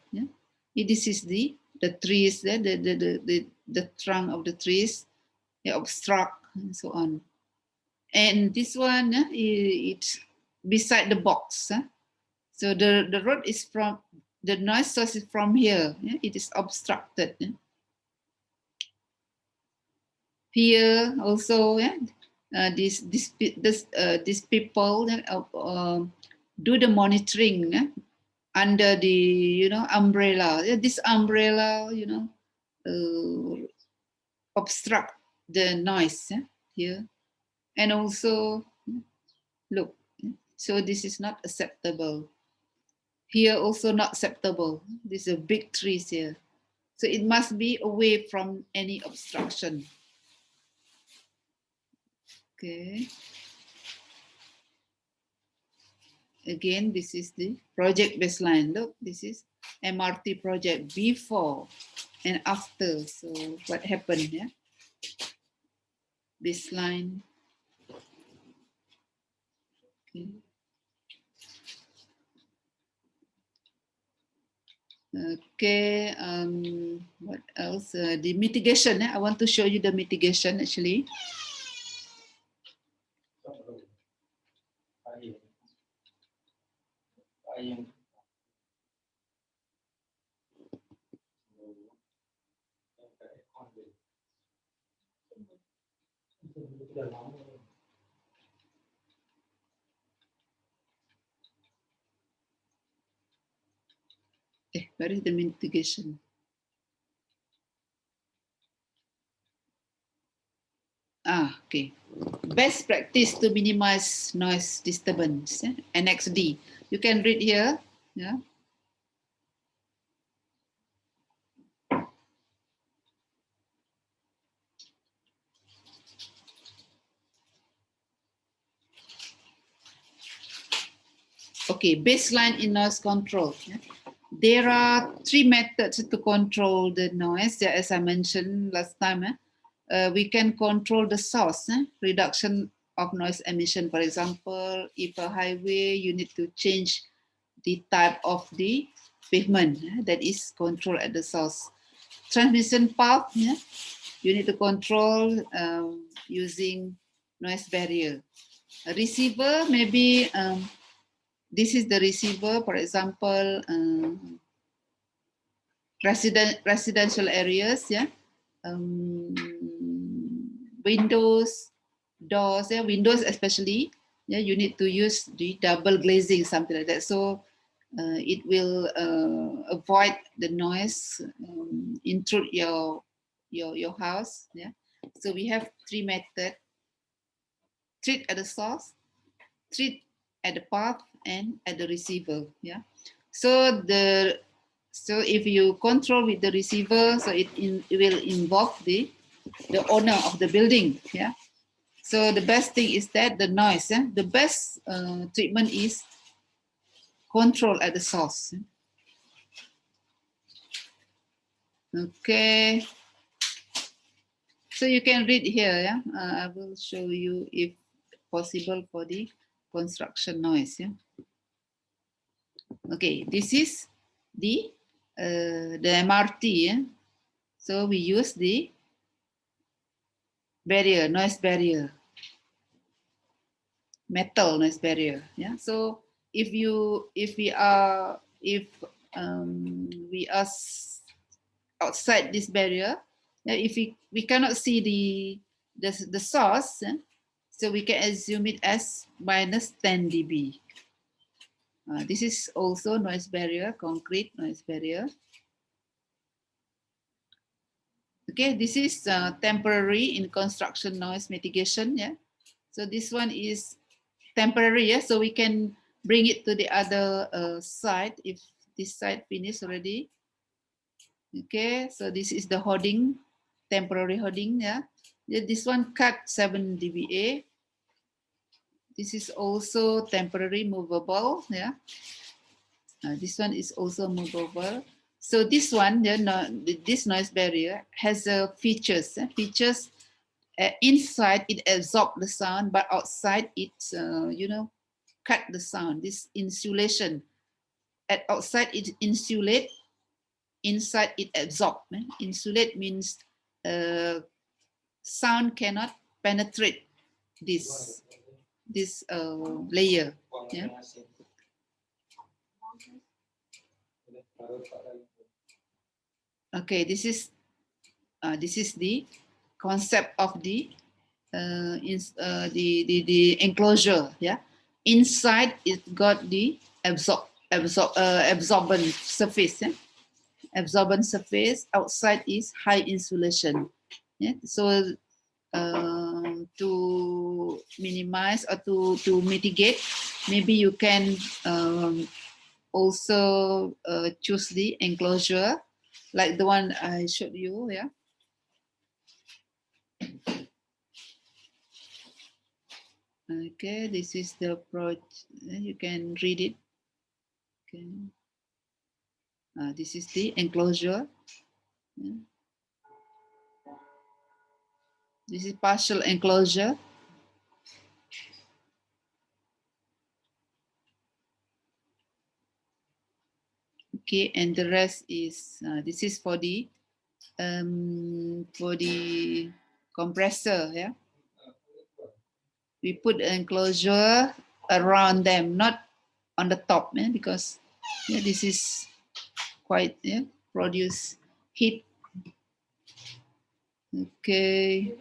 This is the trees, the trunk of the trees, obstruct and so on. And this one, it's beside the box. So the road is from, the noise source is from here. It is obstructed. Here also, these people do the monitoring under the umbrella. This umbrella obstruct the noise here, and also look. So this is not acceptable. Here also not acceptable. These are big trees here, so it must be away from any obstruction. Okay. Again, this is the project baseline. Look, this is MRT project before and after. So what happened? Yeah. Baseline. Okay. Okay. What else? The mitigation. I want to show you the mitigation actually. Where is the mitigation? Okay. Best practice to minimize noise disturbance. Annex D. You can read here. Yeah. Okay, baseline in noise control. Yeah. There are 3 methods to control the noise. As I mentioned last time, we can control the source, reduction of noise emission. For example, if a highway, you need to change the type of the pavement that is controlled at the source. Transmission path, you need to control using noise barrier. A receiver, maybe this is the receiver, for example, residential areas, windows, doors, windows especially, you need to use the double glazing, something like that. So it will avoid the noise intrude your house. So we have 3 methods: treat at the source, treat at the path, and at the receiver. So if you control with the receiver, so it will involve the owner of the building. So the best thing is that the noise, the best treatment is control at the source. Okay. So you can read here. I will show you if possible for the construction noise. Okay, this is the MRT. So we use the barrier, noise barrier, metal noise barrier. So if we are outside this barrier, if we cannot see the source, so we can assume it as minus 10 dB. This is also noise barrier, concrete noise barrier. Okay, this is temporary in construction noise mitigation. So this one is temporary. So we can bring it to the other side if this side finished already. Okay, so this is the hoarding, temporary hoarding. This one cut 7 dBA. This is also temporary movable. This one is also movable. So this one, this noise barrier has features. Inside it absorbs the sound, but outside it, cut the sound. This insulation. At outside it insulate, inside it absorb. Insulate means sound cannot penetrate this layer. Okay, this is the concept of the enclosure. Inside it got the absorbent surface. Absorbent surface. Outside is high insulation. So to minimize or to mitigate, maybe you can also choose the enclosure like the one I showed you. Okay, this is the approach. You can read it. Okay. This is the enclosure. Yeah. This is partial enclosure. Okay, and the rest is this is for the compressor. Yeah, we put enclosure around them, not on the top, because this is quite produce heat. Okay.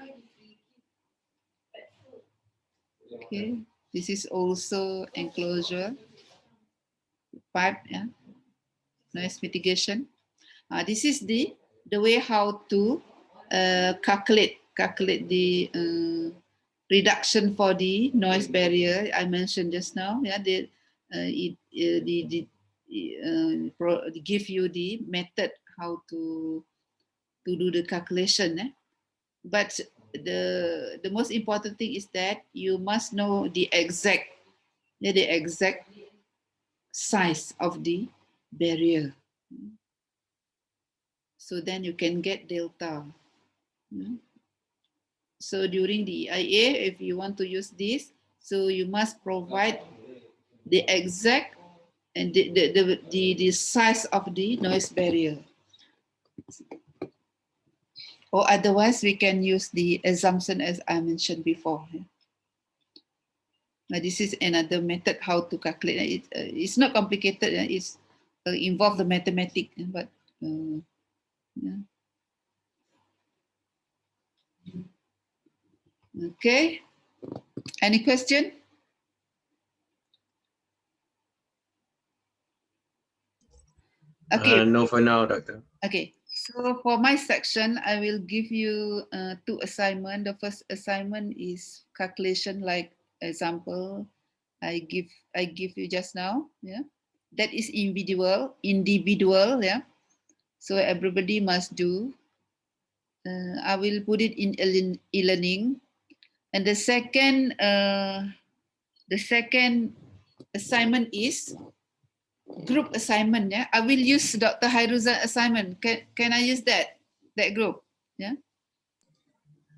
Okay, this is also enclosure pipe, noise mitigation. This is the way how to calculate the reduction for the noise barrier I mentioned just now. Yeah, give you the method how to do the calculation. But the most important thing is that you must know the exact size of the barrier. So then you can get delta. So during the EIA, if you want to use this, so you must provide the exact and the size of the noise barrier. Or otherwise, we can use the assumption as I mentioned before. Now, this is another method how to calculate. It's not complicated. It's involve the mathematics, but yeah. Okay. Any question? Okay. No, for now, Doctor. Okay. So for my section, I will give you two assignments. The first assignment is calculation, like example I give you just now. Yeah, that is individual. Yeah. So everybody must do. I will put it in e-learning. And the second assignment is group assignment. Yeah, I will use Dr. Hairuzan assignment. Can I use that group? Yeah.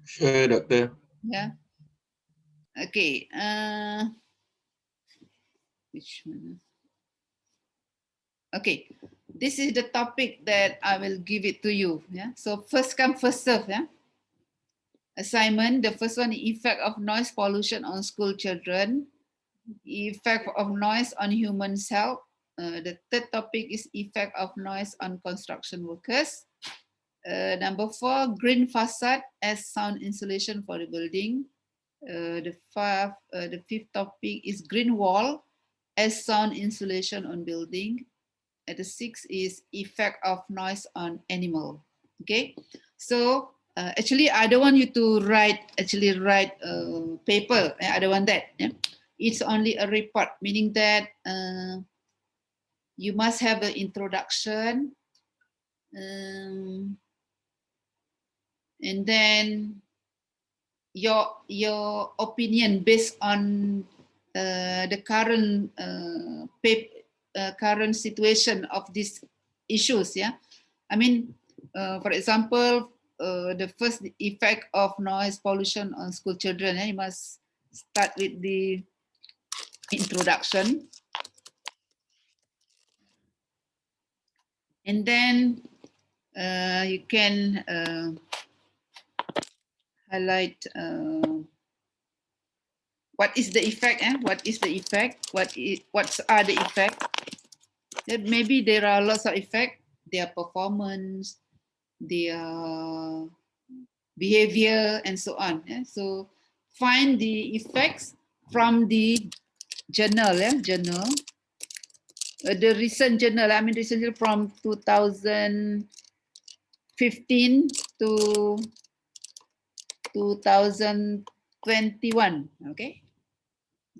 Sure, Doctor. Yeah. Okay. Which one? Okay. This is the topic that I will give it to you. Yeah. So first come, first serve. Yeah. Assignment. The first one, effect of noise pollution on school children. Effect of noise on human health. The third topic is effect of noise on construction workers. Number 4, green facade as sound insulation for the building. The fifth topic is green wall as sound insulation on building. And the sixth is effect of noise on animal. Okay, so actually I don't want you to write paper. I don't want that. Yeah? It's only a report, meaning that you must have an introduction, and then your opinion based on the current current situation of these issues. Yeah, I mean, for example, the first effect of noise pollution on school children. You must start with the introduction, and then you can highlight what is the effect. What is the effect? What are the effects? Maybe there are lots of effects. Their performance, their behavior, and so on. So find the effects from the journal. Journal. The recent journal. I mean, recent journal from 2015 to 2021. Okay.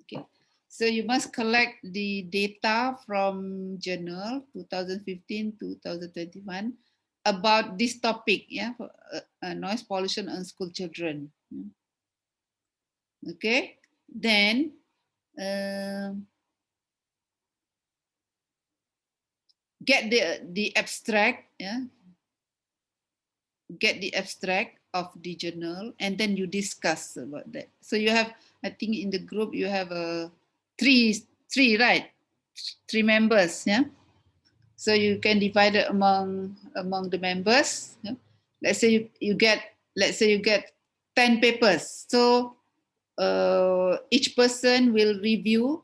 Okay. So you must collect the data from journal 2015 to 2021 about this topic, noise pollution on school children. Okay, Then get the abstract, yeah. Get the abstract of the journal, and then you discuss about that. So you have, I think in the group you have three, right? Three members, yeah. So you can divide it among the members. Yeah? Let's say you get 10 papers. So each person will review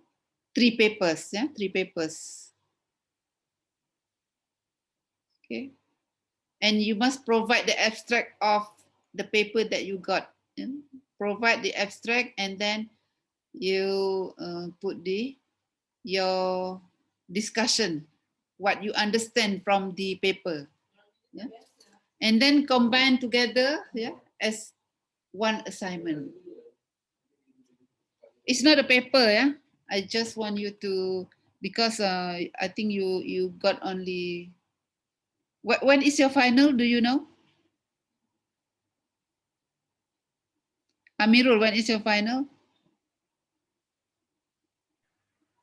3 papers. Yeah, 3 papers. Okay, and you must provide the abstract of the paper that you got. Yeah? Provide the abstract, and then you put your discussion, what you understand from the paper. Yeah? And then combine together, yeah, as one assignment. It's not a paper, yeah. I just want you to, because I think you got only. When is your final? Do you know? Amirul, when is your final?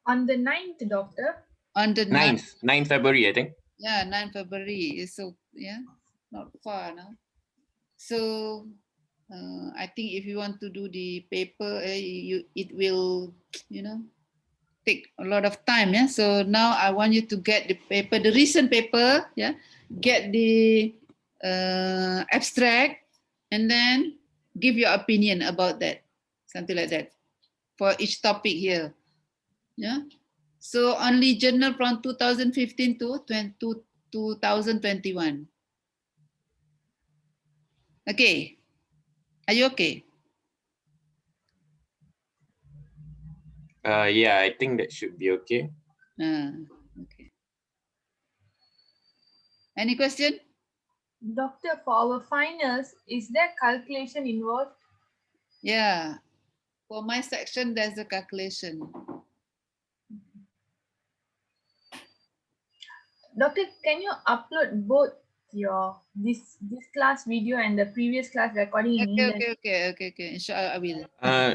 On the 9th, doctor. On the 9th. 9th February, I think. Yeah, 9th February. So yeah, not far now. So I think if you want to do the paper, it will, take a lot of time. Yeah. So now I want you to get the paper, the recent paper. Yeah. Get the abstract, and then give your opinion about that, something like that, for each topic here. Yeah. So only journal from 2015 to 2021. Okay. Are you okay? Yeah, I think that should be okay. Okay. Any question? Doctor, for our finals, is there calculation involved? Yeah. For my section, there's a calculation. Doctor, can you upload both your this class video and the previous class recording in English? Okay. Inshallah, I will.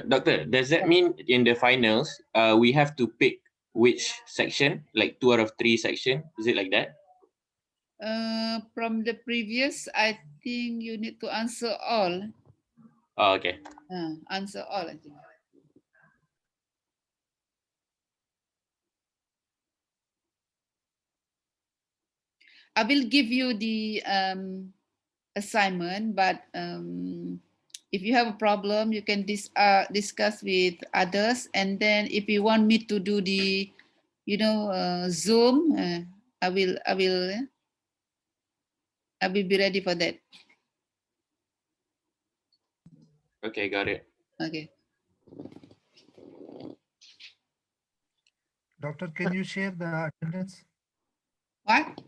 Doctor, does that mean in the finals, we have to pick which section, like 2 out of 3 section? Is it like that? From the previous, I think you need to answer all. Oh, okay. Answer all, I think. I will give you the assignment, but if you have a problem, you can discuss with others. And then if you want me to do the, Zoom, I will be ready for that. Okay, got it. Okay. Doctor, can you share the attendance? What?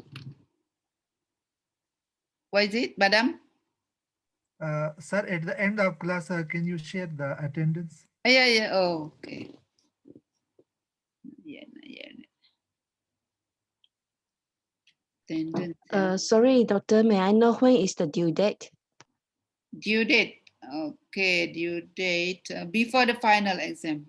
What is it, madam? Sir, at the end of class, can you share the attendance? Yeah. Oh, okay. Yeah. Sorry, doctor, may I know when is the due date? Due date. Okay, due date before the final exam.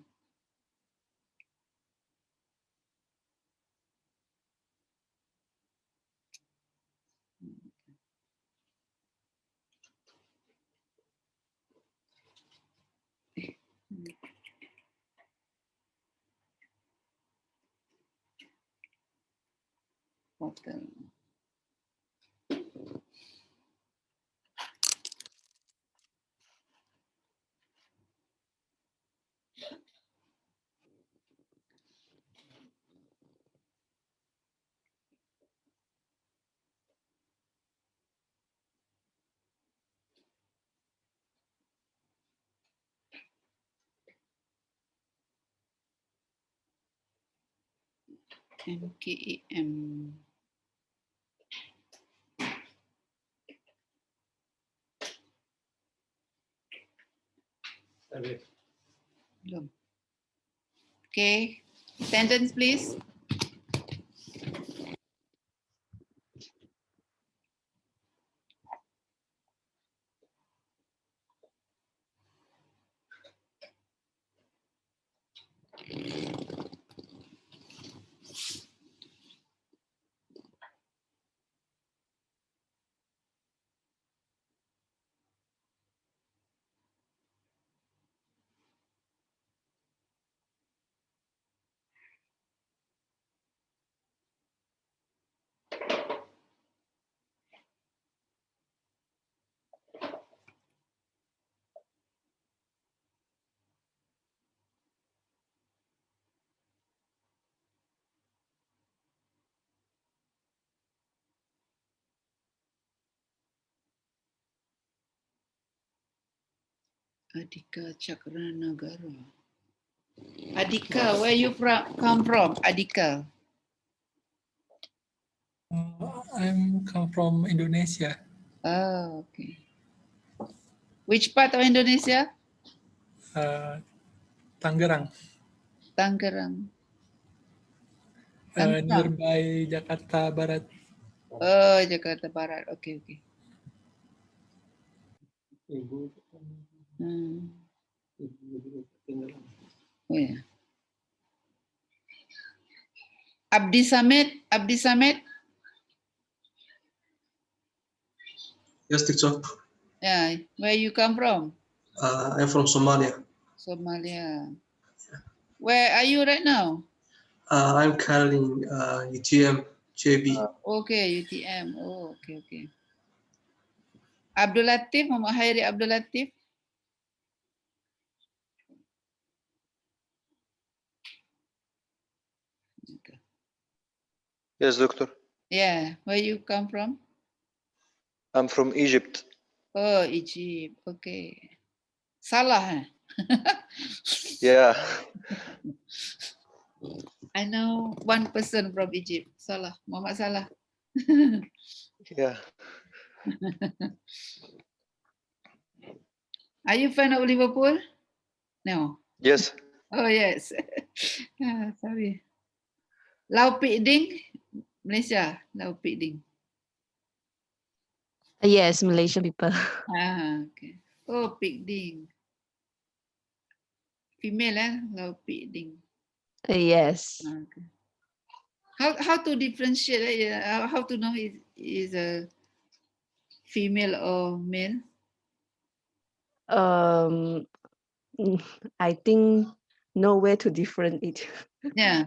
Portal. MKEM. Belum. Okay, attendance please. Adika Cakranagara. Adika, where you come from? Adika. I'm come from Indonesia. Oh, okay. Which part of Indonesia? Tangerang, Tangerang. Tangerang. nearby Jakarta Barat. Oh, Jakarta Barat. Okay, okay. Hmm. Oh, yeah. Abdi Samit. Yes, teacher. Yeah, where you come from? I'm from Somalia. Somalia. Where are you right now? I'm currently in UTM JB. Okay, UTM. Oh, okay, okay. Abdul Latif, Muhammad Hairi Abdul Latif. Okay. Yes, doctor. Yeah, where you come from? I'm from Egypt. Oh, Egypt. Okay. Salah. Yeah. I know one person from Egypt. Salah, Muhammad Salah. Yeah. Are you fan of Liverpool? No. Yes. Oh, yes. Sorry. Lau Pik Ding, Malaysia. Lau Pik Ding. Yes, Malaysian people. Okay. Oh, Pik Ding. Female, Lau Pik Ding. Yes. Okay. How to differentiate? How to know is a female or male? I think nowhere to different it. Yeah.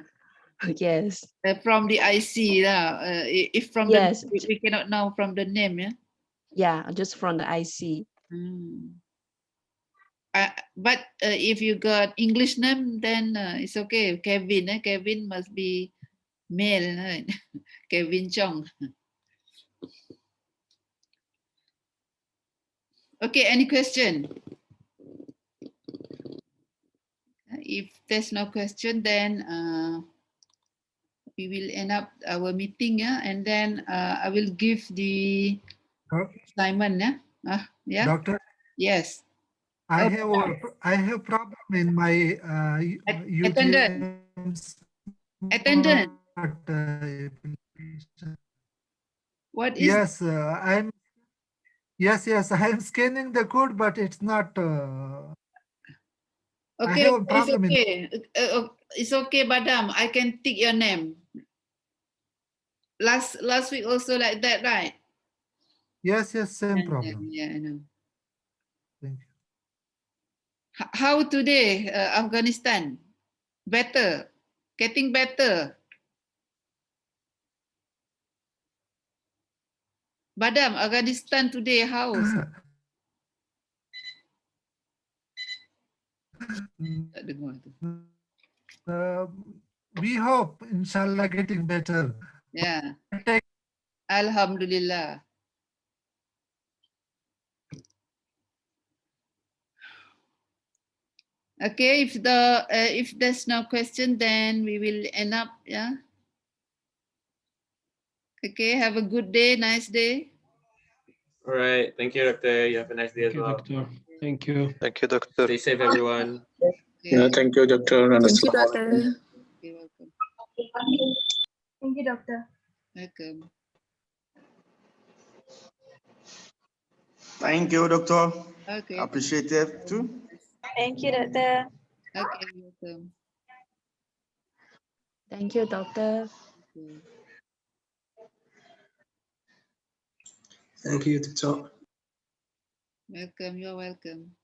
Yes. From the IC lah. If from Yes. the we cannot know from the name, yeah. Yeah, just from the IC. But if you got English name, then it's okay. Kevin, Kevin must be male, right? Kevin Chong. Okay, any question? If there's no question, then we will end up our meeting, yeah, and then I will give the assignment, yeah. Yeah. Doctor, Yes. I have problem in my Attendant. UTM Attendant. application. What is? Yes, I'm scanning the code, but it's not. Okay, I have a it's problem in. okay. It's okay, Badam. I can tick your name. Last week also like that, right? Yes, same problem. Yeah, I know. Thank you. How today, Afghanistan? Better, getting better. Badam, Afghanistan today, how? Tak dengar tu. We hope, inshallah, getting better. Yeah. Alhamdulillah. Okay, if there's no question, then we will end up. Yeah. Okay. Have a good day. Nice day. All right. Thank you, Doctor. You have a nice day as well. Doctor. Thank you. Thank you, doctor. Stay safe, everyone. Okay. Thank you, Doctor. Thank you, doctor. Okay, welcome. Thank you, doctor. Welcome. Thank you, Doctor. Okay. Appreciate it too. Thank you, doctor. Okay, welcome. Thank you, doctor. Okay. Thank you, Doctor. Welcome. You're welcome.